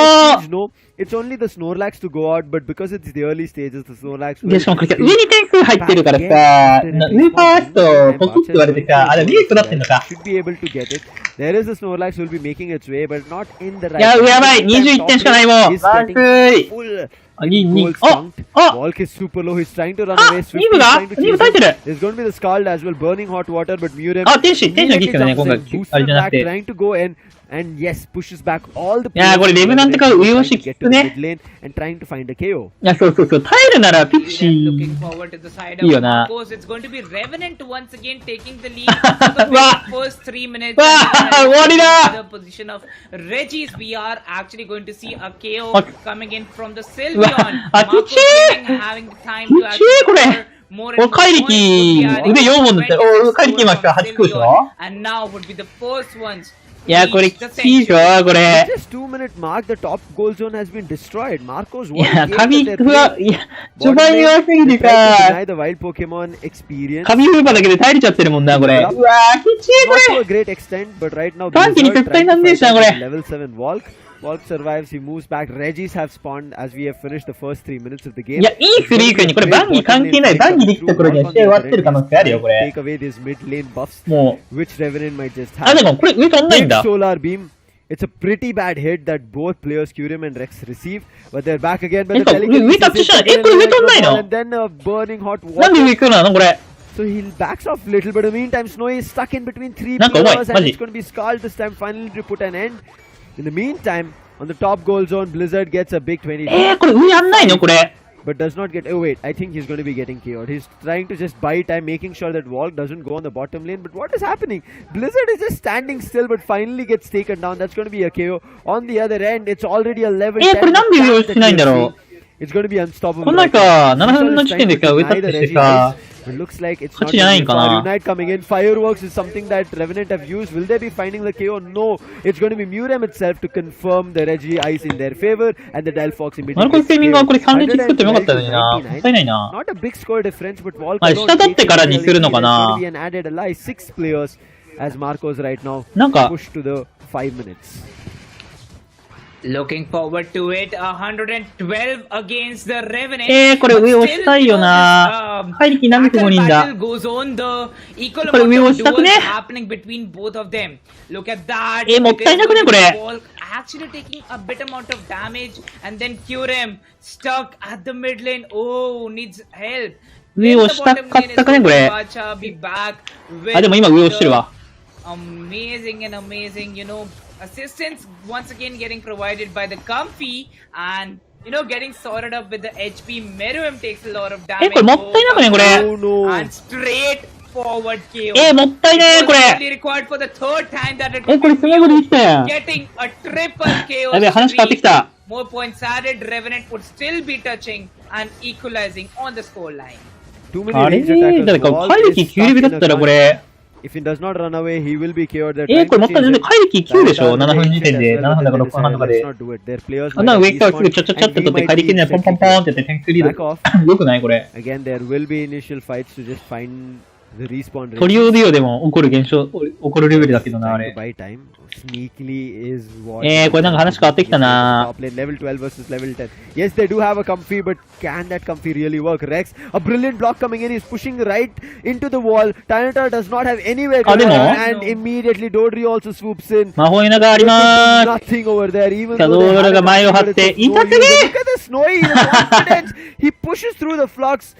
no. It's only the Snorlax to go out, but because it's the early stages, the Snorlax で、しかもこれ上に点数入ってるからさ、上ファースト、ポキって言われてさ、あれ、ミュートなってんのか。 should be able to get it. There is a Snorlax who will be making its way, but not in the right. いや、やばい !21 点しかないもん He's ま getting ずい full あ、2、 goal あ skunked. あ Walk is super low. He's trying to run あ away. Swift ニブ is が trying to ニブ chase 耐えて him. る There's going to be the Scald as well, burning hot water, but Murem あ、天使のキスだね、今回。 boosts あれじゃなく back, て。 trying to go in. And yes, pushes back all the いやーこれレブナントから上押しきつね。 and trying to find a KO. いや、そうそうそう。耐えるならピクシ Looking ー。 forward to the side of いいよな。 Marcos. It's going to be Revenant once again taking the lead for the わ first 3 minutes. わあ、終わりだ The position of Regis, we are actually going to see a KO わ coming in from the わ Sylveon. あ、Marcos きちー having the time き to ちー actually これ score more and お、 more 怪 points. 力 We are 腕4本だったよ。お、 26 怪力今した8個でし Sylveon. ょ And now would be the first ones. いや、これきついでしょこれ。 Just 2-minute mark, the top goal zone has been destroyed. Marcos いや、 won 神 the フは、いや、序盤弱すぎて They tried to さ、 deny the wild Pokemon experience. 神フーパーだけで耐えれちゃってるもんな、これ。うわー、きちいこ Not れ。 to a great extent, but right now 短期に Blizzard 絶対 trying なん to ねえしな、こ fight れ。 level 7 Walk. Walk survives, he moves back. Regis have spawned as we have finished the first 3 minutes of the game. いや、いいスリークにこれバンギ関係ない。バンギできた頃には試合終わってる可能性あるよ、これ Take。away these mid lane buffs, もう。 which Revenant might just あ、で have. もこれ上飛んないん Big だ。 Solar Beam. It's a pretty bad hit that both players, Kyurem and Rex, receive. But they're back again. But the これ上タッチしない。これ上飛んないの and then burning hot なんで water. 上行くのこれ。 So he backs off a little, but in the meantime, Snowy is stuck in between 3 なんかうまい players, マ and ジ it's going to be Scald this time, finally to put an end. In the meantime, on the top goal zone, Blizzard gets a big 20. これ上やんないのこれ。 But does not get. Oh wait, I think he's going to be getting KO'd. He's trying to just buy time, making sure that Walk doesn't go on the bottom lane. But what is happening? Blizzard is just standing still, but finally gets taken down. That's going to be a KO. On the other end, it's already a level 10. これなんで上押ししないんだろう。 It's going to be unstoppable. こんなんか、7分の時点でさ、上タッチしてさ、It looks like it's 勝 not ちじゃないん going か far. な。 Unite coming in. Fireworks is something that Revenant have used. Will they be finding the KO? No. It's going to be Murem itself to confirm the Reggie Ice in their favor and the Delphox マル immediately. コスゲーミングはこれ3連チ 112 作ってもよかったのにな。もったいないな。 Not a big score difference, but Volk まあ、下取ってからにするのかな。 be an added ally. 6 players as Marcos right now なんか、 push to the 5 minutes. Looking forward to it. 112 against the Revenant. これ上押したいよな。怪力なんで5人だ。 goes on. The equal これ上 amount 押 of したく duels ね。 happening between both of them. Look at that. もったいなくねこれ。 Actually taking a bit amount of damage and then Curem stuck at the mid lane. Oh, needs help. 上押したかったかねこれ。 Be back あ、でも今上押してるわ。 amazing and amazing, assistance once again getting provided by the Comfy and getting sorted up with the HP. Meruem takes a lot of damage. これもったいなくねこれ。 And straight forward KO. もったいねこれ。 required for the third time that it これすごいこと言ったやん。 getting a triple KO. やべえ、話変わってきた。 More points added. Revenant would still be touching and equalizing on the score line. あれだから怪力9レベルだったらこれ。 If he does not run away, he will be KO'd. これもったいない。怪力9でしょ ?7 分時点で。7分だから6分半とかで。あんな上からすぐちょって取って怪力ね、ポンポンポンってやって点数リード。よくないこれ。Again, there will be initial fights to just find the respawn. トリオデュオでも起こる現象、起こるレベルだけどな、あれ。Sneakily is what これなんか話変わってきたな。 Level 12 versus level 10. Yes, they do have a comfy, but can that comfy really work? Rex, a brilliant block coming in. He's pushing right into the wall. Tynata does not have anywhere to run, and immediately Dodri also swoops in. 魔法稲がありまーす。 Nothing over there. Even ド though ーラが前を張って、痛くね Look at the Snowy, the confidence. He pushes through the flux.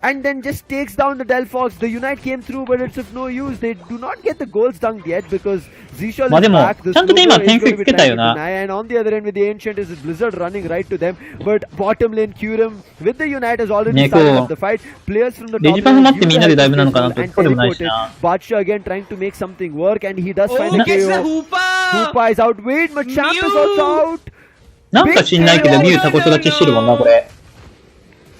And then just takes down the Delphox. The Unite came through, but it's of no use. They do not get the goals dunked yet because Zishal is back. The Snowball is going to be trying to deny. And on the other end with the Ancient is Blizzard running right to them. But bottom lane Curem with the Unite has already started up the fight. Players from the top lane and teleported. Badsha again trying to make something work, and he does find the KO. Hoopa is out. Wait, Machamp is also out. なんか知んないけど、ミュウタコ育ちしてるもんな、これ。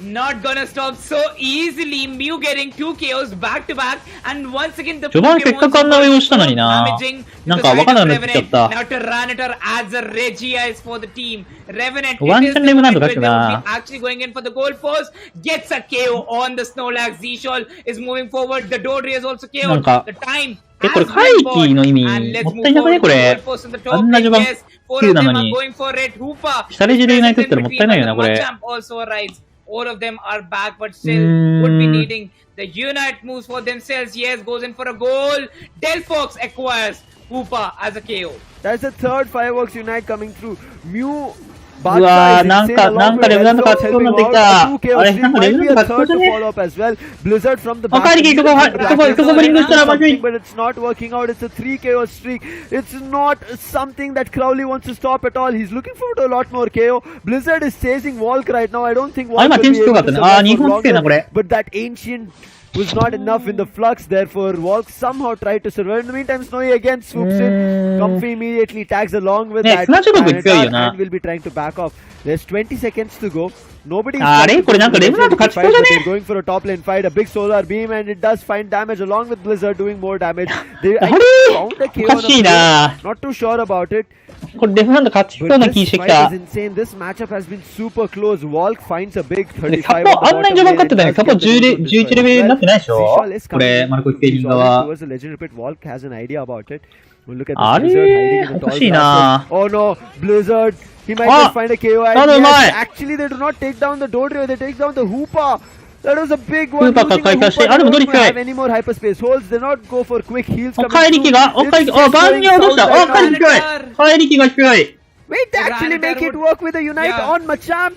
Not gonna stop so easily. Mew getting 2 KOs back to back, and once again the 序盤せっかくあんな上をしたのにな。なんかわかんなくなってきちゃった。 Now Tyranitar adds a Reggie Ice for the team. Revenant ワンチャンレムなんとかしてな。 actually going in for the goal post. Gets a KO on the Snorlax. Zishal is moving forward. The Dodri is also KO. The time. これ怪力の意味もったいなくねこれ。あんな序盤9なのに。下レジでいないとったらもったいないよなこれ。 All of them are back, but still would be needing the Unite moves for themselves. Yes, goes in for a goal. Delphox acquires Hoopa as a KO. That's the third Fireworks Unite coming through. Mew うわー、なんかレベルなんとか勝ちそうになってきた。あれ、なんかレベルなんとか勝ちそうじゃね。あ、怪力そこブリングしたらまずい。 But it's not working out. It's a 3 KO streak. It's not something that Crowley wants to stop at all. He's looking forward to a lot more KO. Blizzard is chasing Walk right now. I don't think Walk will be able to survive. But that Ancient was not enough in the flux, therefore Walk somehow tried to survive. In the meantime, Snowy again swoops in. Comfy immediately tags along with that and will be trying to back off. There's 20 seconds to go. Nobody is going for a top lane fight. A big solar beam, and it does find damage along with Blizzard doing more damage. They found the KO on a not too sure about it. これレフなんと勝ちそうな気してきた。 This matchup has been super close. Walk finds a big 35. サポあんなに序盤勝ってたのにサポ11レベルになってないでしょこれ、マルコス・ケイリンガは。あれおかしいな Oh no, Blizzard. He might just find a KO. Actually, they do not take down the Dodrio. They take down the Hoopa. That was a big one. Hoopa have any more hyperspace holes. They not go for quick heals. 怪力が怪力万人落とした怪力低い怪力が低い Wait, they actually make it work with a Unite on Machamp.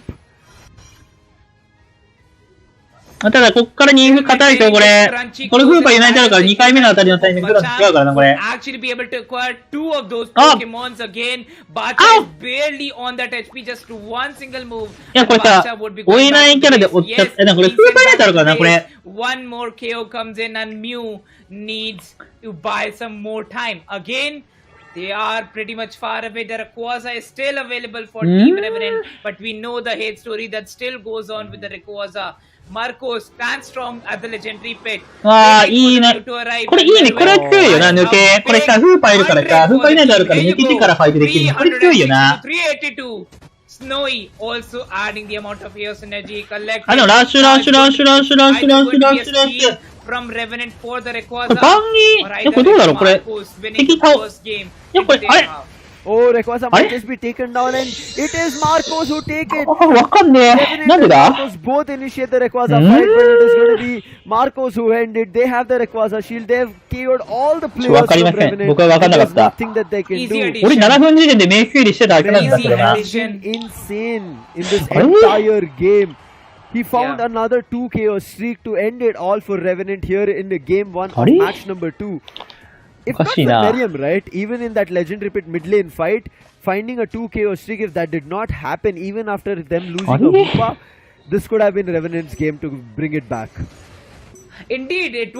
ただ、こっから2分硬いと、これフーパーユナイトあるから2回目のあたりのタイミングと違うからな、これ。Actually be able to acquire 2 of those Pokemons again. Bacha is barely on that HP, just one single move. いや、これさ、追えないキャラで追っちゃって、これフーパーユナイトあるからな、これ。One more KO comes in and Mew needs to buy some more time. Again, They are pretty much far away. The Rayquaza is still available for Team Revenant, but we know the hate story that still goes on with the Rayquaza. Marcos stands strong at the legendary pit. ああ、いいね。これいいね。これは強いよな、抜け。これさ、フーパーいるからさ、フーパーいないとあるから抜けてからファイトできる。これ強いよな。382. Snowy also adding the amount of Eos energy collected. ラッシュ。From Revenant for the これ Rayquaza. バンギー、これどうだろうこれ。敵倒。いや、これ、あれ Oh, Rayquaza might just be taken down, and it is Marcos who take it. わかんねえ。なんでだ Marcos both initiate the Rayquaza fight, but it is going to be Marcos who end it. They have the Rayquaza shield. They have KO'd all the players わかりま from せん。 Revenant. 僕はわかんなかっ There's た。 nothing that they can Easy do. addition. 俺7分時点で名推理してただけなんだけどな。 Insane in this entire game. He found another 2 KO streak to end it all for Revenant here in the game 1 of match number 2. If not for Miriam, right, even in that legendary pit mid lane fight, finding a 2 KO streak, if that did not happen even after them losing a Hoopa, this could have been Revenant's game to bring it back. Indeed, it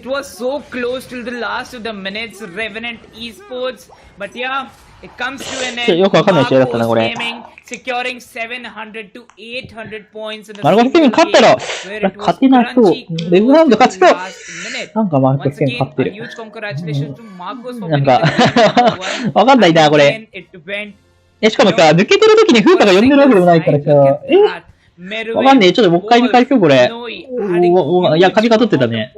was so close till the last of the minutes. Revenant Esports, but yeah, it comes to an end. Marcos Gaming securing 700 to 800 points in the single game, where it was crunchy close to the last minute. Once again, a huge congratulations to Marcos for winning the game. わかんないな、これ。 Again, it went. しかもさ、抜けてる時にフーパが呼んでるわけでもないからさ。わかんねえ。ちょっともう一回見返そう、これ。いや、髪が取ってたね。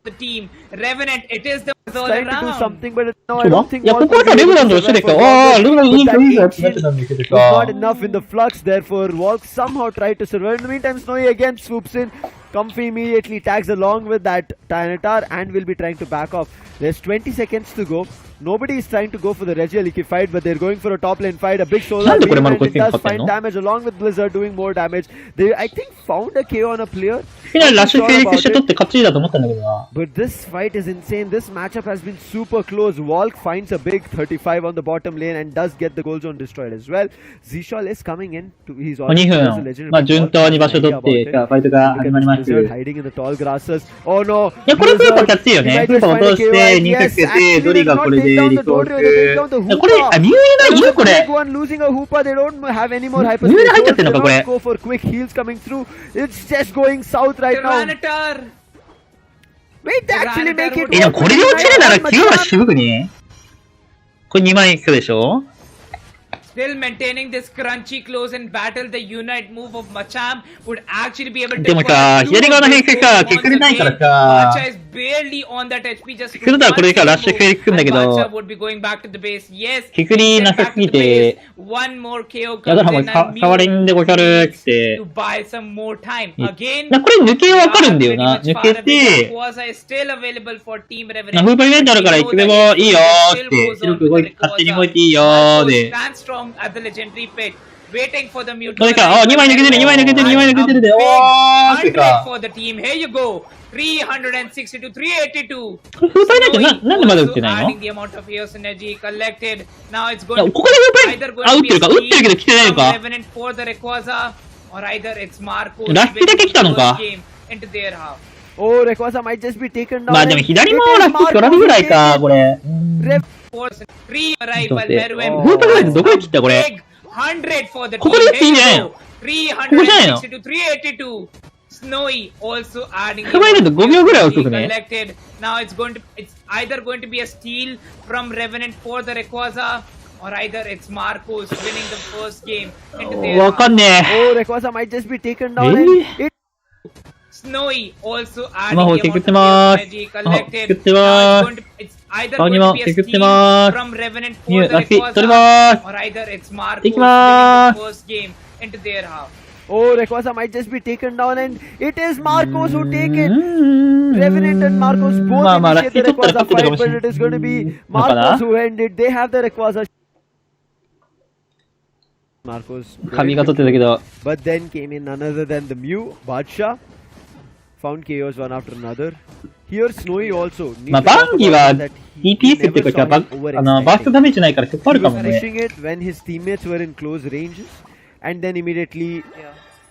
The team Revenant, it is the Trying to do something, but no, I don't think いや、ここはさ、レブランド一緒でか。ああ、レブランドいいぞってなってたんだけど was さ not。enough in the flux, therefore Walk somehow tried to survive. In the meantime, Snowy again swoops in. Comfy immediately tags along with that Tyranitar and will be trying to back off. There's 20 seconds to go. Nobody is trying to go for the Regieliki fight, but they're going for a top lane fight. A big solar beam, and it does find damage along with Blizzard doing more damage. They, I think, found a KO on a player. フィナルラッシュフェリックして取って勝ちだと思ったんだけどな。 But this fight is insane. This matchup has been super close. Walk finds a big 35 on the bottom lane and does get the goal zone destroyed as well. Zishal is coming in. He's already 2分。まあ、順当に場所取って、ファイトが始まります。 hiding in the tall grasses. Oh no! いや、これフーパーキャッチよね。フーパー落として、2回つけて、ドリがこれでリソース。これ、あ、ミューエナいるこれ。ミューエナ入っちゃってんのか、これ。 Go for quick heals coming through. It's just going south right now. Wait, they actually make it. でもこれで落ちるなら気は渋くね。これ2枚いくでしょ Still maintaining this crunchy close and battle, the unite move of Machamp would actually be able to. でもさ、左側の変化が結局ないからさ。 Macha is barely on that HP, just 結局だこれからラッシュフェリックんだけど。Macha would be going back to the base. Yes. 結局なさすぎて。 One more KO やだらもう触りんでごかるって。 to buy some more time. Again. これ抜けわかるんだよな。抜けて。still available for Team Revenant. フーパーイベントあるからいつでもいいよーって。広く動いて勝手に動いていいよーで。 at the legendary pit, waiting for the mute. どれか、2枚抜けてる、2枚抜けてる、2枚抜けてるで、おーってか。 for the team. Here you go. 360 to 382. これフーパーイベントなんでまだ打ってないの the amount of Eos energy collected. Now it's going to ここでフーパー、あ、打ってるか、打ってるけど来てないのか。 for the Rayquaza, or either it's Marcos. ラッシュだけ来たのか。 into their half. Oh, Rayquaza might just be taken down. まあでも左もラッシュ取られぐらいか、これ。 Re-arrival Meruem. フーパーイベントどこで切ったこれ。 100 for the ここで打っていいんじゃないの 360 to 382. Snowy also adding. フーパーイベント5秒ぐらい遅くね。 Now it's either going to be a steal from Revenant for the Rayquaza, or either it's Marcos winning the first game into their わかんねえ。 Oh, Rayquaza might just be taken down. Snowy also スマホ adding 削ってまーす。削ってまーす。 バニも削ってまーす。ニュー、ラッキー、取りまーす。できまーす。 Oh, Rayquaza might just be taken down, and it is Marcos who take it. Revenant and Marcos both initiate the Rayquaza fight, but it is going to be Marcos who end it. They have the Rayquaza. Marcos. 髪が取ってたけど。 But then came in none other than the Mew, Badsha. Found KOs one after another. Here Snowy also. まあバンギは DPS っていうかバーストダメージないから結構あるかもね。 Pushing it when his teammates were in close ranges, and then immediately,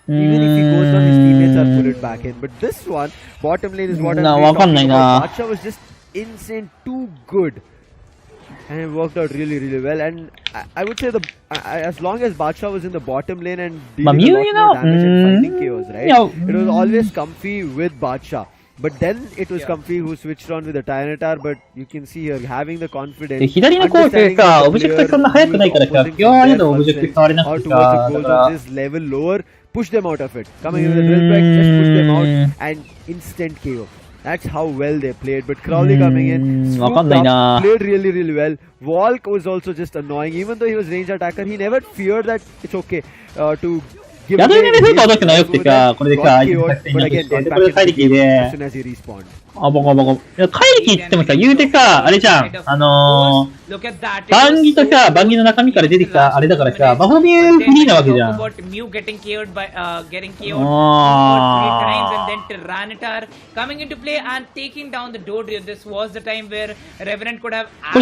even if he goes down, his teammates are pulled it back in. But this one, bottom lane is what I'm talking about. Badsha was just insane, too good. and it worked out really, really well. And I would say as long as Badshah was in the bottom lane and dealing a lot more damage and fighting chaos, right? It was always comfy with Badshah. But then it was Comfy who switched on with the Tyranitar, but you can see here having the confidence. 左のコースでさ、オブジェクトそんな速くないからさ、ピュアーのオブジェクト触れなくてさ、だから。This level lower, push them out of it. Coming in with a drill back, just push them out and instant KO. That's how well they played. But Crowley coming in, swooped up, played really, really well. Walk was also just annoying. Even though he was range attacker, he never feared that it's okay to 宿り目でフーパー出してなよってか、これでさ、相手の作戦になってしまう。で、これで怪力で、あ、ボコボコ。怪力って言ってもさ、言うてさ、あれじゃん。バンギとさ、バンギの中身から出てきたあれだからさ、バフミューフリーなわけじゃん。これ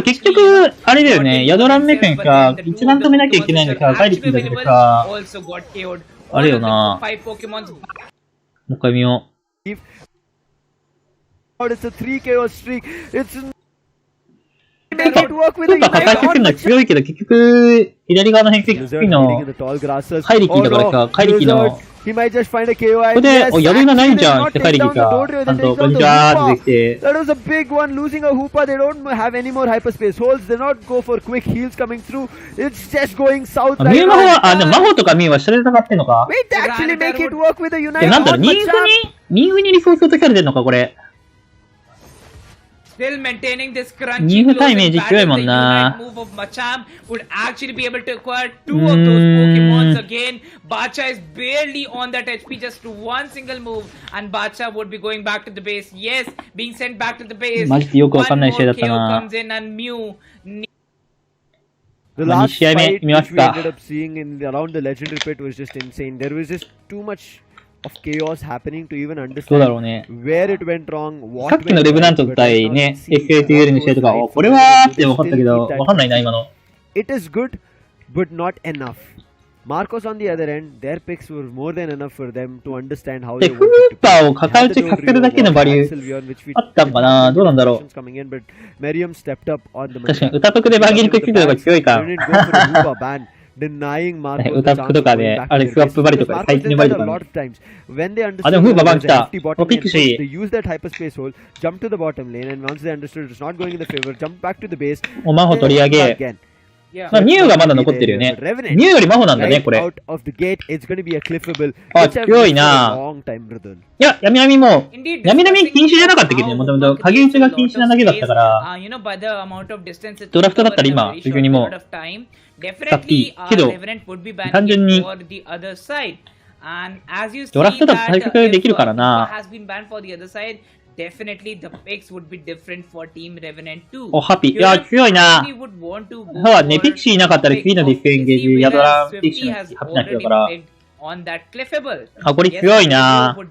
結局、あれだよね、宿らん目線さ、一番止めなきゃいけないのさ、怪力だけどさ、あれよな。もう一回見よう。It's a 3KO streak. It's スーパー破壊するのは強いけど、結局、左側の変形機の怪力だからさ、怪力の、ここで、お、やるなないんじゃんって怪力が、ちゃんと、こんにちはーってできて。That was a big one, losing a Hoopa. They don't have any more hyperspace holds. They not go for quick heals coming through. It's just going south. ミュウ魔法は、あ、でも魔法とかミュウは下で戦ってんのか Wait, they actually make it work with the United. なんだろう、ニンフにリソースを解かれてんのか、これ。Still maintaining this crunchy closing battle, the unite move of Machamp would actually be able to acquire 2 of those Pokemons again. Badshah is barely on that HP, just one single move, and Badshah would be going back to the base. Yes, being sent back to the base. One more KO comes in, and Mew. The last fight which we ended up seeing around the legendary pit was just insane. There was just too much of chaos happening to even understand where it went wrong, what さっきのレブナント対ね、SATL にしてとか、これはって分かったけど、分かんないな、今の。It is good, but not enough. Marcos on the other end, their picks were more than enough for them to understand how they フーパーを抱え打ちさせるだけのバリューあったんかな、どうなんだろう。確かに、歌得でバンギリクキックとか強いか。Denying Marcos 歌服とかで、あれスワップバリとか、最近のバリとか。あ、でもフーパーバン来た。ピクシー。お、魔法取り上げ。まあ、ミュウがまだ残ってるよね。ミュウより魔法なんだね、これ。あ、強いな。いや、闇闇も、闇闇禁止じゃなかったけどね、もともと影打ちが禁止なだけだったから、ドラフトだったら今、普通にもう、使っていい。けど、単純に、ドラフトだと対策できるからな。Definitely the picks would be different for Team Revenant too. お、ハッピー。いや、強いな。そうだね、ピクシーいなかったら次のディスエンゲージ、ヤドランピクシーのハッピーな人だから。あ、これ強いな。マッ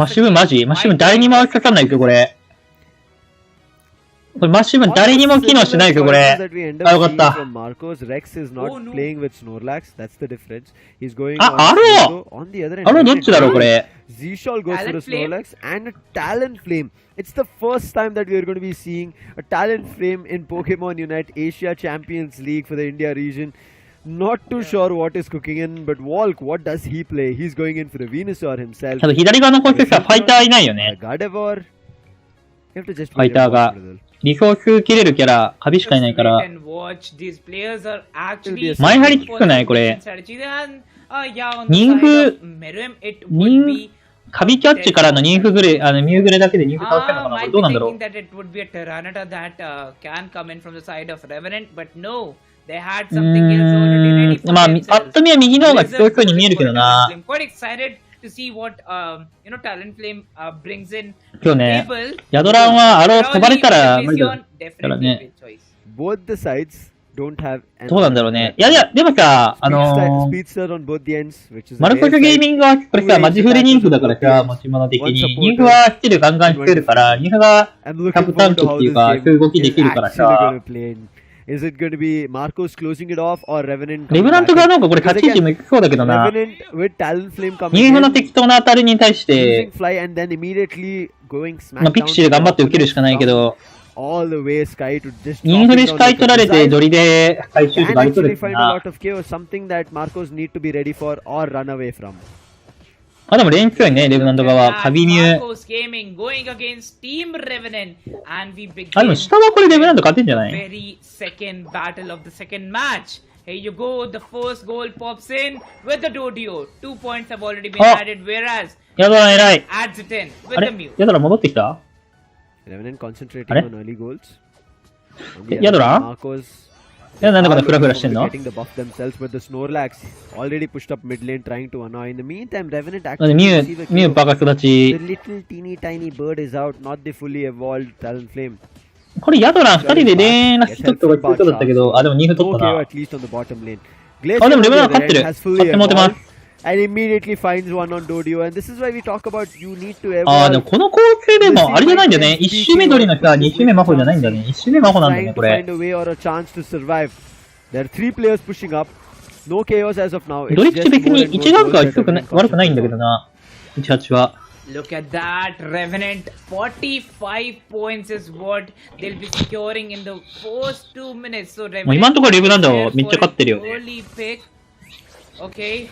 シュブマジ？マッシュブ誰にもかかんないですよ、これ。これマッシュブ誰にも機能してないですよ、これ。あ、よかった。あ、アロどっちだろう、これ。Zishal goes for a Snorlax and a Talonflame. It's the first time that we are going to be seeing a Talonflame in Pokemon Unite Asia Champions League for the India region. Not too sure what is cooking in, but Walk, what does he play? He's going in for a Venusaur himself. 左側のコースはファイターいないよね。ファイターが。リソース切れるキャラ、カビしかいないから。前張り効くないこれ。ニンフ、カビキャッチからのニンフグレ、ミュウグレだけでニンフ倒せるのかなこれどうなんだろうまあ、パッと見は右の方が強そうに見えるけどな。今日ね、ヤドランはアロー飛ばれたら無理だからね。どうなんだろうね。いやいや、でもさ、マルコスゲーミングはこれさ、マジフレニンフだからさ、持ち物的に。ニンフはスキルガンガンしてるから、ニンフがキャプタントっていうか、そういう動きできるからさ。Is it going to be Marcos closing it off or Revenant? レブナントがなんかこれ勝ち位置向きそうだけどな。 Revenant with Talonflame coming ニーフの適当な当たりに対して、 using fly and then immediately going まあ、ピクシーで頑張って受けるしかないけど、 all the way Sky to just インフレ視界取られてドリで回収とかありそう and で actually す find a な。 lot of chaos, something that Marcos need to be ready for or run away from. あ、でもレーン強いね、レブナント側。カビミュー。Marcos Gaming going against Team Revenant, and we begin あ、でも下はこれレブナント勝てんじゃない？ very second battle of the second match. Here you go, the first goal pops in with the Dodio. 2 points have already been added, whereas ヤドラン偉い。 adds it in あ with れ the Mew. ヤドラン戻ってきた？ Revenant concentrating あれ？ on early goals. ヤドラン？ Marcos なんでこんなフラフラしてんの？ getting the buff themselves, but the Snorlax already pushed up mid lane trying to annoy. In the meantime, Revenant ミ actually ュ see the ー、ミュー kill. バカ育 The ち。 little teeny tiny bird is out, not the fully evolved Talonflame. これヤドラン2人でレーンラスト取った方が必要だったけど、あ、でも2分取 No った KO な。 at least on the bottom lane. あ、でもレベルは Glacier 勝ってる。 has 勝 fully って持ってま evolved す。 and immediately finds one on Dodio, and this is why we talk about you need to あー、で evolve. もこの構成でもあれじゃないんだよね。1周目ドリの人は2周目マホじゃないんだね。1周目マホなんだ Trying ね、 to これ find。a way or a chance to survive. There are 3 players pushing up. No chaos as of now. ドリッチ別に more and 1 more ランクは goals 低くな that 悪くないんだけどな。18は。Look at that, Revenant. 45 points is what they'll be securing in the first 2 minutes. So もう今のところレブランド Revenant めっちゃ勝ってるよね。 early pick. Okay.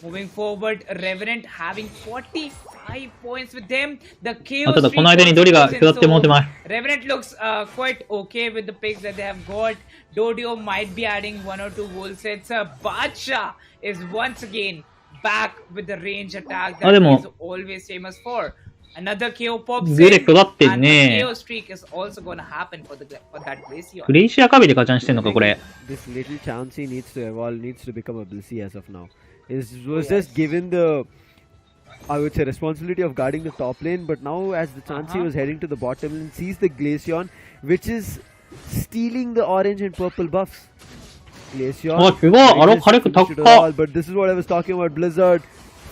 Moving forward, Revenant having 45 points with them. The あ、 chaos ただこの間にドリが下って持ってます。 Revenant looks quite okay with the picks that they have got. Dodio might be adding 1 or 2 goal sets. Bacha is once again back with the range attack that he's always famous for. Another KO pops in, グレ育ってん and the ね。 KO streak is also going to happen for that Glaceon. グレイシアカビでガチャンしてんのか、これ。 This little Chansey needs to evolve, needs to become a Blissey as of now. It was just given the, I would say, responsibility of guarding the top lane, but now as the Chansey was heading to the bottom lane, sees the Glaceon, which is stealing the orange and purple buffs. Glaceon, あ、すごい。あの火力高っ。 but this is what I was talking about. Blizzard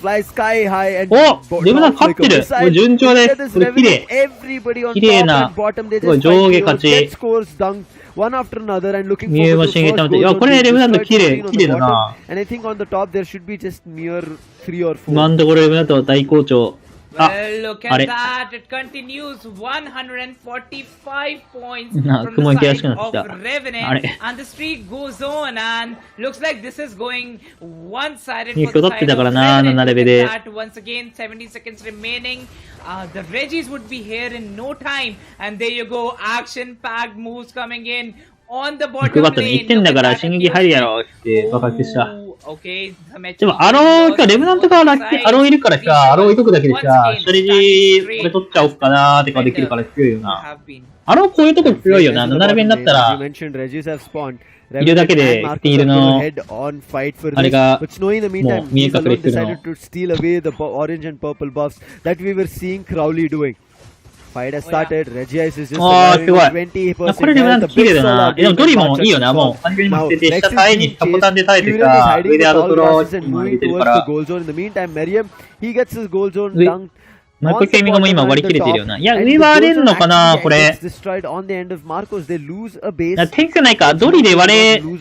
fly sky high and お、レブナン勝ってる。もう順調です。これ綺麗。 Everybody on 綺麗 top な and bottom, they すごい just 上下 find 勝 KOs, ち。 get scores dunked one after another and looking ミュー forward も to 進撃 first ためて。い goal や、 zone これ to レブナンド destroy 綺麗。 14 on 綺 the 麗だ bottom. な。 And I think on the top there should be just mere 3 or 4. 今のところレブナンド大好調。あ、 Well, look あ at れ。 that. It continues 145 points な、 from 雲 the 行きらしく side なってき of た。あ Revenant. れ。 And the streak goes on, and looks like this is going one-sided いい for the 育って side た of からな、 Revenant. 7レ Look ベ at で。 that. Once again, 70 seconds remaining. The Reggies would be here in no time. And there you go. Action-packed moves coming in. On the よ bottom くばったね。 lane. 1点だ Look か at ら that. 進撃入るやろって爆発した。 Ooh, okay. でも、アロー、今日レブナントがラッキー、アローいるからさ、アロー置いとくだけでさ、ストレジこれ取っちゃおうかなーって顔できるから強いよな。アローこういうとこ強いよな。7レベになったら、いるだけで、スティールの、あれが、もう見え隠れするの。Fight has started. Regice is just あー、すごい。 20%. これでもなんか綺麗だな。でもドリもいいよな。もう完全に負けて、下耐えにサポタンで耐えてさ、上でアドトロー今入れてるから。もう一個ケミゴも今割り切れてるよな。いや、上は割れんのかなこれ。点数ないか。ドリで割れ。あー、ロー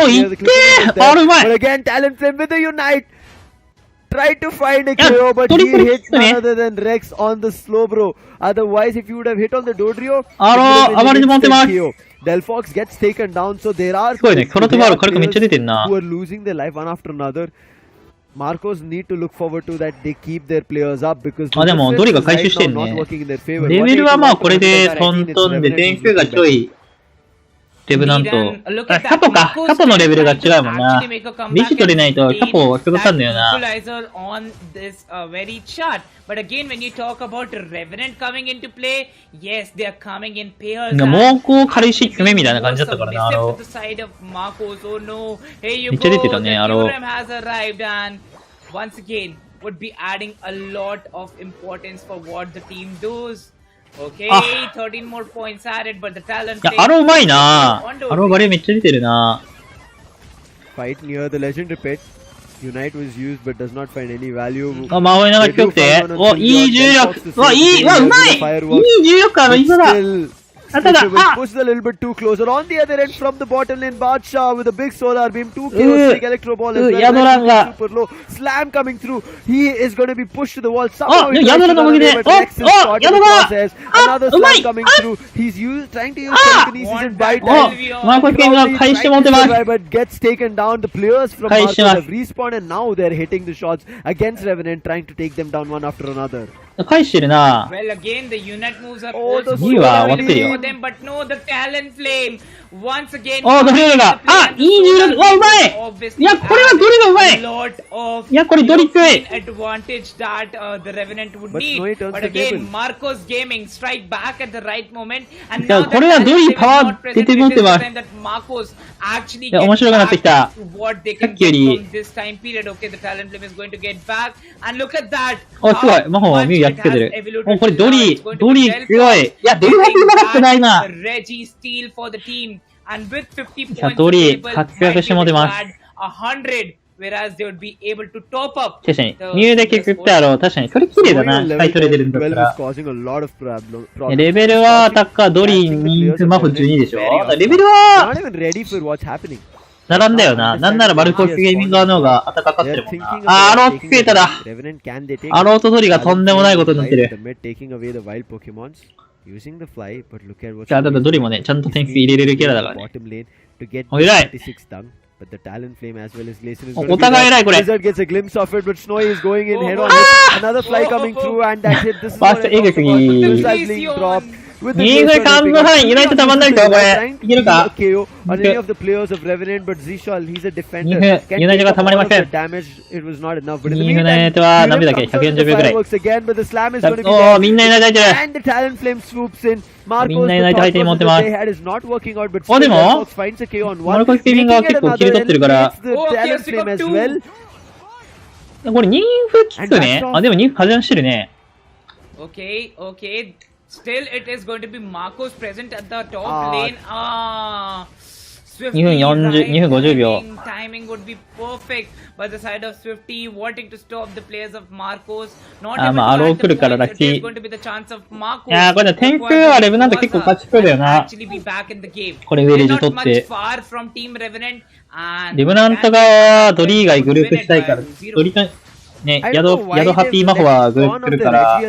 いってーあー、ローうまい。Try to find a KO, but he hit none other than Rex on the slow bro. Otherwise, if you would have hit on the Dodrio, Delphox gets taken down. So there are players who are losing their life one after another. Marcos need to look forward to that they keep their players up because the defense is right now not working in their favor. レベルはまあこれでトントンで点数がちょい。レブナント。カポか。カポのレベルが違うもんな。ビシ取れないとカポ育たんだよな。But again, when you talk about Revenant coming into play, yes, they are coming in pairs. もうこう軽いし爪みたいな感じだったからな、めっちゃ出てたね、あの。Once again, would be adding a lot of importance for what the team does. Okay, 13 more points added, but the talent. いや、アローうまいな。アローバレーめっちゃ出てるな。Fight near the legendary pit. Unite was used but does not find any value. あ、魔法流れ強くて。お、いい重力。うわ、いい、うわ、うまい。いい重力感、今だ。Pushes a little bit too closer. On the other end, from the bottom lane, Badsha with a big solar beam, 2 kills, big electro ball as well. Super low. Slam coming through. He is going to be pushed to the wall. Somehow he tries to run away, but Rex is caught in the process. Another slam coming through. He's trying to use telekinesis and bite time. But gets taken down. The players from Marcos have respawned and now they're hitting the shots against Revenant, trying to take them down one after another. 返してるな。 Well, again, the unit moves are also for them, but no, the talent flame once again. お、ドリルが。あ、いい重力。うわ、うまい。いや、これはドリがうまい。いや、これドリ強い。advantage that the Revenant would But need. no, it turns But the again, table. Marcos Gaming strike back at the right moment. And いや、 now これはドリパワー出て持ってます。 that Marcos actually いや、面白くなってきた。 what they さ can っきよ get り。 from this time period. Okay, the talent flame is going to get back. And look at that. お、すごい。魔法をミュウやっつけてる。もうこれドリ強い。いや、デルハピうまかったな、今。 Reggie steal for the team. And with 50 いや、 points ドリ available, 活躍しても出ます。 100, whereas they would be able to top up. 確かに。ミュウだけ食ったろ。確かに。それ綺麗だな。下位取れてるんだったら。レベルはアタッカー、ドリ2、マホ12でしょ。レベルは、並んだよな。なんならマルコスゲーミング側の方が暖かかってるもんな。あ、アローつけたら。アローとドリがとんでもないことになってる。じゃあ、ただドリもね、ちゃんと点数入れれるキャラだからね。お、偉い。お互い偉い、これ。バーストエグすぎ。2分半分半、ユナイトたまんないかこれ。いけるか ?2 分、ユナイトがたまりません。2分ナイトは何秒だっけ ?140 秒くらい。おー、みんなユナイト入ってる。みんなユナイト入ってに持ってます。お、でもマルコスケビングが結構切り取ってるから。これ2分きつね。あ、でも2分外してるね。Okay, okay. Still, it is going to be Marcos present at the top lane. Swifty 2分50秒。 timing would be perfect by the side of Swifty, wanting to stop the players of Marcos. Not あ、まあ、アロー来るからラッキー。い going to be the chance of Marcos. やー、これ天空はレブナント結構勝ちそうだよな。これウェレージ取って。レブナント側はドリ以外グループしたいから。ドリと、ね、ヤドハピーマホはグループ来るから。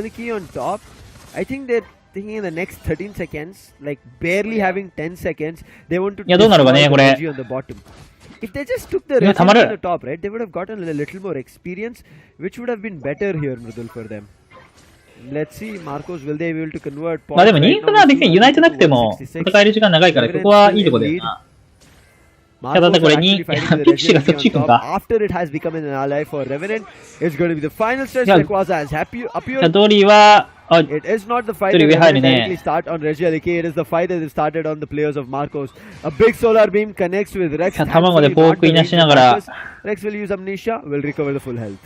I think they're thinking in the next 13 seconds, like barely having 10 seconds, they want to いや、どうなるかね、これ。 on the bottom. If they just took the Reggie on the top, right, they would have gotten a little more experience, which would have been better here, Mridul, for them. Let's see, Marcos, will they be able to convert? まあでも人数は別にユナイトなくても戦える時間長いから、ここはいいとこだよな。ただこれに、ピクシーがそっち行くんか。After it has become an ally for Revenant, it's going to be the final stretch. Rayquaza has appeared. ドリは、It is not the fight that directly start on Reggie Alike. It is the fight that is started on the players of Marcos. A big solar beam connects with Rex. 卵でポークいなしながら。Rex will use Amnesia, will recover the full health.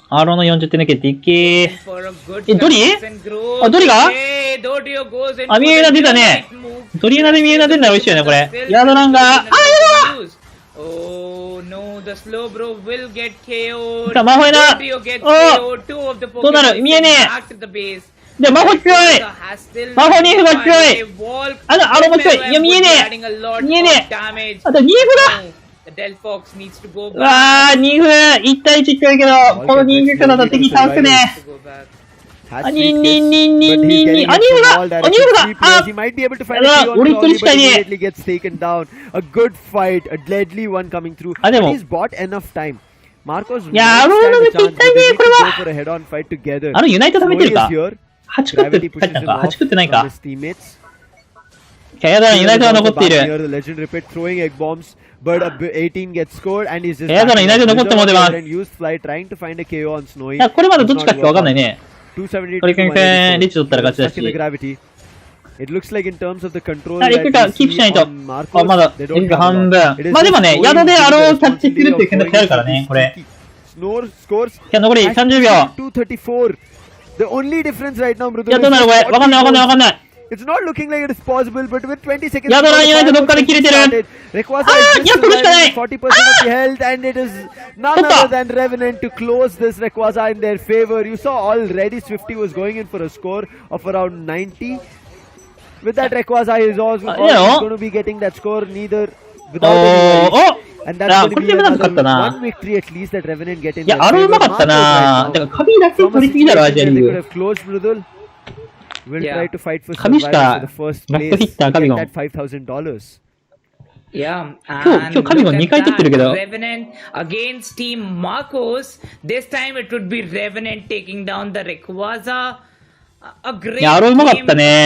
アローの40点抜けていけー。ドリあ、ドリがあ、ミエナ出たね。ドリエナでミエナ出るのは美味しいよね、これ。ヤドランが、あ、ヤドランOh no, the slow bro will get KO'd. さあ、魔法エナ。おー、どうなる見えねえ。で、魔法強い。魔法2分が強い。アローも強い。いや、見えねえ。見えねえ。あと2分だ。うわー、2分。1対1強いけど、この2分だと敵倒すね。あ、2分が。あ、俺一人しかいねえ。あ、でも。いや、アローのめっちゃ痛いね、これは。あのユナイト食べてるか8食って書いてたのか ?8 食ってないかやだな、ユナイトが残っている。やだな、ユナイト残っても出ます。いや、これまだどっちかしかわかんないね。これくんリッチ取ったら勝ちだし。あ、エクがキープしないと。あ、まだ、エクが半分。まあでもね、宿でアローをキャッチするっていう選択肢あるからね、これ。いや、残り30秒。いや、どうなるこれわかんない。It's not looking like it is possible, but with 20 seconds Yeah, to go, Doran the United fireworks どっかで切れてる。 started. Rayquaza is just surviving 40% of the health, and it is none other than Revenant to close this Rayquaza in their favor. You saw already Swifty was going in for a score of around 90. With that, Rayquaza is also going to be getting that score neither without any worries. And that's going to be another one victory at least that Revenant get in their favor. Marcos right now, from a situation where they could have closed Mrudul, will try to fight for survival for the first place to get that $5,000. Yeah, and look at that, Revenant against Team Marcos. This time it would be Revenant taking down the Rayquaza. A great game,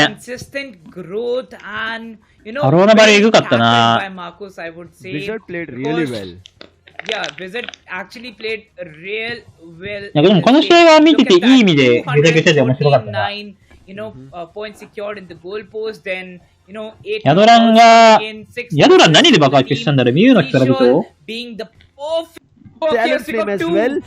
consistent growth, and very tackled by Marcos, I would say. Wizard played really well. Yeah, Wizard actually played real well. でもこの試合は見てていい意味でめちゃくちゃで面白かったな。Points secured in the goal post, then ヤドラン何で爆発したんだろう。ミュウの力人 being the perfect talent flame as well.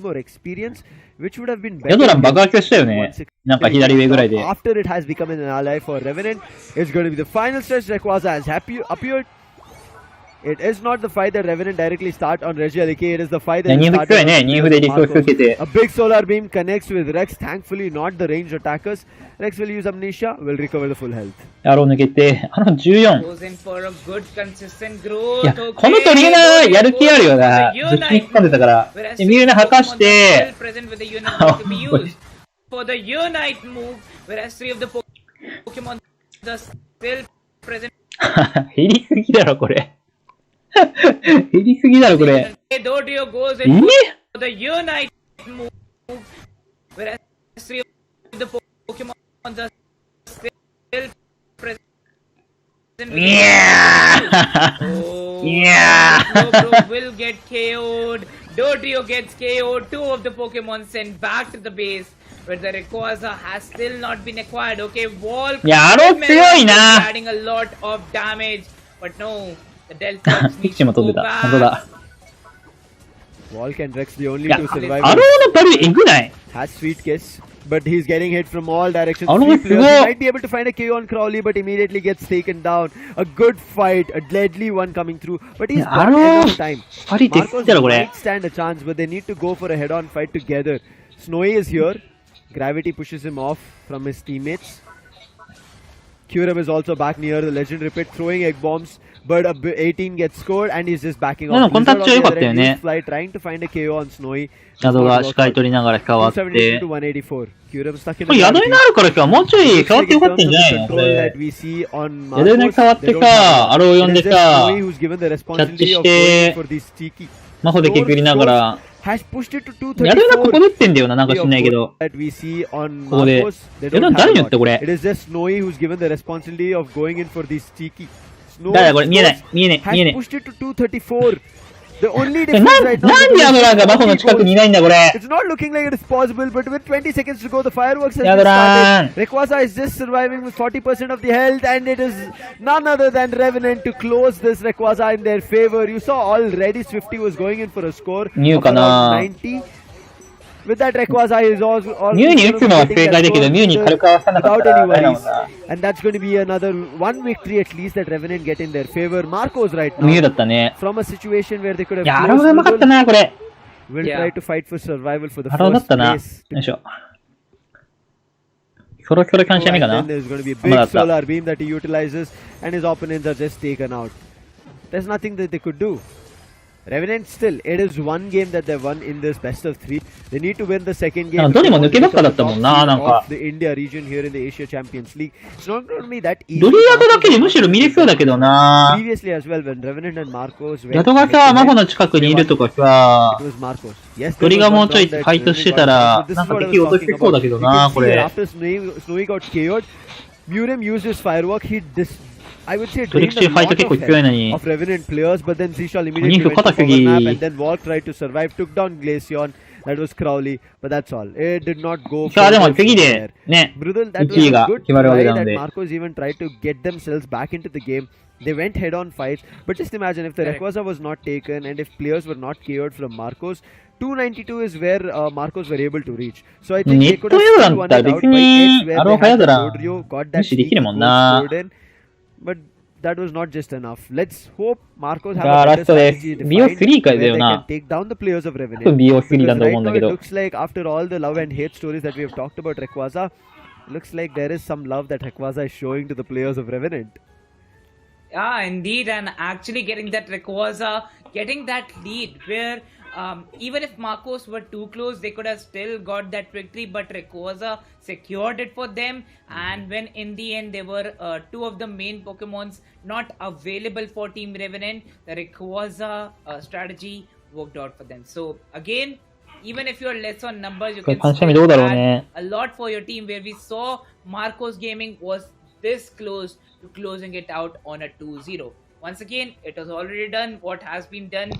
More experience, which would have been better. ヤドラン爆発したよね。なんか左上ぐらいで。After it has become an ally for Revenant, it's going to be the final stretch. Rayquaza has appeared. It is not the fight that Revenant directly start on Regielike. It is the fight that started a big solar beam connects with Rex. Thankfully, not the ranged attackers. Rex will use Amnesia. Will recover the full health. 抜けて、14。Goes in for a good consistent growth. いや、このトリーナーやる気あるよな。ずっと引っ込んでたから。で、ミュウナ吐かして、For the Unite move, whereas 3 of the Pokemon are still present. 減りすぎだろ、これ。減りすぎだろ、これ。Dodio goes in for the Unite move, whereas 3 of the Pokemon are still present. Yeah! Slowbro will get KO'd. Dodio gets KO'd. 2 of the Pokemon sent back to the base. But the Rayquaza has still not been acquired. Okay, Wall adding a lot of damage. But no, the Delta needs to go back. Wall and Rex the only two survivors. Has Sweet Kiss, but he's getting hit from all directions. Three players. He might be able to find a KO on Crowley, but immediately gets taken down. A good fight, a deadly one coming through. But he's got enough time. Marcos might stand a chance, but they need to go for a head-on fight together. Snowy is here. Gravity pushes him off from his teammates. Curab is also back near the Legendary Pit, throwing egg bombs. But 18 gets scored and he's just backing off. Fly trying to find a KO on Snowy. ヤドが視界取りながら変わって。これヤドになるからか、もうちょい変わってよかったんじゃないのこれ。ヤドに変わってか、アロー呼んでさ、キャッチして、マホでけぐりながら、ヤドナここで打ってんだよな、なんかしないけど。ここで。ヤドナ誰に打ってこれ。誰だこれ見えない。見えない。見えない。なんでヤドランがマホの近くにいないんだこれ。ヤドラン Rayquaza is just surviving with 40% of the health, and it is none other than Revenant to close this Rayquaza in their favor. You saw already Swifty was going in for a score of around 90. With that, Rayquaza is also without any worries. And that's going to be another one victory at least that Revenant get in their favor. Marcos right now, from a situation where they could have will try to fight for survival for the first place. Then there's going to be a big solar beam that he utilizes, and his opponents are just taken out. There's nothing that they could do. Revenant still, it is one game that they won in this best of 3. They need to win the second game of the India region here in the Asia Champions League. It's not going to be that easy. Previously as well, when Revenant and Marcos went, it was Marcos. Yes, after Snowy got KO'd, Murem used his firework. I would say drained a lot of Revenant players, but then Zishal immediately went to cover map, and then Wall tried to survive, took down Glaceon. That was Crowley, but that's all. It did not go further from there. Brudel, that was a good try that Marcos even tried to get themselves back into the game. They went head-on fights, but just imagine if the Rayquaza was not taken and if players were not KO'd from Marcos, 292 is where Marcos were able to reach. So I think they ネッ could ト have 用だ still っ won た it ら out 別 by に edge where アロ they ハヤ had だ the ら Rodrio, got 無 that 視で sneaky きるもん goal な。 scored in. But that was not just enough. Let's hope Marcos じ have ゃあ a ラ better ストです。 strategy BO3 から defined だ where よ they can な。 take down the players of 多分 Revenant. BO3 だ Because と思 right うんだ now け it ど。 looks like after all the love and hate stories that we have talked about Rayquaza, looks like there is some love that Rayquaza is showing to the players of Revenant. Yeah, indeed, and actually getting that Rayquaza, getting that lead where even if Marcos were too close, they could have still got that victory, but Rayquaza secured it for them. And when in the end there were two of the main Pokemons not available for Team Revenant, the Rayquaza strategy worked out for them. So again, even if you're less on numbers, you これ can パンシャミ still どうだろう add ね。 a lot for your team where we saw Marcos Gaming was this close to closing it out on a 2-0. Once again, it was already done. What has been done,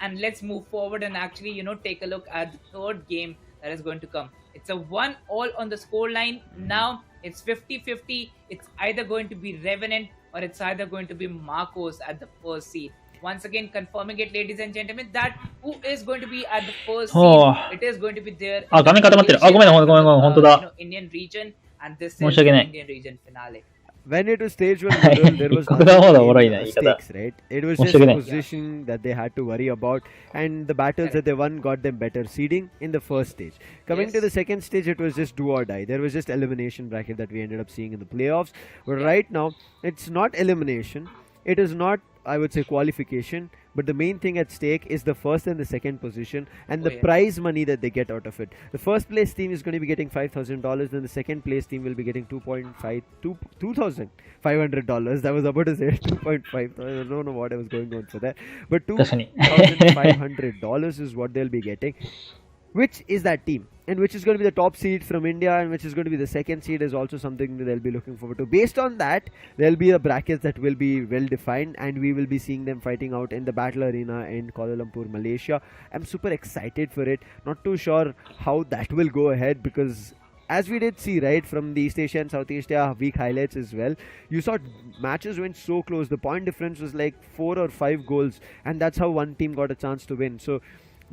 and let's move forward and actually, take a look at the third game that is going to come. It's a 1-1 on the score line. Now it's 50-50. It's either going to be Revenant or it's either going to be Marcos at the first seed. Once again, confirming it, ladies and gentlemen, that who is going to be at the first seed. It is going to be there. あ、画面固まってる。あ、ごめん、ごめん、本当だ。 Indian region, and this is 申し訳 the ない。 Indian region finale. When it was stage 1 Murul, there was 一国の方がおもろいな、言い方。 stakes, right? It was 申 just し訳ない。 position that they had to worry about, and the battles that they won got them better seeding in the first stage. Coming to the second stage, it was just do or die. There was just elimination bracket that we ended up seeing in the playoffs. But right now, it's not elimination. It is not, I would say, qualification. But the main thing at stake is the first and the second position and the prize money that they get out of it. The first place team is going to be getting $5,000. Then the second place team will be getting $2,500. I was about to say 2.5. I don't know what I was going on for that. But $2,500 is what they'll be getting. Which is that team? And which is going to be the top seed from India and which is going to be the second seed is also something that they'll be looking forward to. Based on that, there'll be a brackets that will be well defined and we will be seeing them fighting out in the battle arena in Kuala Lumpur, Malaysia. I'm super excited for it. Not too sure how that will go ahead because as we did see, right, from the East Asia and South Asia week highlights as well, you saw matches went so close. The point difference was like 4 or 5 goals and that's how one team got a chance to win. So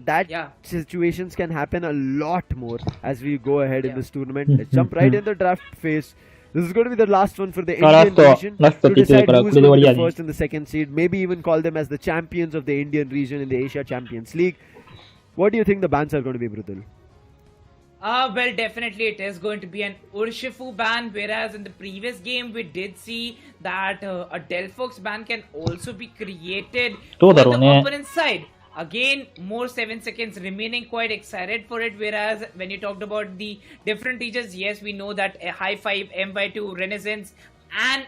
that situations can happen a lot more as we go ahead in this tournament. Let's jump right in the draft phase. This is going to be the last one for the Indian region to decide who is going to be the first and the second seed. Maybe even call them as the champions of the Indian region in the Asia Champions League. What do you think the bans are going to be, Brutal? Well, definitely it is going to be an Urshifu ban, whereas in the previous game we did see that a Delphox ban can also be created on the opponent's side. Again, more 7 seconds remaining, quite excited for it. Whereas when you talked about the different teachers, yes, we know that a High 5, MY2, Renaissance, and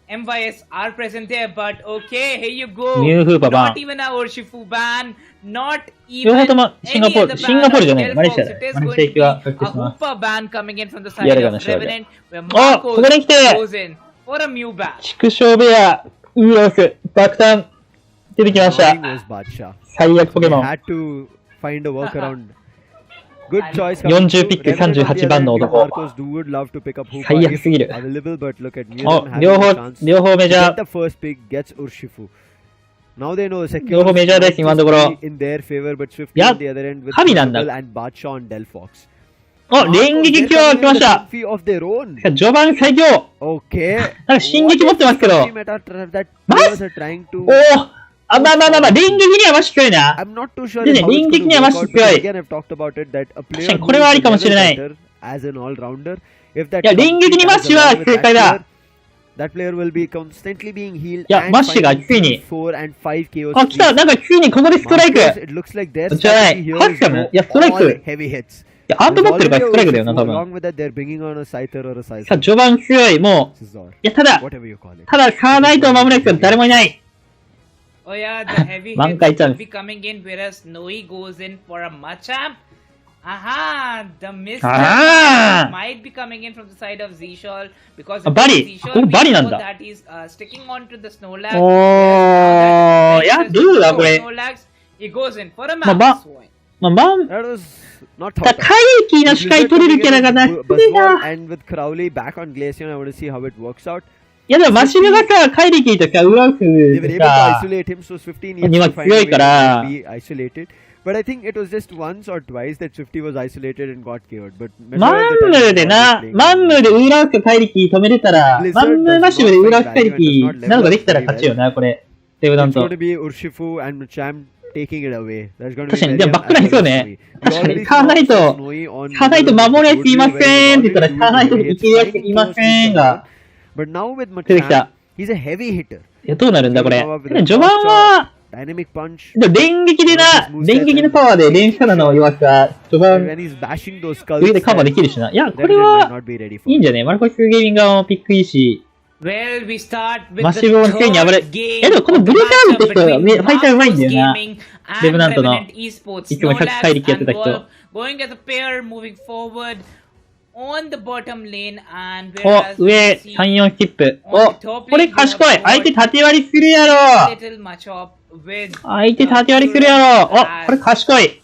MYS are present there. But okay, here you go. Not even a Urshifu ban, not even any other ban of Delphox. It is going to be a Hoopa ban coming in from the side of Revenant, where Marcos goes in for a Mew ban. 畜生部屋、ウーロス、爆誕。出てきました。最悪ポケモン。had to find a workaround. Good choice. 40ピック38番の男。最悪すぎる。両方メジャー。両方メジャーです、今のところ。いや、神なんだ。あ、連撃強来ました。序盤最強。なんか進撃持ってますけど。マジ？おー。まあ、連撃にはマジ強いな。でね、連撃にはマジ強い。確かにこれはありかもしれない。いや、連撃にマッシュは正解だ。いや、マッシュがついに。あ、来た。なんかついにここでストライク。じゃない。ハッカム？いや、ストライク。いや、アート持ってるからストライクだよな、多分。さあ、序盤強い。もう。いや、ただ、カーナイトを守る人は誰もいない。Oh yeah, the heavy hits will be coming in, whereas Snowy goes in for a Machamp. Aha, the mist might be coming in from the side of Zishol because Zishol that he's sticking on to the Snorlax. Oh, yeah, do that way. Snorlax, he goes in for a Max Swine. That was not top. And with Crowley back on Glaceon, I want to see how it works out. やでもマシブがさ、怪力とかウラウフ They were と able to か、 isolate him, so 15 needs には to find a 強 way いから、 to be isolated. But I think it was just once or twice that 50 was isolated and got KO'd. But マンムーでな、マンムーでウラウフ怪力止めれたら、マンムーマシブでウラウフ怪力なのができたら勝ちよな、これ。レブダン It's と going。to be Urshifu and Machamp taking it away. That's going to 確か be に、でもバックラインそうね。 We 確かに、 already カーナイ saw ト、 Snowy on カーナイト守るやついませんって言ったら、 Woodley カーナイトで生きるやついませんが、 But now with 出てきた。 Machamp, he's a heavy hitter. いや、どうなるんだ、これ。序盤は、Dynamic punch. でも電撃でな、電撃のパワーで連射なの弱さ、序 And 盤、 when he's bashing those skulls, 上でカバーできるしな。いや、これ Revenant might は、 not be ready い for いんじゃねマルコスゲーミング側もピックいいし、 Well, we start with マ the シブも手に暴れ、 third game でもこの of ブ the ルーターブって matchup 人、 between ファイターうまいんだよな。 Marcos Gaming レブナントの and Revenant Esports. いつも100回力やってた Snorlax 人。 and Wolf going as a pair moving forward on the bottom lane and お、 whereas 上、we see 3、4スキップ。 on お、 the top これ lane we 賢い have 相手 got 縦割りするやろ little matchup with 相手縦割りするやろお、これ賢い the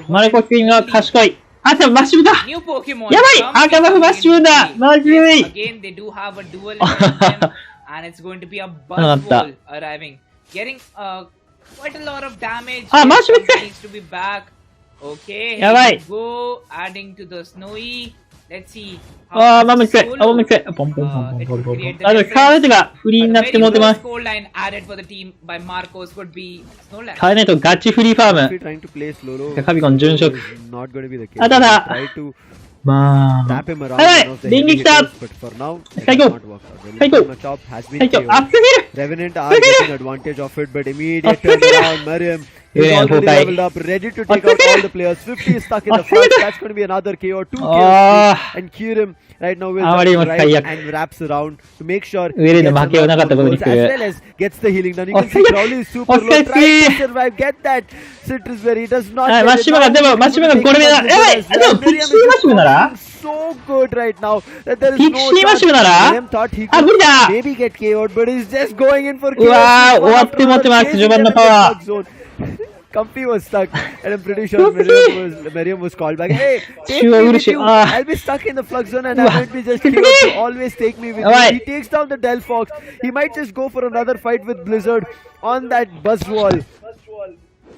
マルコスゲーミングが賢いあ、でもマッシブだ new Pokemon やばい赤バフマッシブだまずい Again, they do have a dual in them, and it's going to be a buzzwall arriving. Getting quite a lot of damage. Ah, Mash Here, Mix. needs to be back. Okay, Yeah, here right. we go. Adding to the Snowy. Let's see. あー、マムク、Solo, あ、マムク、ポンポンポンポン it ポン would ポン create あ、 the でもカーネットがフリー But に the なって very 持ってま first す score line added for the team by Marcos would be Snorlax. カーネットガチフリーファー If ム you're trying to play Slolo, カビコン順色 is not going to be the case. あ、ただ Try to まあ tap him around はい one of the 電 heavy 撃来た hitters, but for now, it 最 has 高 not worked out. 最高 The Machop has been 最強 KO'd. 熱すぎる Revenant are getting advantage of it, but immediate turnaround. Mariam is Yeah, already okay. leveled up, ready to take out all the players. 50 is stuck in the front. That's going to be another KO. 2 kills Ah. and Kyurem right now will Ah, jump Mariam was right kayak. and wraps around to make sure he 上で gets の負けをなかったことに as する well as gets the healing done. You can Oh, see yeah. Crowley is super Oh, low, trying to sexy. survive. Get that citrus berry. Does not はい、 get マ it. シブが、でも、マシブが5レベルだ。やばいでも、ピッチーマシブなら so good right now that there is ピッ no チーマシブなら Mariam thought he あ、無理 could だ maybe get KO'd, but he's just going in for うわー、 KO. 終わって持ってます、序盤のパワー。 Comfy was stuck, and I'm pretty sure Mariam was called back. Hey, take Sure, me will with she- you. ah. I'll be stuck in the flux zone, and Wow. I might be just KO'd. So always take me with you. Alright. He takes down the Del Fox. He might just go for another fight with Blizzard on that Buzzwall.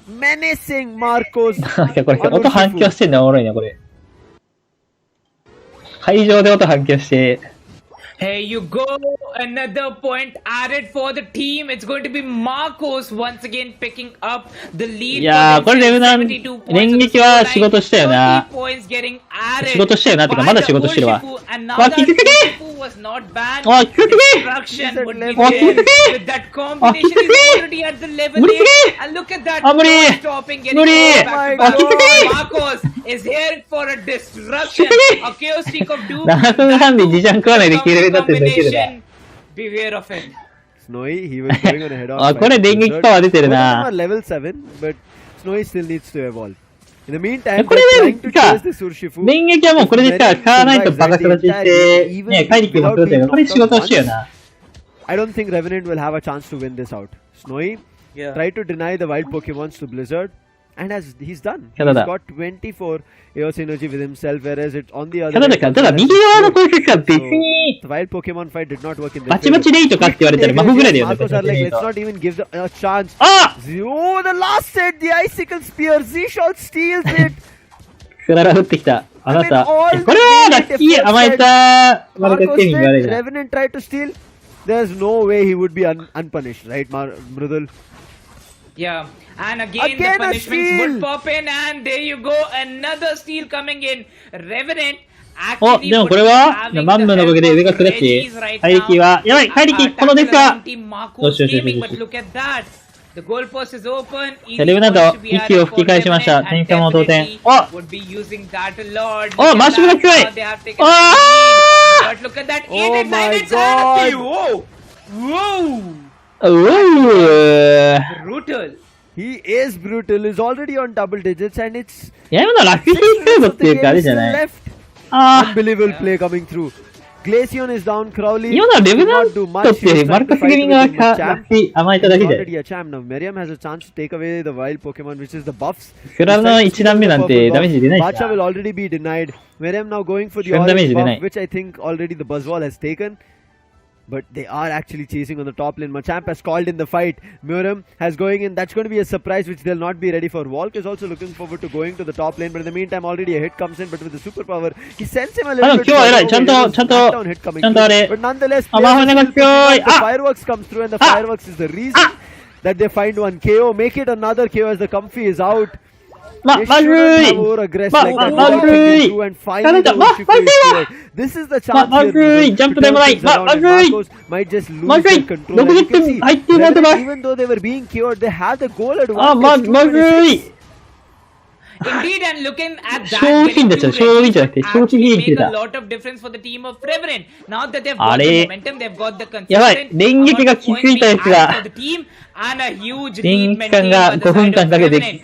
Menacing Marcos. なんかこれ、音反響してんのおもろいね、これ。会場で音反響して、 Here you go, another point added for the team. It's going to be Marcos once again picking up the lead. いやー、これレブナン、連撃は仕事したよな。仕事したよなってか、まだ仕事してるわ。わ、気づけてわ、気づけてわ、気づけてわ、気づけて無理すぎあ、無理無理わ、気づけ is here for a disruption. A chaos streak of doom. 7分半で自ジャン食わないで消えるだってだけでね。 Beware of it. Snowy, he was going on a head-on あ、これ電撃パワー出てる Both of them な are。level 7, but Snowy still needs to evolve. In the meantime, これ they're で trying to さ chase the Surshifu. 電撃はもうこれでさ、カーナイトバカ形して、ね、怪力もするっていうか、これ仕事してよな。 I don't think Revenant will have a chance to win this out. Snowy Yeah. tried to deny the wild Pokemons to Blizzard, and he's done. Yeah, He's that. got 24 Eos energy with himself, whereas it on the other ただだから、ただ右側の攻撃は別に、 the wild Pokemon fight did not work in バ the チバチレイとかって言われたら魔法ぐらいだよね、バ Marcos チバ are チレ like, イ let's と。 not even give a chance. あ Oh, the last set, the Icicle Spear. Z-Shot steals it. クララ降ってきた。あなた。 all これはラッキー甘えた、マルカスケミング悪い said な。 Revenant tried to steal. There's no way he would be unpunished, right, Mrudul? Yeah, and again, Again the a punishments steal. would pop in, and there you go, another steal coming in. Revenant お、 actually でもこれ would be は、 having マンムのおかげで上がクラッ the チ Reggies。right 怪力は、やばい怪力、このデスが Team Marcos よしよしよし gaming, よ but し。 look at that. The goalpost is open. セレブなど、息を吹き返しました。点差も同点。お would be using that a lot. お、マッシュが強い Now they have taken あ the lead. But look at that. Oh It is my and it's God. Whoa! Whoa! ーうー Brutal. He is brutal. He's already on double digits, and it's いや、今のラッキーセーブっていうか、あれじゃない left. あ Unbelievable play coming through. Glaceon is down. Crowley 今のはレブ did ナン not do ト much. っ He was て、マ trying ル to カス fight ゲミン with グが him, ラ Machamp. ッキー甘えただけ He's で。 already a champ now. Miriam has a chance to take away the wild Pokemon, which is the buffs. クラの1段目なんてダメージ出ないし Bacha will な。 already be denied. Miriam now going for the 1ダメー orange ジ出ない。 buff, which I think already the Buzzwall has taken. But they are actually chasing on the top lane. Machamp has called in the fight. Muram has going in. That's going to be a surprise which they'll not be ready for. Volk is also looking forward to going to the top lane. But in the meantime, already a hit comes in. But with the superpower, he sends him a little bit. Knockdown hit coming through. But nonetheless, the fireworks comes through, and the fireworks is the reason that they find one KO. Make it another KO as the Comfy is out. They shouldn't have over-aggressed like that. And finally, this is the chance here. Jump to the right. Marcos might just lose their control. And you can see, even though they were being cured, they have the goal advantage. Indeed, and looking at that, make a lot of difference for the team of Revenant. Now that they've got the momentum, they've got the consistent amount of points being added for the team, and a huge lead maintained by the side of Revenant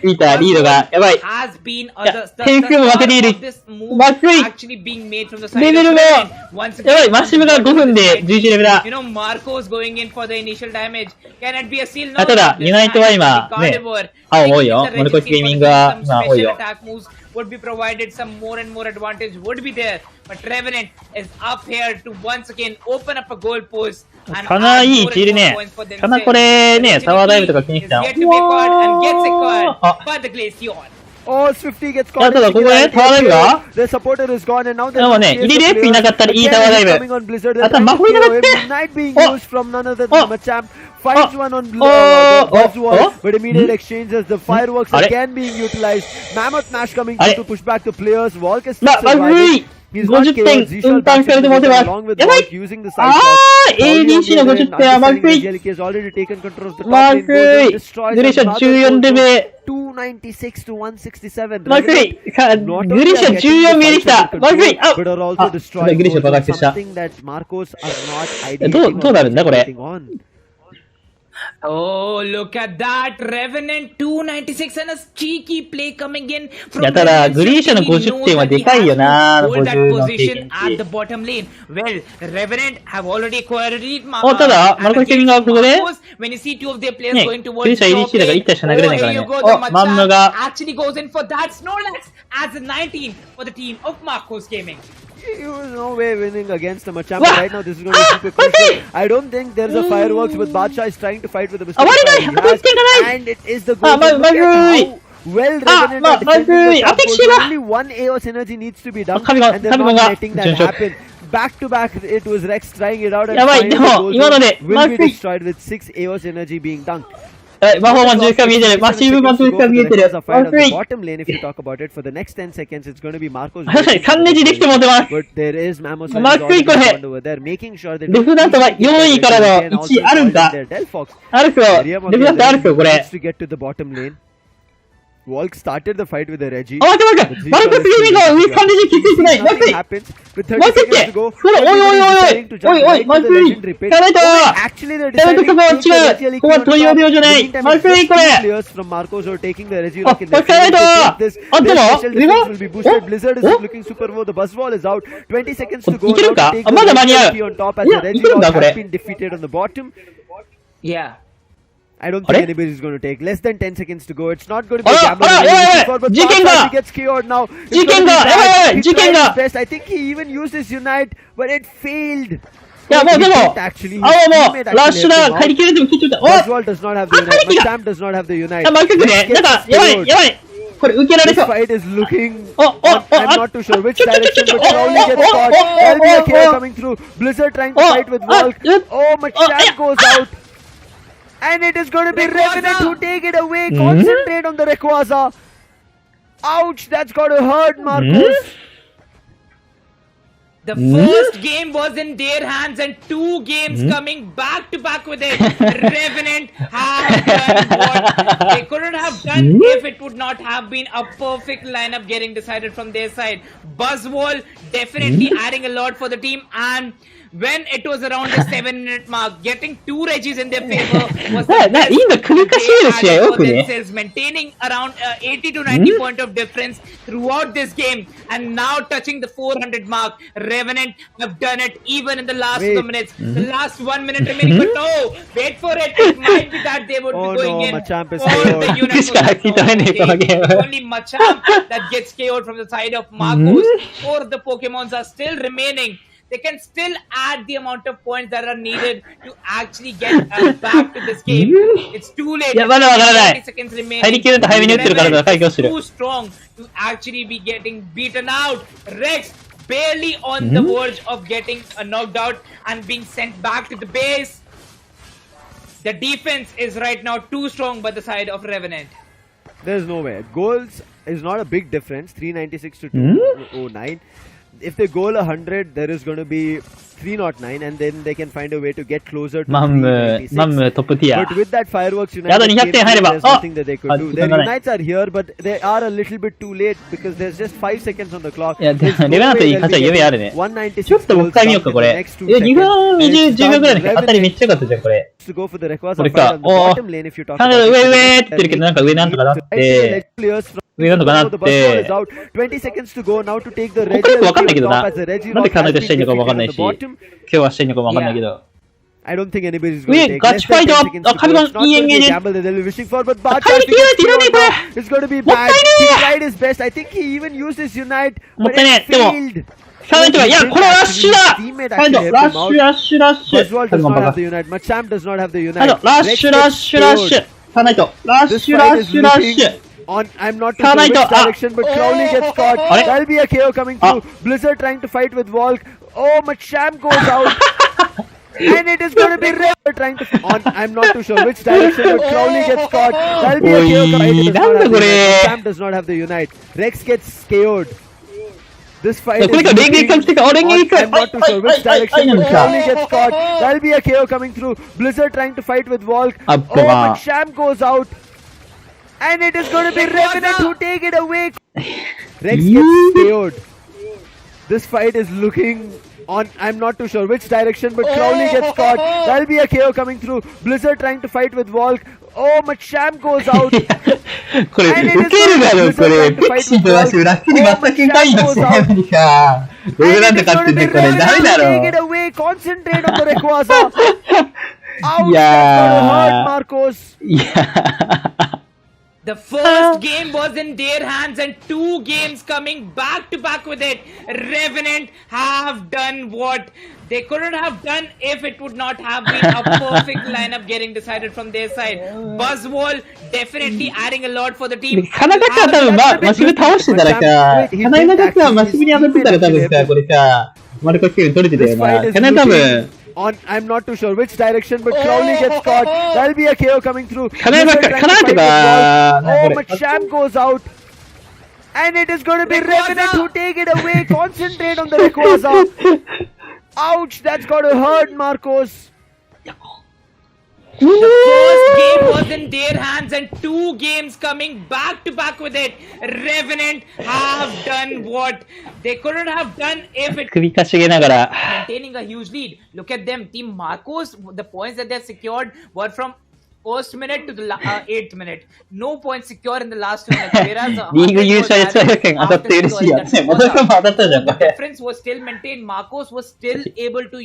has been the start of this move actually being made from the side of Revenant. Once again, Marcos going in for the initial damage. Can it be a seal? No, Carnivore. Special attack moves would be provided, some more and more advantage would be there, but Revenant is up here to once again open up a goal post and add more and more points for themselves. Yet to be caught and gets acquired by the Glaceon. Oh, Swifty gets caught. The supporter is gone, and now there's coming on Blizzard. Midnight being used from none other than Machamp. Finds one on Buzzwall, but immediate exchanges. The fireworks again being utilized. Mammoth Mash coming through to push back the players. Volk is still surviving. He's not KO'd. Zishal backs along with Volk using the side shot. Angelic has already taken control of the top lane. Goes destroys another 296 to 167. Not only are getting but are also destroying something that Marcos are not ideating on. Oh, look at that. Revenant 296 and a cheeky play coming in from the hold that position at the bottom lane. Well, Revenant have already acquired a lead. Marcos, when you see two of their players going towards the top lane, here you go, the Machamp actually goes in for that. Snorlax as a 19 for the team of Marcos Gaming. He was no way winning against the Machamp. Right now, this is going to be super crucial. I don't think there's a fireworks, but Badshah is trying to fight with the Mr. And it is the goal. Look at how well Revenant are defending the top goal. Only one AO synergy needs to be done, and they're not letting that happen. Back to back, it was Rex trying it out, and finally the goal will be destroyed with 6 AO synergy being done. Bottom lane, if you talk about it, for the next 10 seconds, it's going to be Marcos. But there is Mamos over there, making sure that their Delphox needs to get to the bottom lane. Volk started the fight with the Reggie. Happens with 30 seconds to go. Deciding to jump right to the legendary pit. Actually, they're deciding to take the Reggie players from Marcos who are taking the Reggie lock in their this special defense will be boosted. Blizzard is looking super low. The Buzzwall is out. 20 seconds to go now to take the Reggie on top as the Reggie lock has been defeated on the bottom. Yeah. I don't think anybody is going to take less than 10 seconds to go. It's not going to be a gamble. But he gets KO'd now. Best. I think he even used his Unite, but it failed. Actually, Buzzwall does not have the Unite. Machamp does not have the Unite. This fight is looking. I'm not too sure which direction, but Crowley gets caught. There'll be a KO coming through. Blizzard trying to fight with Volk. Oh, Machamp goes out. And it is going to be Revenant who take it away. Concentrate on the Rayquaza. Ouch, that's got to hurt Marcos. The first game was in their hands and 2 games coming back to back with it. Revenant have done what they couldn't have done if it would not have been a perfect lineup getting decided from their side. Buzzwall definitely adding a lot for the team, and when it was around the 7-minute mark, getting 2 Reggies in their favor was the best they had for themselves, maintaining around 80 to 90 point of difference throughout this game, and now touching the 400 mark. Revenant have done it even in the last 2 minutes. The last 1 minute remaining, but no, wait for it. It might be that they would be going in. Machamp is only Machamp that gets KO'd from the side of Marcos. 4 of the Pokemons are still remaining. they can still add the amount of points that are needed to actually get back to this game. It's too late. 30 seconds remaining. It's too strong to actually be getting beaten out. Rex barely on the verge of getting knocked out and being sent back to the base. The defense is right now too strong by the side of Revenant. There's no way. Goals is not a big difference. 396 to 209. If they goal 100, there is going to be 309, and then they can find a way to get closer to 396. But with that fireworks unite, there's nothing that they could do. Their unites are here, but they are a little bit too late because there's just 5 seconds on the clock. 196 ちょっともう一回見ようか、これ。2分20、10秒ぐらいだけ当たりめっちゃ良かったじゃん、これ。To go for the Rayquaza これ fight か。on the bottom lane if you talk 上 about 上って言ってるけど、なんか上なんとかなって、上なんとかなって、 20 seconds to go now to take the 僕よくわかんないけどな。なんで考えてしたいのかもわかんないし、今日はしたいのかもわかんないけど。I don't think anybody's going to take ガチファイト、カビゴンいい演技で。gamble that they're wishing for, but Bart 帰りきれないっていらないこれ。 it's going to be bad. He tried his best. I think he even used his unite, もっ but たいね it でも failed. サウンドはいや、これラッシュだ。サウンド、ラッシュ、ラッシュ、ラッシュ。 Buzzwall does not have the unite. Machamp does not have the サウン unite. ド、ラッシュ、ラッシュ、ラッシュ。サウンド、ラッ This シュ、ラ fight ッ is シュ、ラッシュ。 looking on. I'm not too sure which direction, but Crowley gets caught. That'll be a KO coming through. Blizzard trying to fight with Volk. Oh, Machamp goes out. And it is going to be Red trying to on. I'm not too sure which direction, but Crowley gets caught. That'll be a KO. Machamp does not have the unite. Rex gets KO'd. This fight is looking I'm not too sure which direction, but Crowley gets caught. That'll be a KO coming through. Blizzard trying to fight with Volk. Oh, Machamp goes out. And it is going to be Revenant who take it away. Rex gets KO'd. This fight is looking on. I'm not too sure which direction, but Crowley gets caught. That'll be a KO coming through. Blizzard trying to fight with Volk. Oh, Machamp goes out. これ、受けるだろ、これ。ペクシーとラッシュ、ラッシュに全く深いのしてないのにか。俺なんとかってね、これ、ダメだろ。Take it away. Concentrate on the Rayquaza. Ouch, いや that's gonna hurt Marcos. いや The first game was in their hands and 2 games coming back to back with it. Revenant have done what they couldn't have done if it would not have been a perfect lineup getting decided from their side. Buzzwall definitely adding a lot for the team. カナダカは多分マシブ倒してたらか、カナダカはマシブに当たってたら多分さ、これさ、マルコキュー取れてたよな。カナダ多分、on. I'm not too sure which direction, but Crowley gets caught. That'll be a KO coming through. Oh, Machamp goes out. And it is going to be Revenant who take it away. Concentrate on the Rayquaza. Ouch, that's got to hurt Marcos. The first game was in their hands and 2 games coming back to back with it. Revenant have done what they couldn't have done if it 首かしげながら。 maintaining a huge lead. Look at them, Team Marcos. The points that they secured were from first minute to the 8th minute. No points secured in the last 2 minutes. Whereas リーグ優勝100円当たって嬉しいやつね。もともと当たったじゃん、こ the れ。 difference was still maintained. Marcos was still able to,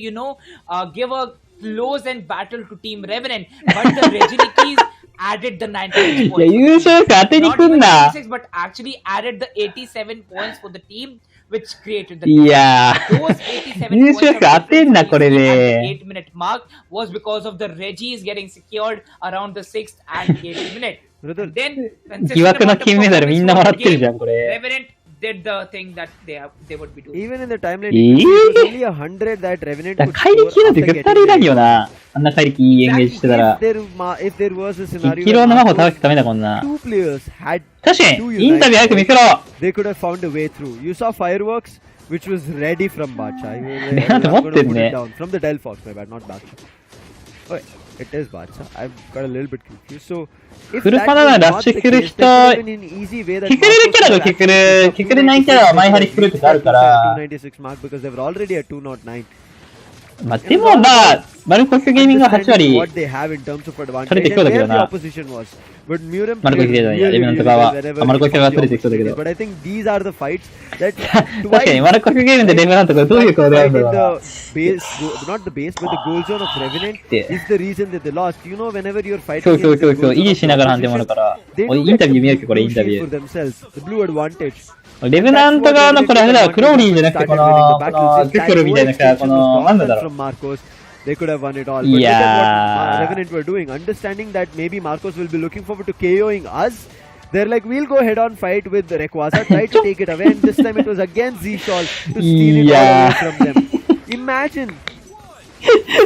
give a close and battle to Team Revenant, but the Reginikis added the 96 points. いや、優勝当てに Not 来ん even な。 96, but actually added the 87 points for the team, which created the いや those 87優 points 勝当てんな、これ at で。 the 8-minute mark was because of the Regis getting secured around the 6th and 8th minute. Then 疑惑の金メダルみんなもらってるじゃん、これ。 Revenant did the thing that they would be doing. Even in the timeline, it was only 100 that Revenant だか could ら怪力 score なんて after 絶対 getting いらんよ Rayquaza. な。あんな怪力いいエンゲージしてたら。 If there was a scenario 1キロの魔法 where 倒すためだ、こんな。 two players had 確か two に、インタビュー早く見せろ。 they could have found a way through. You saw fireworks, which was ready from Bacha. He was ね、なんて持ってん put it ね。 down from the Delphox, my bad, not Bacha. Oh, it is Bacha. I've got a little bit confused. So, if フル that パナ was ナラッ not シュ the する case, 人、 there could have been an easy way that キクルキャラのキクル、キクルないキャラは前張りするってあるから。 296 mark because they were already at 209. まあ、でもまあ、マルコキゲーミングは8割。 what they have in terms of advantage 取れてきそうだけど and where な。 the opposition was. But Murem マルコキゲーだね。レベルのとかは。マルコキが取れてきそうだけど。 But I think these are the fights that 確かに、マルコキゲームでレベルなんとかどういう顔であるんだろうな。 base, not the base, but the goal zone of Revenant is the reason that they lost. You know, whenever you're fighting そうそうそうそう、維持 against しながら判定もあるから。 they 俺 do インタ get ビュー見ようけ、これイ blue ンタ shield ビュ for ー。 themselves, the blue advantage. レブナント側のこれあれだ、クローリーじゃなくてこのゼクルみたいなさ、この、なんだろう。They could have won it all. But Yeah. look at what Revenant were doing. Understanding that maybe Marcos will be looking forward to KOing us. They're like, we'll go head-on fight with Rayquaza, try to take it away, and this time it was against Z-Shawl to steal it all away from them. Imagine!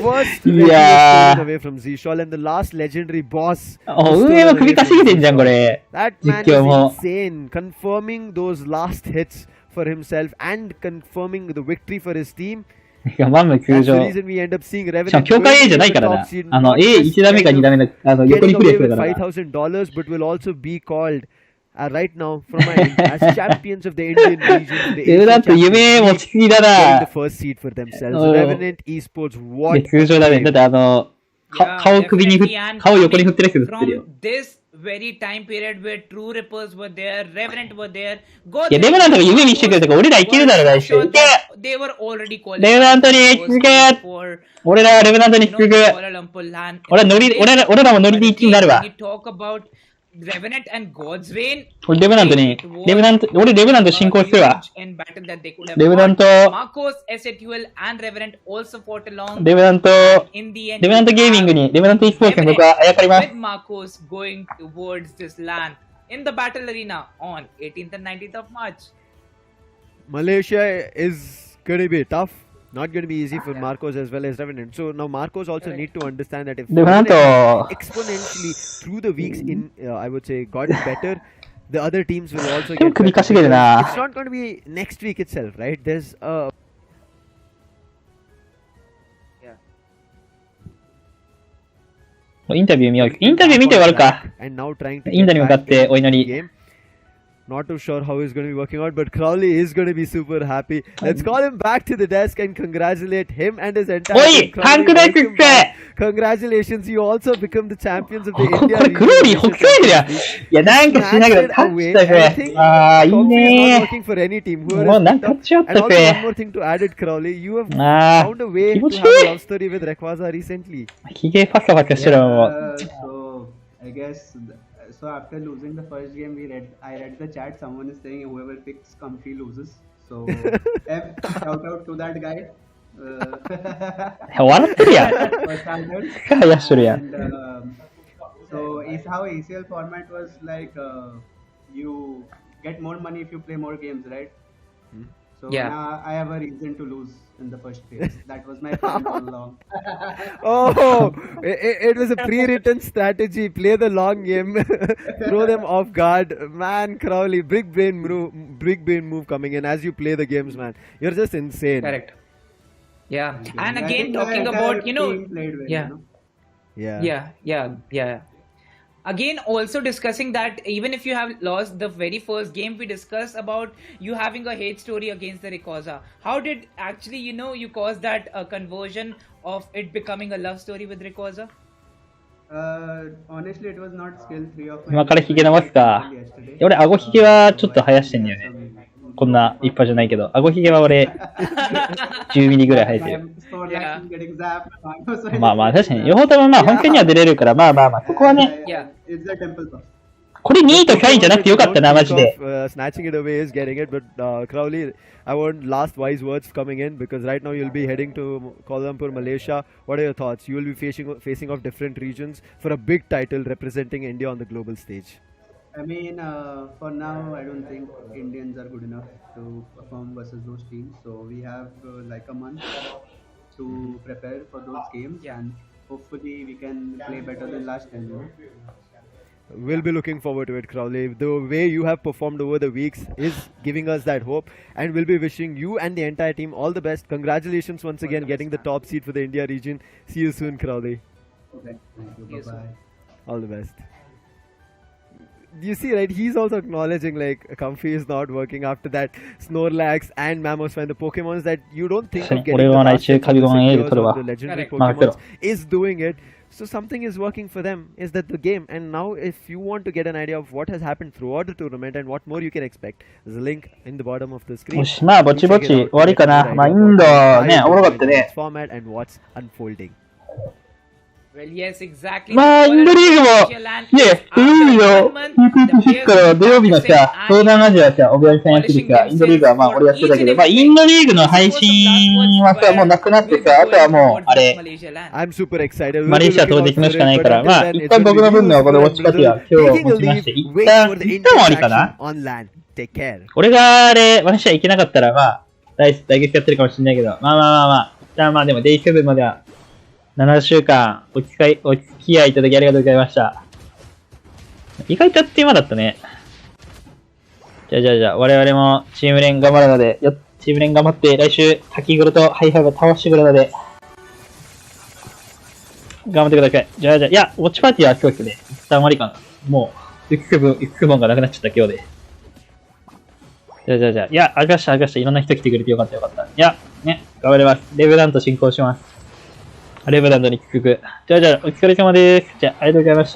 First stolen away from Z-Shawl and the last legendary boss. 運営も首かしげてんじゃん、これ。 That man is insane. Confirming those last hits for himself and confirming the victory for his team. マンの通 That's 常。 the reason we end up seeing しかも Revenant 境界 A じゃないからな。A1 ダメか2ダメだ。横に getting プレイ away する with からな。 $5,000 but will also be called right now from my end as champions of the Indian region. The レブナント夢持ちすぎだ getting な the。first seat for themselves. うん Revenant Esports, what 通常ダメ。だって顔首に顔横に振ってる人振ってるよ。 From this very time period where True Rippers were there, Revenant were there, God いや、レブナントが夢見してくれたから俺らいけるだろ、来週。いけ they were already qualified レブナントに続け for 俺らはレブナントに続く。 Kuala Lumpur LAN. 俺らもノリで1位になるわ When。you talk about Revenant and God's Reign, 俺レブナント進行するわ。 in battle that they could have レブナント、 Marcos, SATUL and Revenant also fought along レブナント、 in the end. レブナントゲーミングに、レブナント e スポーツに僕はあやかります。 With Marcos going towards this LAN in the battle arena on 18th and 19th of March. Malaysia is going to be tough. Not going to be easy for Marcos as well as Revenant. So now Marcos also need to understand that if Revenant exponentially through the weeks in, I would say, got better, the other teams will also でも get 首 better. かしげるな。 It's not going to be next week itself, right? There's a インタビュー見よう。インタビュー見て終わるか。 and now trying to インドに向かっ get back て into お祈 the り。 game. Not too sure how he's going to be working out, but Crowley is going to be super happy. Let's call him back to the desk and congratulate him and his entire お team. いハン Crowley, クダイク welcome っ back. Congratulations, you also become the champions of the こ India れクローリー region. 北斎だよ。いや、なんかしながら勝っちゃったぜ。あー、いい Coffee is not ね working for any team. ー。もうなんか勝っちゃっ And た also one ぜ。 more thing to add it, Crowley. You have あ found a way ー、気 to 持ち have い a い。 love story with Rayquaza recently. ヒゲパサパサしてるもん。 So I guess so after losing the first game I read the chat, someone is saying whoever picks Comfy loses. So shout out to that guy. 笑ってるやん。 For starters. 生やしとるやん。 And so is how ACL format was like you get more money if you play more games, right? So Yeah. now I have a reason to lose in the first phase. That was my plan all along. Oh, it was a pre-written strategy. Play the long game, throw them off guard. Man, Crowley, big brain move coming in as you play the games, man. You're just insane. Correct. Yeah. And I again, think my talking entire about, you know, team played well, yeah. you know? Yeah. Again, also discussing that even if you have lost the very first game, we discussed about you having a hate story against the Rayquaza. How did actually, you cause that conversion of it becoming a love story with Rayquaza? Honestly, it was not skill 3 of 今からヒゲ伸ばすか。俺、顎ヒゲはちょっと生やしてんだよね。こんな一派じゃないけど、顎ひげは俺、10ミリぐらい生えてる。まあまあ、確かに、両方ともまあ、本戦には出れるから、まあまあまあ、そこはね、これ2位と3位じゃなくてよかったな、マジで。Snatching it away is getting it, but Crowley, I want last wise words coming in because right now you'll be heading to Kuala Lumpur, Malaysia. What are your thoughts? You will be facing off different regions for a big title representing India on the global stage. I mean, for now, I don't think Indians are good enough to perform versus those teams. So we have like a month to prepare for those games, and hopefully we can play better than last time. You know? We'll be looking forward to it, Crowley. The way you have performed over the weeks is giving us that hope, and we'll be wishing you and the entire team all the best. Congratulations once again getting the top seed for the India region. See you soon, Crowley. Okay, thank you. Bye-bye. All the best. You see, right, he's also acknowledging like Comfy is not working after that Snorlax and Mamoswine, the Pokemons that you don't think of getting the last of the legendary Pokemons is doing it. So something is working for them, is that the game. And now if you want to get an idea of what has happened throughout the tournament and what more you can expect, there's a link in the bottom of the screen. よし、まあぼちぼち終わりかな。まあインドね、おもろかったね。 format and what's unfolding. Well, yes, exactly. まあ、インドリーグも、いえ、土曜日の PUACL から土曜日のさ、東南アジアさ、小倉さんやってるさ、インドリーグはまあ俺やってたけど、まあインドリーグの配信はさ、もうなくなってさ、あとはもう、あれ、I'm super excited. マレーシア当日のしかないから、まあ、一旦僕の分のこのウォッチパーティは今日持ちまして、一旦もありかな。俺があれ、マレーシア行けなかったら、まあ、来月やってるかもしれないけど、まあでも、デイ7までは、7週間お付き合いいただきありがとうございました。意外とあっという間だったね。じゃあ、我々もチーム連頑張るので、チーム連頑張って、来週、滝黒とハイハイを倒してくるので、頑張ってください。じゃあ、いや、ウォッチパーティーは今日ですね。一旦終わりかな。もう、ユクボンがなくなっちゃった今日で。じゃあ、いや、あがした、いろんな人来てくれてよかった。いや、ね、頑張ります。レブラント進行します。レブランドに聞く。じゃあ、お疲れ様です。じゃあ、ありがとうございました。